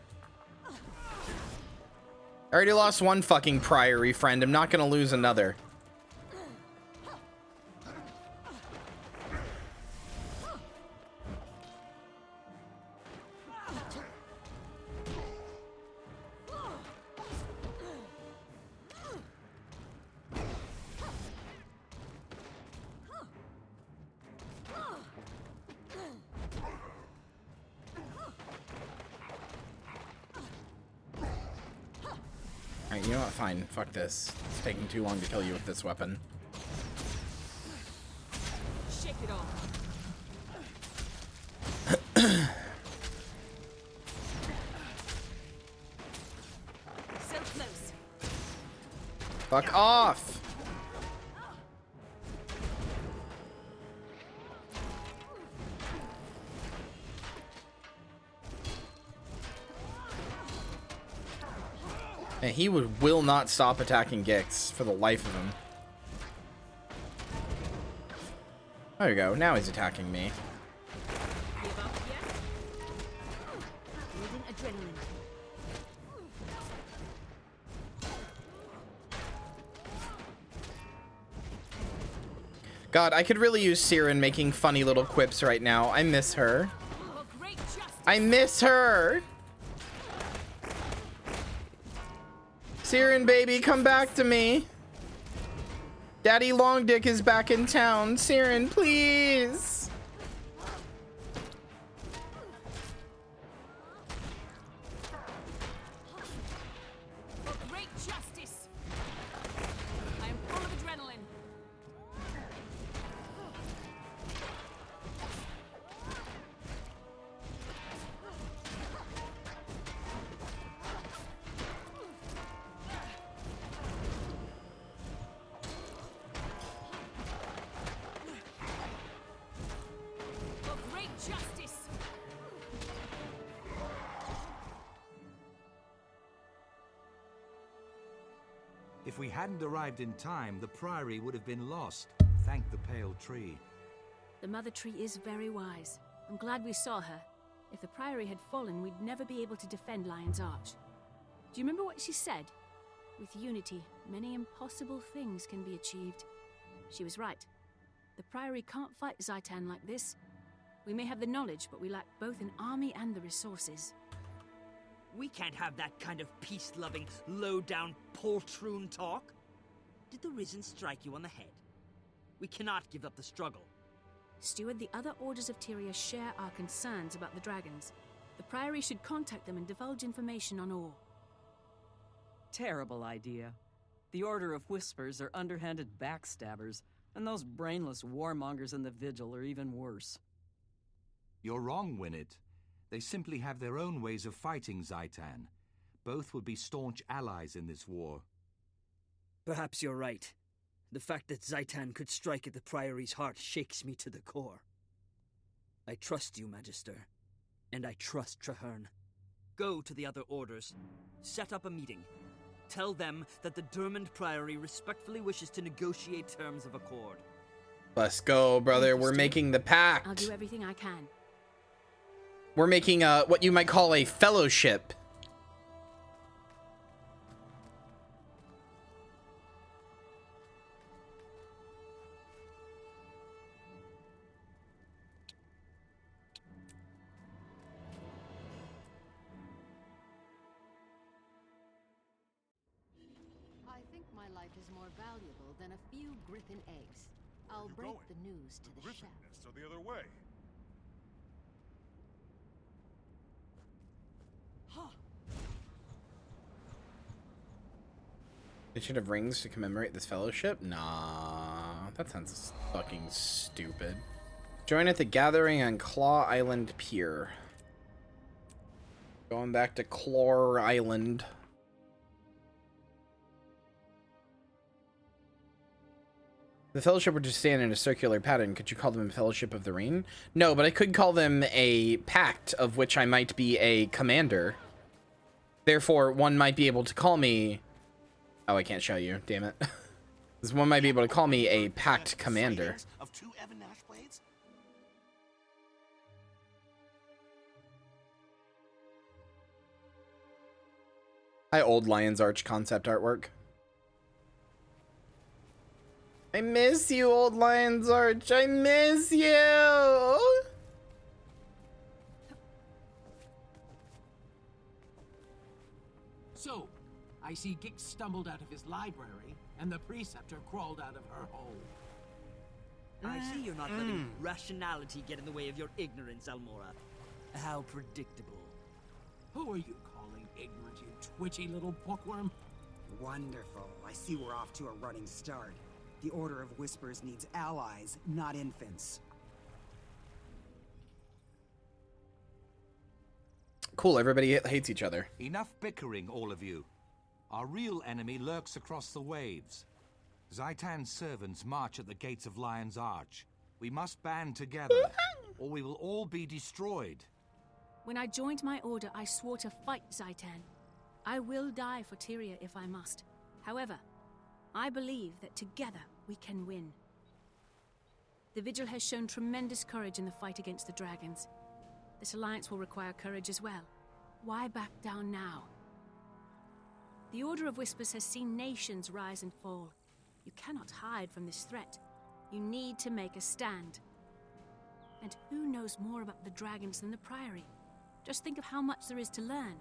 I already lost one fucking priory friend. I'm not gonna lose another. Alright, you know what? Fine. Fuck this. It's taking too long to kill you with this weapon. Shake it off. So close. Fuck off! And he will not stop attacking Gix for the life of him. There we go. Now he's attacking me. Give up yet? Building adrenaline. God, I could really use Siren making funny little quips right now. I miss her. I miss her! Siren, baby, come back to me. Daddy Long Dick is back in town. Siren, please. For great justice. I am full of adrenaline. For great justice. If we hadn't arrived in time, the Priory would have been lost. Thank the Pale Tree. The Mother Tree is very wise. I'm glad we saw her. If the Priory had fallen, we'd never be able to defend Lion's Arch. Do you remember what she said? With unity, many impossible things can be achieved. She was right. The Priory can't fight Zaitan like this. We may have the knowledge, but we lack both an army and the resources. We can't have that kind of peace-loving, low-down poltroon talk. Did the Risen strike you on the head? We cannot give up the struggle. Steward, the other orders of Tyria share our concerns about the dragons. The Priory should contact them and divulge information on all. Terrible idea. The Order of Whispers are underhanded backstabbers, and those brainless warmongers in the Vigil are even worse. You're wrong, Winnet. They simply have their own ways of fighting Zaitan. Both would be staunch allies in this war. Perhaps you're right. The fact that Zaitan could strike at the Priory's heart shakes me to the core. I trust you, Magister. And I trust Traherne. Go to the other orders. Set up a meeting. Tell them that the Dermond Priory respectfully wishes to negotiate terms of accord. Let's go, brother. We're making the pact. I'll do everything I can. We're making what you might call a fellowship. I think my life is more valuable than a few griffin eggs. I'll break the news to the chef. So the other way. They should have rings to commemorate this fellowship? Nah. that sounds fucking stupid. Join at the gathering on Claw Island Pier. Going back to Claw Island. The Fellowship would just stand in a circular pattern. Could you call them a Fellowship of the Ring? No, but I could call them a pact, of which I might be a commander. Therefore, one might be able to call me... Oh, I can't show you. Damn it. This one might be able to call me a pact commander. Of 2 Evan Nash blades? Hi, old Lion's Arch concept artwork. I miss you, old Lion's Arch. I miss you. So, I see Gix stumbled out of his library, and the Preceptor crawled out of her hole. I see you're not letting rationality get in the way of your ignorance, Almora. How predictable. Who are you calling ignorant, you twitchy little bookworm? Wonderful. I see we're off to a running start. The Order of Whispers needs allies, not infants. Cool, everybody hates each other. Enough bickering, all of you. Our real enemy lurks across the waves. Zaitan's servants march at the gates of Lion's Arch. We must band together, or we will all be destroyed. When I joined my order, I swore to fight Zaitan. I will die for Tyria if I must. However, I believe that together we can win. The Vigil has shown tremendous courage in the fight against the dragons. This alliance will require courage as well. Why back down now? The Order of Whispers has seen nations rise and fall. You cannot hide from this threat. You need to make a stand. And who knows more about the dragons than the Priory? Just think of how much there is to learn.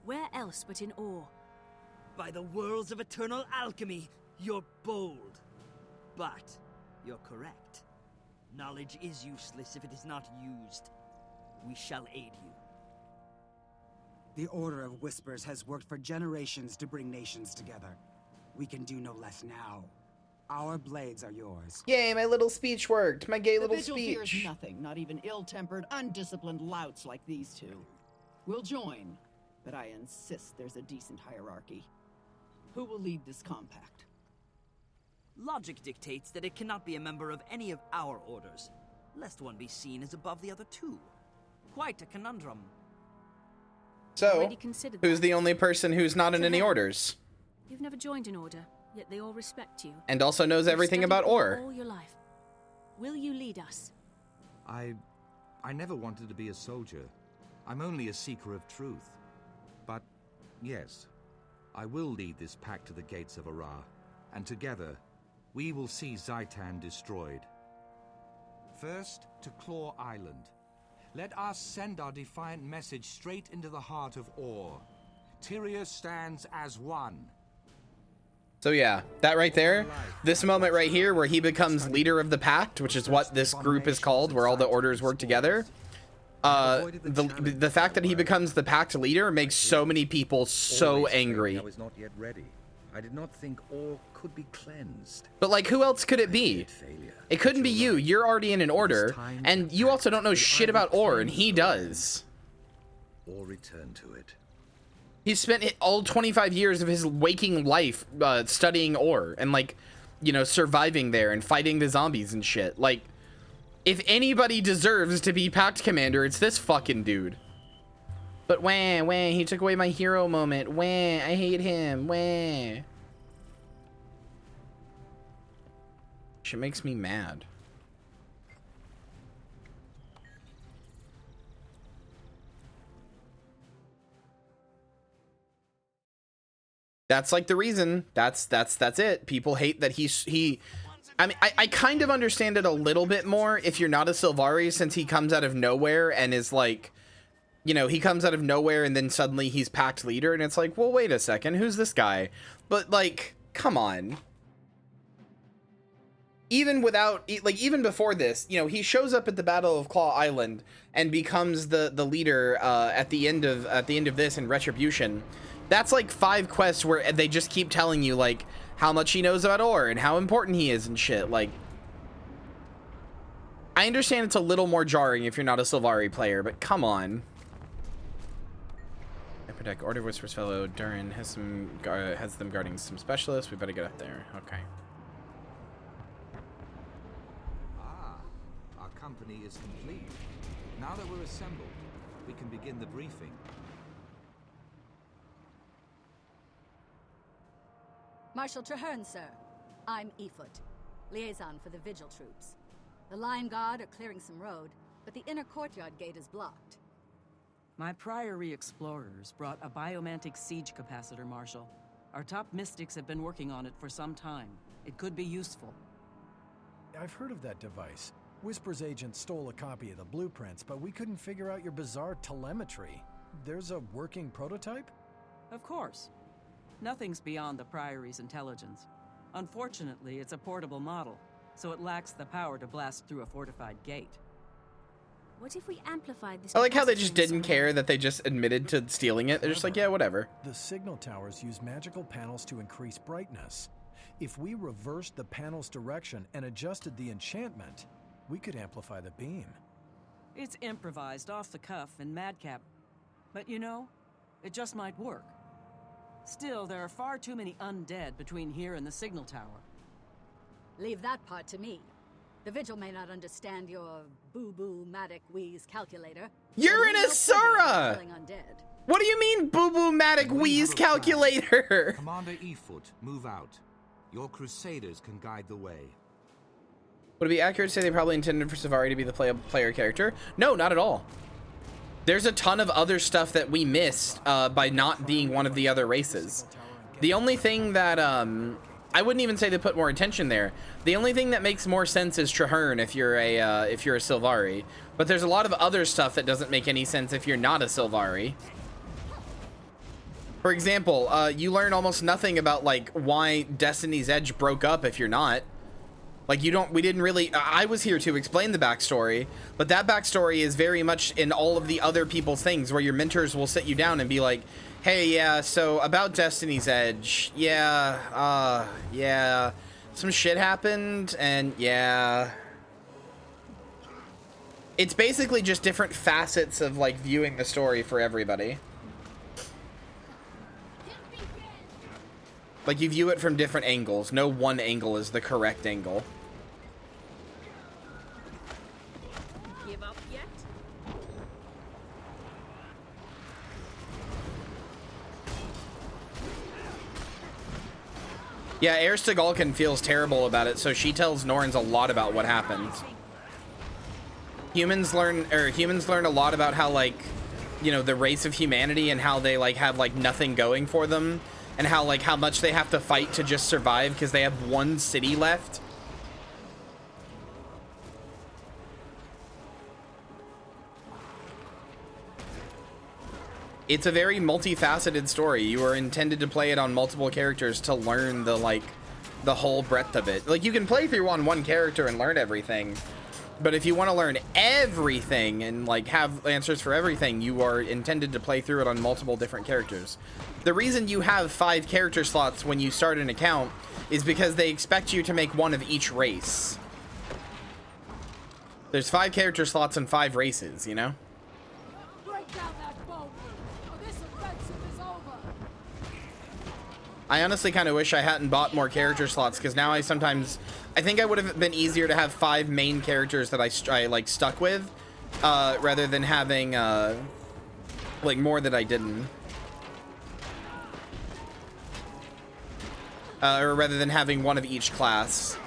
Where else but in awe? By the worlds of eternal alchemy, you're bold. But you're correct. Knowledge is useless if it is not used. We shall aid you. The Order of Whispers has worked for generations to bring nations together. We can do no less now. Our blades are yours. Yay, my little speech worked. My gay little Vigil speech. fears nothing, not even ill-tempered, undisciplined louts like these two. We'll join, but I insist there's a decent hierarchy. Who will lead this compact? Logic dictates that it cannot be a member of any of our orders, lest one be seen as above the other two. Quite a conundrum. So, who's the only person who's not in any orders? You've never joined an order, yet they all respect you. And also knows everything about Ore. All your life. Will you lead us? I never wanted to be a soldier. I'm only a seeker of truth. But, yes, I will lead this pack to the gates of Ara, and together, we will see Zaitan destroyed. First, to Claw Island. Let us send our defiant message straight into the heart of Ore. Tyria stands as one. So yeah, that right there, this moment right here where he becomes leader of the pact, which is what this group is called, where all the orders work together. The fact that he becomes the pact leader makes so many people so angry. I was not yet ready. I did not think Ore could be cleansed. But like, who else could it be? It couldn't be you. You're already in an order, and you also don't know shit about Ore, and he does. Or return to it. He spent all 25 years of his waking life studying Ore and, like, you know, surviving there and fighting the zombies and shit. Like, if anybody deserves to be Pact Commander, it's this fucking dude. But wah, he took away my hero moment. Wah, I hate him. Wah. Shit makes me mad. That's like the reason. That's it. People hate that I mean, I kind of understand it a little bit more if you're not a Sylvari, since he comes out of nowhere and is like, you know, he comes out of nowhere and then suddenly he's pact leader, and it's like, well, wait a second, who's this guy? But like, come on. Even without, like, even before this, you know, he shows up at the Battle of Claw Island and becomes the leader at the end of this in Retribution. That's like 5 quests where they just keep telling you like how much he knows about Ore and how important he is and shit. Like, I understand it's a little more jarring if you're not a Sylvari player, but come on. Upper deck, Order of Whispers fellow Durin has them guarding some specialists. We better get up there. Okay. Ah, our company is complete. Now that we're assembled, we can begin the briefing. Marshal Traherne, sir. I'm Efoot, liaison for the Vigil troops. The Lion Guard are clearing some road, but the inner courtyard gate is blocked. My Priory explorers brought a biomantic siege capacitor, Marshal. Our top mystics have been working on it for some time. It could be useful. I've heard of that device. Whisper's agent stole a copy of the blueprints, but we couldn't figure out your bizarre telemetry. There's a working prototype? Of course. Nothing's beyond the Priory's intelligence. Unfortunately, it's a portable model, so it lacks the power to blast through a fortified gate. What if we amplified this? I like how they just didn't care that they just admitted to stealing it. They're just like, yeah, whatever. The signal towers use magical panels to increase brightness. If we reversed the panel's direction and adjusted the enchantment, we could amplify the beam. It's improvised, off the cuff, and madcap. But you know, it just might work. Still, there are far too many undead between here and the signal tower. Leave that part to me. The Vigil may not understand your boo-boo-matic wheeze calculator. You're an Asura! What do you mean, boo-boo-matic wheeze calculator? Commander Efoot, move out. Your crusaders can guide the way. Would it be accurate to say they probably intended for Sylvari to be the player character? No, not at all. There's a ton of other stuff that we missed by not being one of the other races. The only thing that, I wouldn't even say they put more attention there. The only thing that makes more sense is Traherne if you're a Sylvari. But there's a lot of other stuff that doesn't make any sense if you're not a Sylvari. For example, you learn almost nothing about, like, why Destiny's Edge broke up if you're not. Like, we didn't really, I was here to explain the backstory, but that backstory is very much in all of the other people's things where your mentors will sit you down and be like, hey, yeah, so about Destiny's Edge, yeah, some shit happened, and yeah. It's basically just different facets of, like, viewing the story for everybody. Like, you view it from different angles. No one angle is the correct angle. Give up yet? Yeah, Erstegalkin feels terrible about it, so she tells Norns a lot about what happened. Humans learn a lot about how, like, you know, the race of humanity and how they, like, have, like, nothing going for them. And how, like, how much they have to fight to just survive because they have one city left. It's a very multifaceted story. You are intended to play it on multiple characters to learn the, like, the whole breadth of it. Like, you can play through on one character and learn everything. But if you want to learn everything and, like, have answers for everything, you are intended to play through it on multiple different characters. The reason you have 5 character slots when you start an account is because they expect you to make one of each race. There's 5 character slots and 5 races, you know? Break down that boat, or this offensive is over. I honestly kind of wish I hadn't bought more character slots, because now I think I would have been easier to have 5 main characters that I like stuck with, rather than having like more that I didn't. Or rather than having one of each class.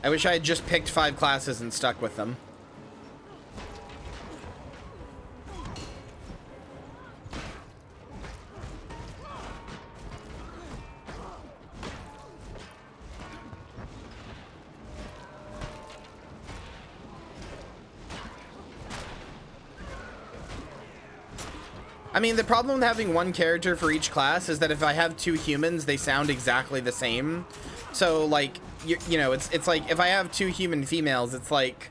I wish I had just picked 5 classes and stuck with them. I mean, the problem with having one character for each class is that if I have 2 humans, they sound exactly the same. So, like, you know, it's like if I have 2 human females, it's like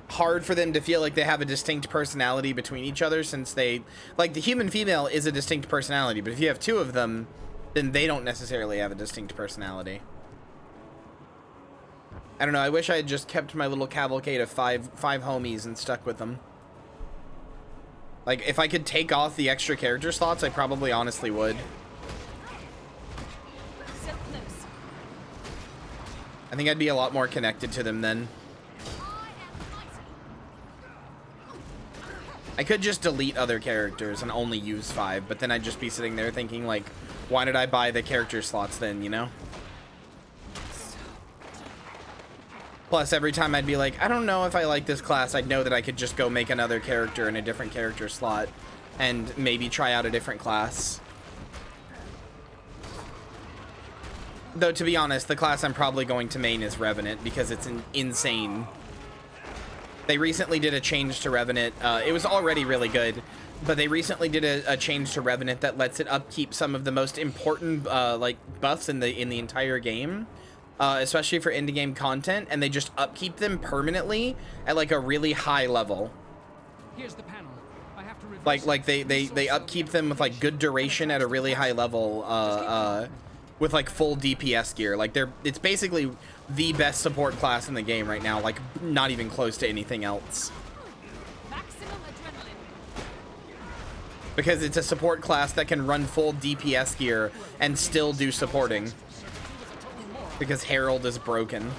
hard for them to feel like they have a distinct personality between each other, since they, like, the human female is a distinct personality, but if you have 2 of them, then they don't necessarily have a distinct personality. I don't know. I wish I had just kept my little cavalcade of five homies and stuck with them. Like, if I could take off the extra character slots, I probably honestly would. I think I'd be a lot more connected to them then. I could just delete other characters and only use 5, but then I'd just be sitting there thinking, like, why did I buy the character slots then, you know? Plus, every time I'd be like, I don't know if I like this class, I'd know that I could just go make another character in a different character slot and maybe try out a different class. Though, to be honest, the class I'm probably going to main is Revenant because it's insane. They recently did a change to Revenant. It was already really good, but they recently did a change to Revenant that lets it upkeep some of the most important like buffs in the entire game. Especially for indie game content, and they just upkeep them permanently at like a really high level. Here's the panel. I have to like they upkeep them with like good duration at a really high level with like full DPS gear. Like it's basically the best support class in the game right now, like not even close to anything else. Because it's a support class that can run full DPS gear and still do supporting. Because Herald is broken.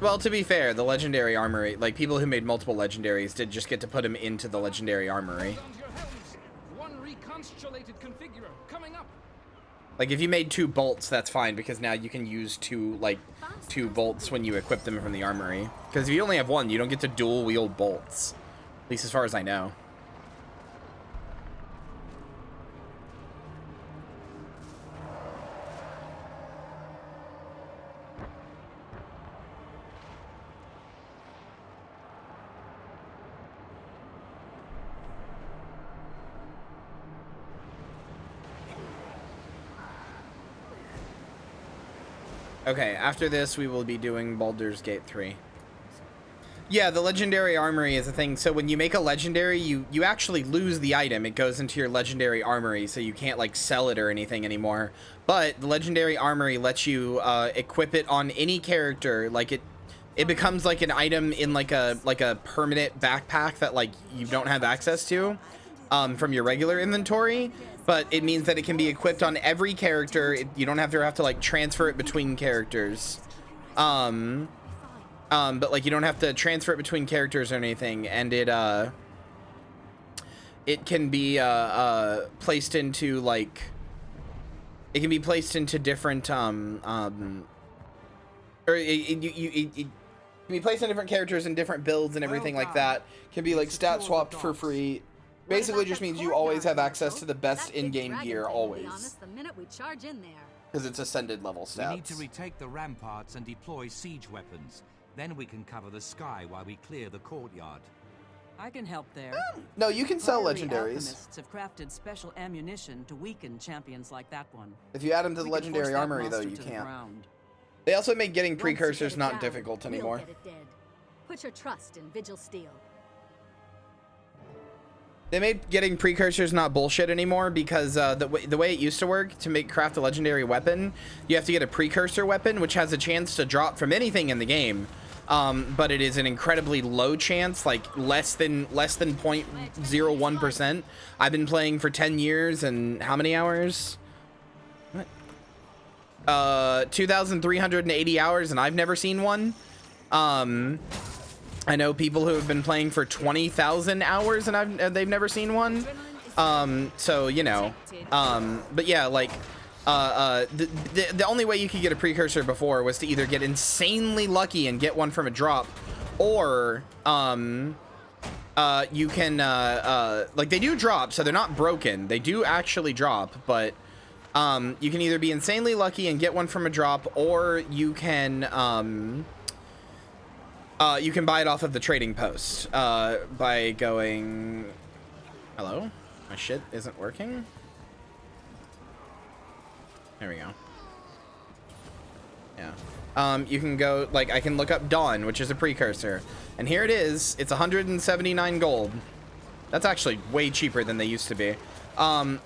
Well, to be fair, the legendary armory, like people who made multiple legendaries did just get to put them into the legendary armory. Like if you made 2 bolts, that's fine because now you can use 2 bolts when you equip them from the armory. Because if you only have 1, you don't get to dual wield bolts. At least as far as I know. Okay, after this, we will be doing Baldur's Gate 3. Yeah, the legendary armory is a thing. So when you make a legendary, you actually lose the item. It goes into your legendary armory, so you can't like sell it or anything anymore. But the legendary armory lets you equip it on any character. Like it becomes like an item in like a permanent backpack that like you don't have access to from your regular inventory. But it means that it can be equipped on every character. You don't have to like transfer it between characters. But like you don't have to transfer it between characters or anything, and it can be placed into like different or it can be placed on different characters and different builds and everything like that. Can be like stat swapped for free. Basically just means you always have access to the best in-game gear, always. Because it's ascended level stats. We need to retake the ramparts and deploy siege weapons. Then we can cover the sky while we clear the courtyard. I can help there. No, you can sell Fiery legendaries. Alchemists have crafted special ammunition to weaken champions like that one. If you add them to the legendary armory, though, you can't. They also make getting precursors not difficult anymore. Put your trust in Vigil Steel. They made getting precursors not bullshit anymore because the way it used to work, to craft a legendary weapon, you have to get a precursor weapon, which has a chance to drop from anything in the game. But it is an incredibly low chance, like less than 0.01%. I've been playing for 10 years and how many hours? What? 2,380 hours, and I've never seen one. I know people who have been playing for 20,000 hours and they've never seen one. So, you know, but yeah, like, the only way you could get a precursor before was to either get insanely lucky and get one from a drop, or, you can, like, they do drop, so they're not broken. They do actually drop, but, you can either be insanely lucky and get one from a drop, or you can buy it off of the trading post, by going, hello? My shit isn't working? There we go. Yeah. You can go, like, I can look up Dawn, which is a precursor. And here it is. It's 179 gold. That's actually way cheaper than they used to be.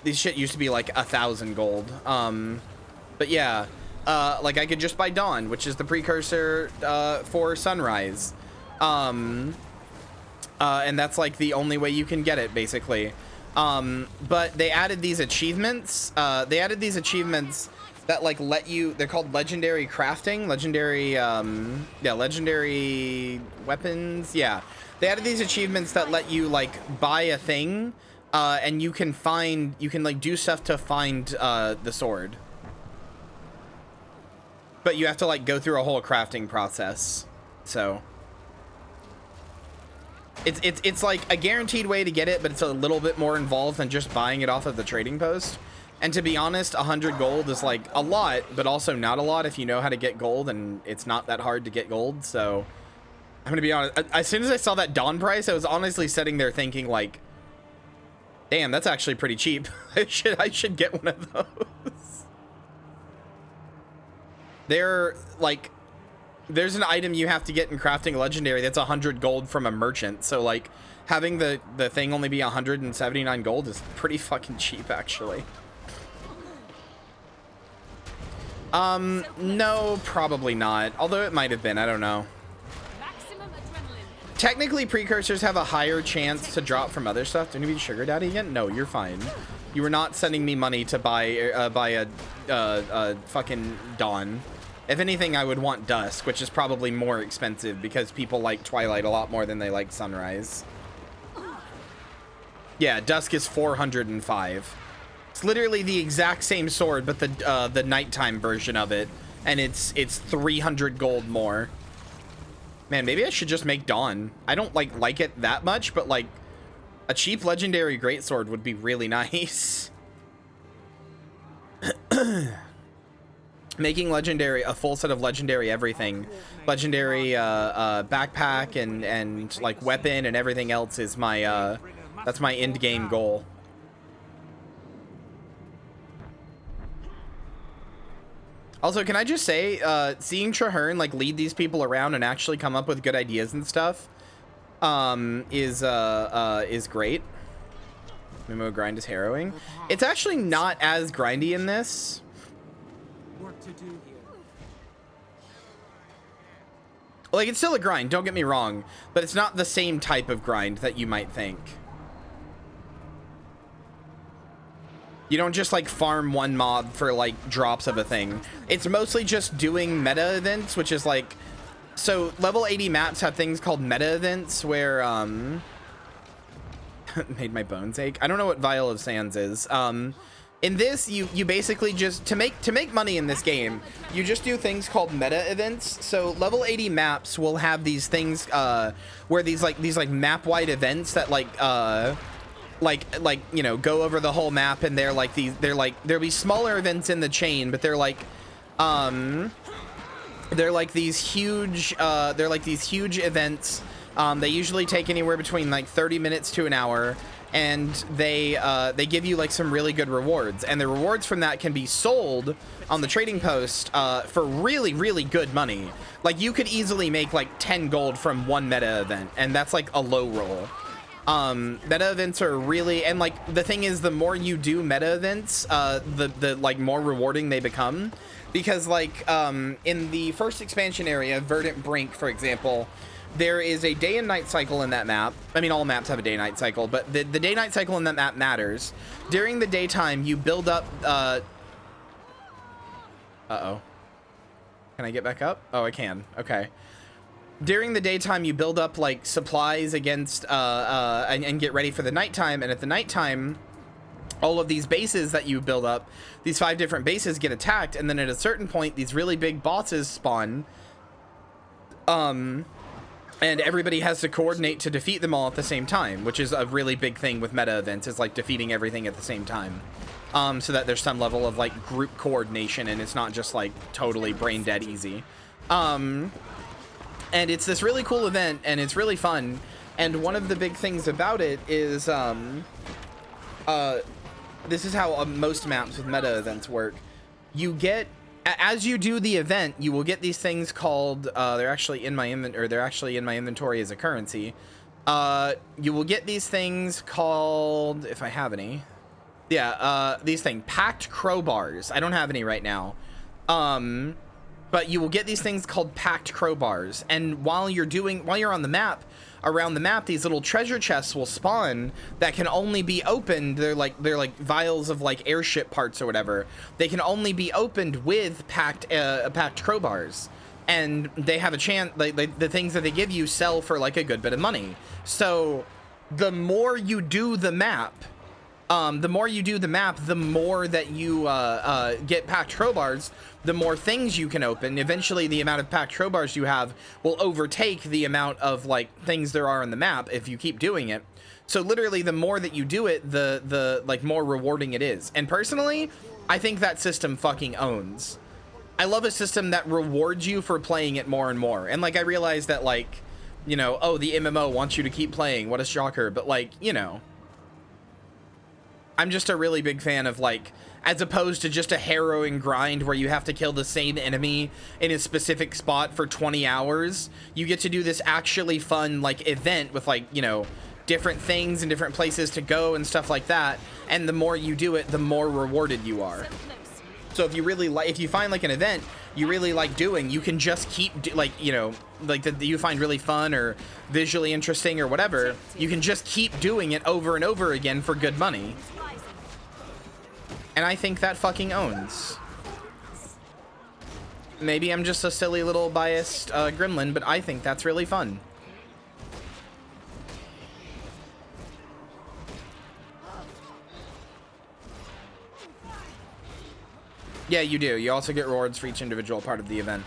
These shit used to be like 1,000 gold. But yeah, like I could just buy Dawn, which is the precursor, for Sunrise. And that's like the only way you can get it, basically. But they added these achievements. That like let you, they're called legendary crafting, legendary weapons. Yeah. They added these achievements that let you like buy a thing, and you can like do stuff to find, the sword. But you have to like go through a whole crafting process. So it's like a guaranteed way to get it, but it's a little bit more involved than just buying it off of the trading post. And to be honest, 100 gold is like a lot, but also not a lot if you know how to get gold, and it's not that hard to get gold. So I'm gonna be honest, as soon as I saw that Dawn price, I was honestly sitting there thinking like, damn, that's actually pretty cheap. I should get one of those. They're like, there's an item you have to get in crafting legendary that's 100 gold from a merchant. So like having the thing only be 179 gold is pretty fucking cheap, actually. No, probably not. Although it might have been, I don't know. Technically, precursors have a higher chance to drop from other stuff. Do you need to be sugar daddy again? No, you're fine. You were not sending me money to buy a fucking Dawn. If anything, I would want Dusk, which is probably more expensive because people like Twilight a lot more than they like Sunrise. Yeah, Dusk is 405. It's literally the exact same sword, but the nighttime version of it, and it's 300 gold more. Man, maybe I should just make Dawn. I don't like it that much, but like a cheap legendary greatsword would be really nice. Making legendary a full set of legendary everything, legendary backpack and like weapon and everything else is my that's my end game goal. Also, can I just say, seeing Traherne like lead these people around and actually come up with good ideas and stuff, is great. Mimo grind is harrowing. It's actually not as grindy in this. Work to do here. Like, it's still a grind, don't get me wrong, but it's not the same type of grind that you might think. You don't just like farm one mob for like drops of a thing. It's mostly just doing meta events, which is like, so level 80 maps have things called meta events where, made my bones ache. I don't know what Vial of Sands is. In this, you basically just, to make money in this game, you just do things called meta events. So level 80 maps will have these things, where these map-wide events that like you know, go over the whole map, and there'll be smaller events in the chain, but they're like these huge events. They usually take anywhere between like 30 minutes to an hour, and they give you like some really good rewards, and the rewards from that can be sold on the trading post for really, really good money. Like you could easily make like 10 gold from one meta event, and that's like a low roll. Meta events are really, and like the thing is, the more you do meta events, the like more rewarding they become, because like in the first expansion area, Verdant Brink, for example, there is a day and night cycle in that map. I mean, all maps have a day night cycle, but the day night cycle in that map matters. During the daytime, you build up uh-oh, can I get back up? Oh, I can. Okay. During the daytime, you build up like supplies against and get ready for the nighttime, and at the nighttime all of these bases that you build up, these 5 different bases get attacked, and then at a certain point, these really big bosses spawn. And everybody has to coordinate to defeat them all at the same time, which is a really big thing with meta events, is like defeating everything at the same time. So that there's some level of like group coordination and it's not just like totally brain dead easy. And it's this really cool event and it's really fun. And one of the big things about it is, this is how most maps with meta events work. You get, as you do the event, you will get these things called, they're actually in my inventory as a currency. You will get these things called, if I have any. Yeah, these things, packed crowbars. I don't have any right now. But you will get these things called packed crowbars. And while you're on the map, around the map, these little treasure chests will spawn that can only be opened. They're like vials of like airship parts or whatever. They can only be opened with packed crowbars. And they have a chance, the things that they give you sell for like a good bit of money. So the more you do the map, the more that you get packed crowbars, the more things you can open. Eventually, the amount of packed crowbars you have will overtake the amount of like things there are on the map if you keep doing it. So literally, the more that you do it, the like more rewarding it is. And personally, I think that system fucking owns. I love a system that rewards you for playing it more and more. And like I realize that like, you know, oh, the MMO wants you to keep playing. What a shocker! But like, you know. I'm just a really big fan of like, as opposed to just a harrowing grind where you have to kill the same enemy in a specific spot for 20 hours, you get to do this actually fun like event with like, you know, different things and different places to go and stuff like that. And the more you do it, the more rewarded you are. So if you really like, if you find like an event you really like doing, you can just keep like, you know, like that you find really fun or visually interesting or whatever, you can just keep doing it over and over again for good money. And I think that fucking owns. Maybe I'm just a silly little biased gremlin, but I think that's really fun. Yeah, you do. You also get rewards for each individual part of the event.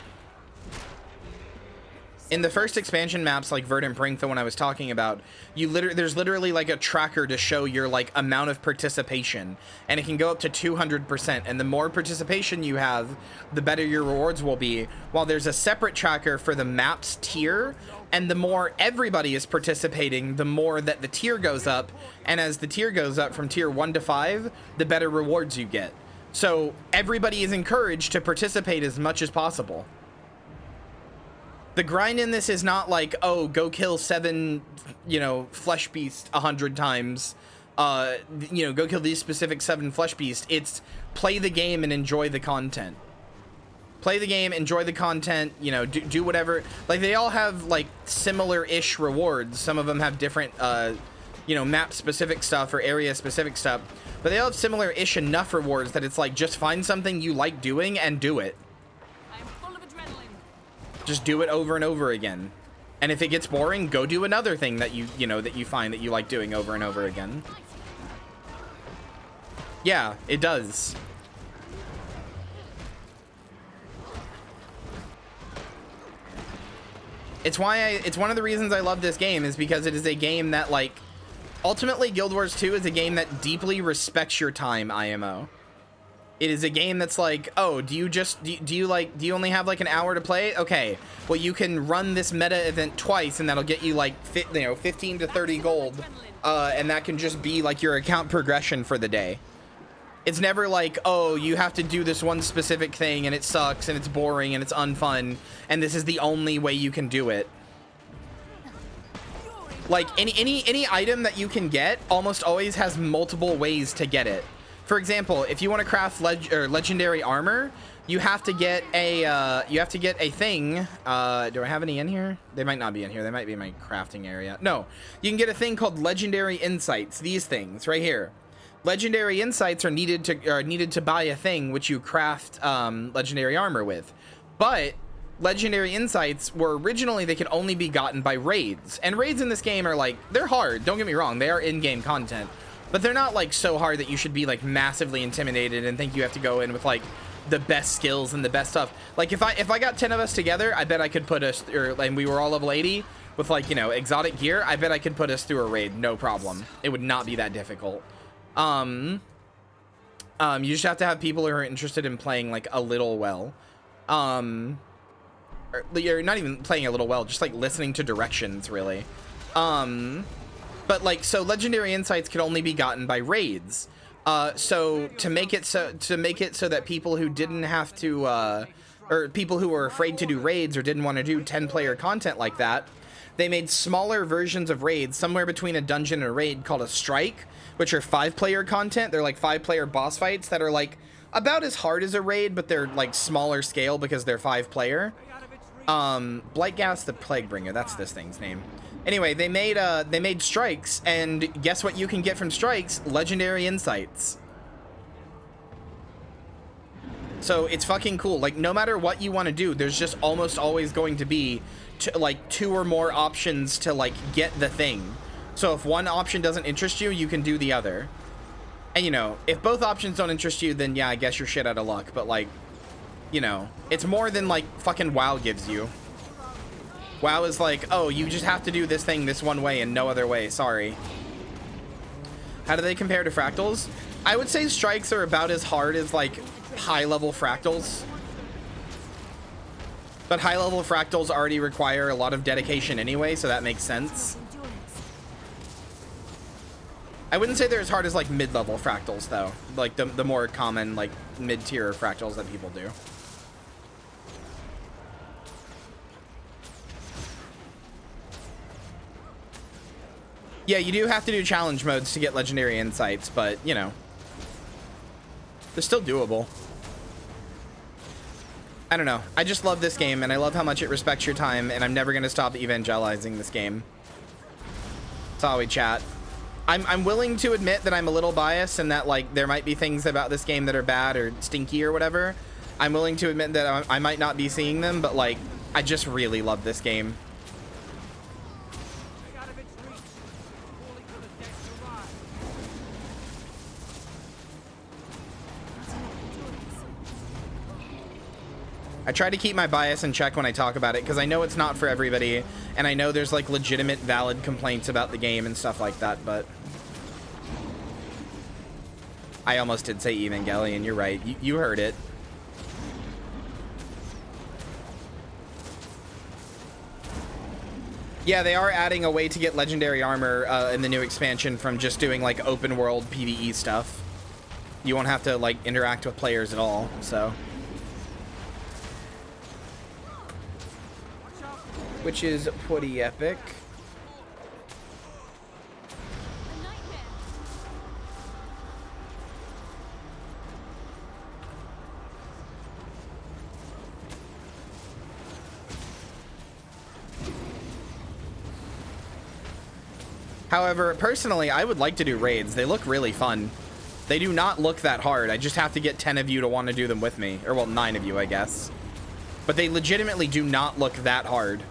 In the first expansion maps, like Verdant Brink, the one I was talking about, there's literally like a tracker to show your like amount of participation, and it can go up to 200%. And the more participation you have, the better your rewards will be. While there's a separate tracker for the map's tier, and the more everybody is participating, the more that the tier goes up. And as the tier goes up from tier 1 to 5, the better rewards you get. So everybody is encouraged to participate as much as possible. The grind in this is not like, oh, go kill 7, you know, flesh beasts 100 times. You know, go kill these specific 7 flesh beasts. It's play the game and enjoy the content. Play the game, enjoy the content, you know, do whatever. Like, they all have, like, similar-ish rewards. Some of them have different, you know, map-specific stuff or area-specific stuff. But they all have similar-ish enough rewards that it's like, just find something you like doing and do it. Just do it over and over again. And if it gets boring, go do another thing that you know, that you find that you like doing over and over again. Yeah, it does. It's one of the reasons I love this game, is because it is a game that, like, ultimately Guild Wars 2 is a game that deeply respects your time, IMO. It is a game that's like, oh, do you only have like an hour to play? Okay, well, you can run this meta event twice and that'll get you like 15 to 30 gold, and that can just be like your account progression for the day. It's never like, oh, you have to do this one specific thing and it sucks and it's boring and it's unfun and this is the only way you can do it. Like any item that you can get almost always has multiple ways to get it. For example, if you want to craft legendary armor, you have to get a thing. Do I have any in here? They might not be in here. They might be in my crafting area. No, you can get a thing called legendary insights. These things right here. Legendary insights are needed to buy a thing which you craft legendary armor with. But legendary insights were originally, they could only be gotten by raids. And raids in this game are like, they're hard. Don't get me wrong. They are in-game content. but they're not like so hard that you should be like massively intimidated and think you have to go in with like the best skills and the best stuff. Like if I got 10 of us together, I bet I could put us, and we were all level 80 with like, you know, exotic gear, I bet I could put us through a raid, no problem. It would not be that difficult. You just have to have people who are interested in playing like a little well. Or you're not even playing a little well, just like listening to directions, really. But like, so legendary insights can only be gotten by raids. So to make it so that people who didn't have to, or people who were afraid to do raids or didn't want to do 10-player content like that, they made smaller versions of raids, somewhere between a dungeon and a raid, called a strike, which are 5-player content. They're like 5-player boss fights that are like about as hard as a raid, but they're like smaller scale because they're 5-player. Blightgas the Plaguebringer, that's this thing's name. Anyway, they made strikes, and guess what you can get from strikes? Legendary insights. So it's fucking cool. Like, no matter what you want to do, there's just almost always going to be like 2 or more options to like get the thing. So if one option doesn't interest you, you can do the other. And you know, if both options don't interest you, then yeah, I guess you're shit out of luck. But like, you know, it's more than like fucking WoW gives you. WoW is like, oh, you just have to do this thing this one way and no other way, sorry. How do they compare to fractals? I would say strikes are about as hard as like high-level fractals. But high-level fractals already require a lot of dedication anyway, so that makes sense. I wouldn't say they're as hard as like mid-level fractals though. Like the more common like mid-tier fractals that people do. Yeah, you do have to do challenge modes to get legendary insights, but you know, they're still doable. I don't know. I just love this game, and I love how much it respects your time, and I'm never gonna stop evangelizing this game. That's all we chat. I'm willing to admit that I'm a little biased and that like there might be things about this game that are bad or stinky or whatever. I'm willing to admit that I might not be seeing them, but like I just really love this game. I try to keep my bias in check when I talk about it because I know it's not for everybody, and I know there's like legitimate, valid complaints about the game and stuff like that, but I almost did say Evangelion. You're right. You heard it. Yeah, they are adding a way to get legendary armor in the new expansion from just doing like open world PvE stuff. You won't have to like interact with players at all, so. Which is pretty epic. However, personally, I would like to do raids. They look really fun. They do not look that hard. I just have to get 10 of you to want to do them with me. Or, well, 9 of you, I guess. But they legitimately do not look that hard.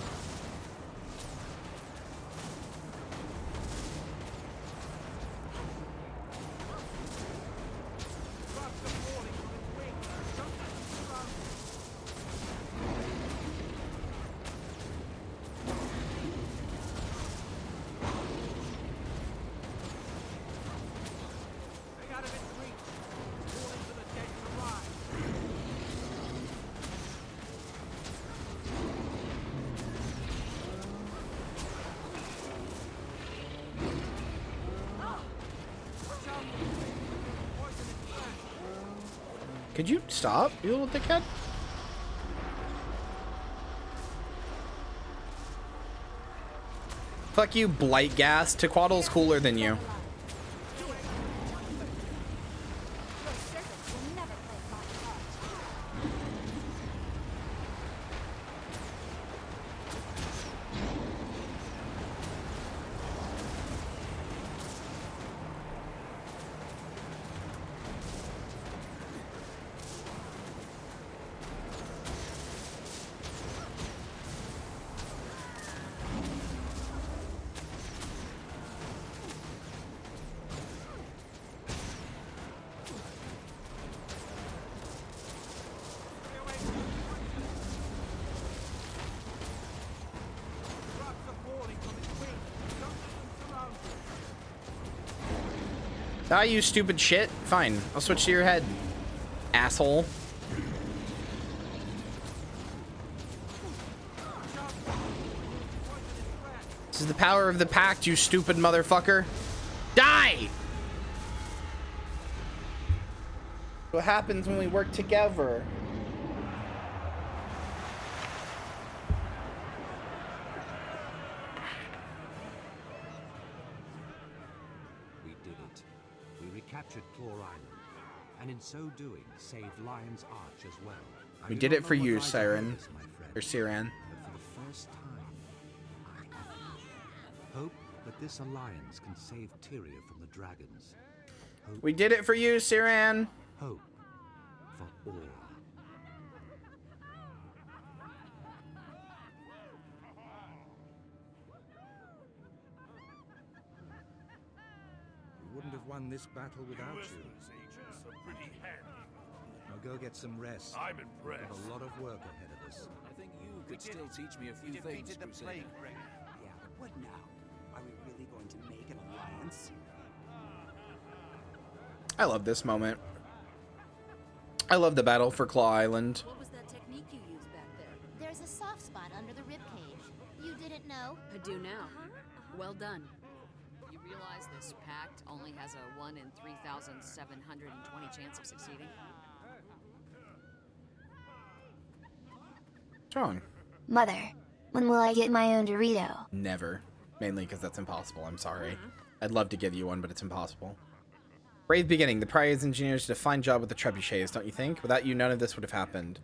Could you stop, you little dickhead? Fuck you, Blightgas. Tequaddle's cooler than you. Die, you stupid shit. Fine, I'll switch to your head, asshole. This is the power of the pact, you stupid motherfucker. Die! What happens when we work together? We did it. We recaptured Claw Island, and in so doing, saved Lion's Arch as well. We did it for you, Siren. Or Siran. But for the first time, I hope that this alliance can save Tyria from the dragons. Hope We did it for you, Siran. Hope for all. We wouldn't have won this battle without you. Now go get some rest. I'm impressed. We've got a lot of work ahead of us. I think you could still teach me a few things, Crusader. Yeah, but what now? Are we really going to make an alliance? I love this moment. I love the battle for Claw Island. What was that technique you used back there? There's a soft spot under the ribcage. You didn't know? I do now. Well done. You realize this pact only has a 1 in 3,720 chance of succeeding? What's wrong? Mother, when will I get my own Dorito? Never. Mainly because that's impossible. I'm sorry. I'd love to give you one, but it's impossible. Brave beginning. The prize engineers did a fine job with the trebuchets, don't you think? Without you, none of this would have happened.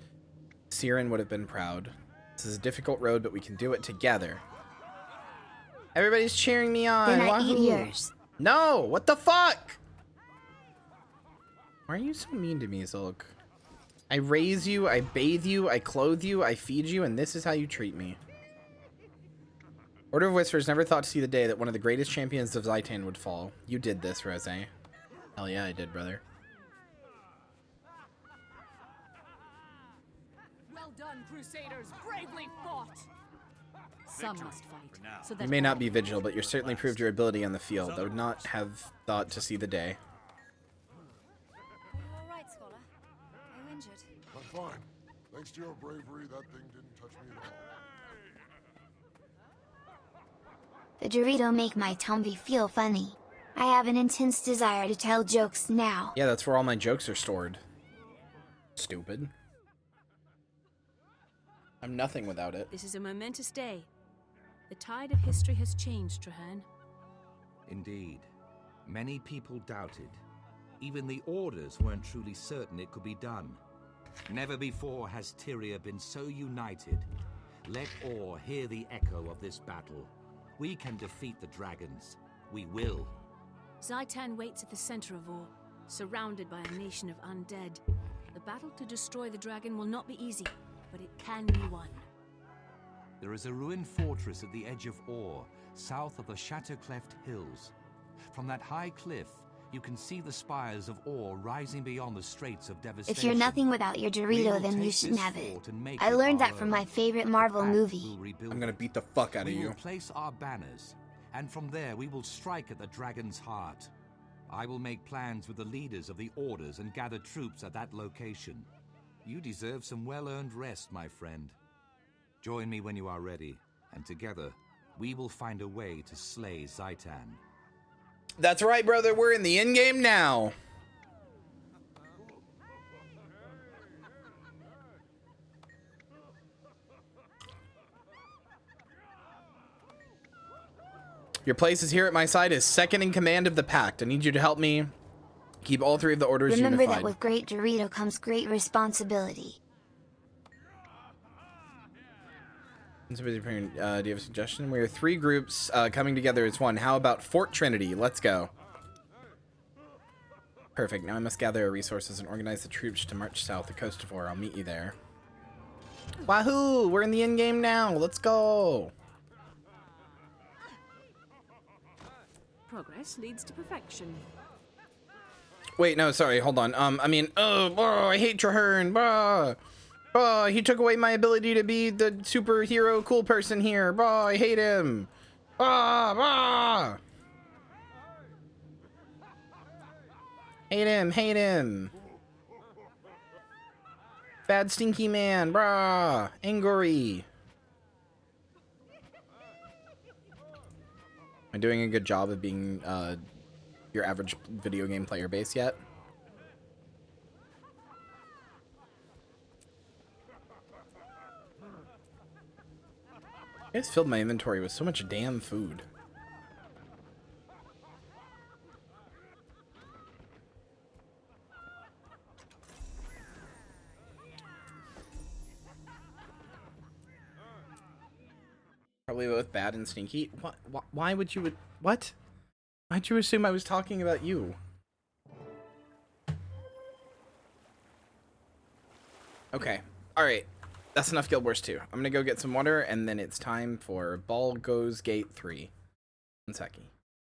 Siren would have been proud. This is a difficult road, but we can do it together. Everybody's cheering me on. Then I eat Wahoo. yours. No! What the fuck? Why are you so mean to me, Zulk? I raise you, I bathe you, I clothe you, I feed you, and this is how you treat me. Order of Whispers never thought to see the day that one of the greatest champions of Zaitan would fall. You did this, Rose. Hell yeah, I did, brother. Well done, Crusaders! Bravely fought! Some must fight. So that You may not be Vigil, but you certainly proved your ability on the field. I would not have thought to see the day. All right, Scholar. Are you injured? I'm fine. Thanks to your bravery, that thing didn't touch me at all. The Dorito make my tummy feel funny. I have an intense desire to tell jokes now. Yeah, that's where all my jokes are stored. Stupid. I'm nothing without it. This is a momentous day. The tide of history has changed, Traherne. Indeed. Many people doubted. Even the Orders weren't truly certain it could be done. Never before has Tyria been so united. Let Orr hear the echo of this battle. We can defeat the dragons. We will. Zaitan waits at the center of Orr, surrounded by a nation of undead. The battle to destroy the dragon will not be easy, but it can be won. There is a ruined fortress at the edge of Orr, south of the Shattercleft Hills. From that high cliff, you can see the spires of Orr rising beyond the Straits of Devastation. If you're nothing without your Dorito, then you shouldn't have it. I learned that from my favorite Marvel movie. I'm gonna beat the fuck out of We you. will place our banners, and from there we will strike at the dragon's heart. I will make plans with the leaders of the Orders and gather troops at that location. You deserve some well-earned rest, my friend. Join me when you are ready, and together we will find a way to slay Zaitan. That's right, brother. We're in the end game now. Your place is here at my side as second in command of the Pact. I need you to help me keep all three of the orders Remember unified. that with great Dorito comes great responsibility. Do you have a suggestion? We are three groups coming together as one. How about Fort Trinity? Let's go. Perfect. Now I must gather our resources and organize the troops to march south the coast of Orr. I'll meet you there. Wahoo! We're in the end game now. Let's go. Progress leads to perfection. Wait, no, sorry. Hold on. I hate Traherne. He took away my ability to be the superhero cool person here. I hate him. Hate him, hate him. Bad stinky man, brah. Angry. Am I doing a good job of being your average video game player base yet? I just filled my inventory with so much damn food. Probably both bad and stinky. What? Why would you? What? Why'd you assume I was talking about you? Okay. All right. That's enough Guild Wars 2. I'm gonna go get some water, and then it's time for Baldur's Gate 3. 1 second.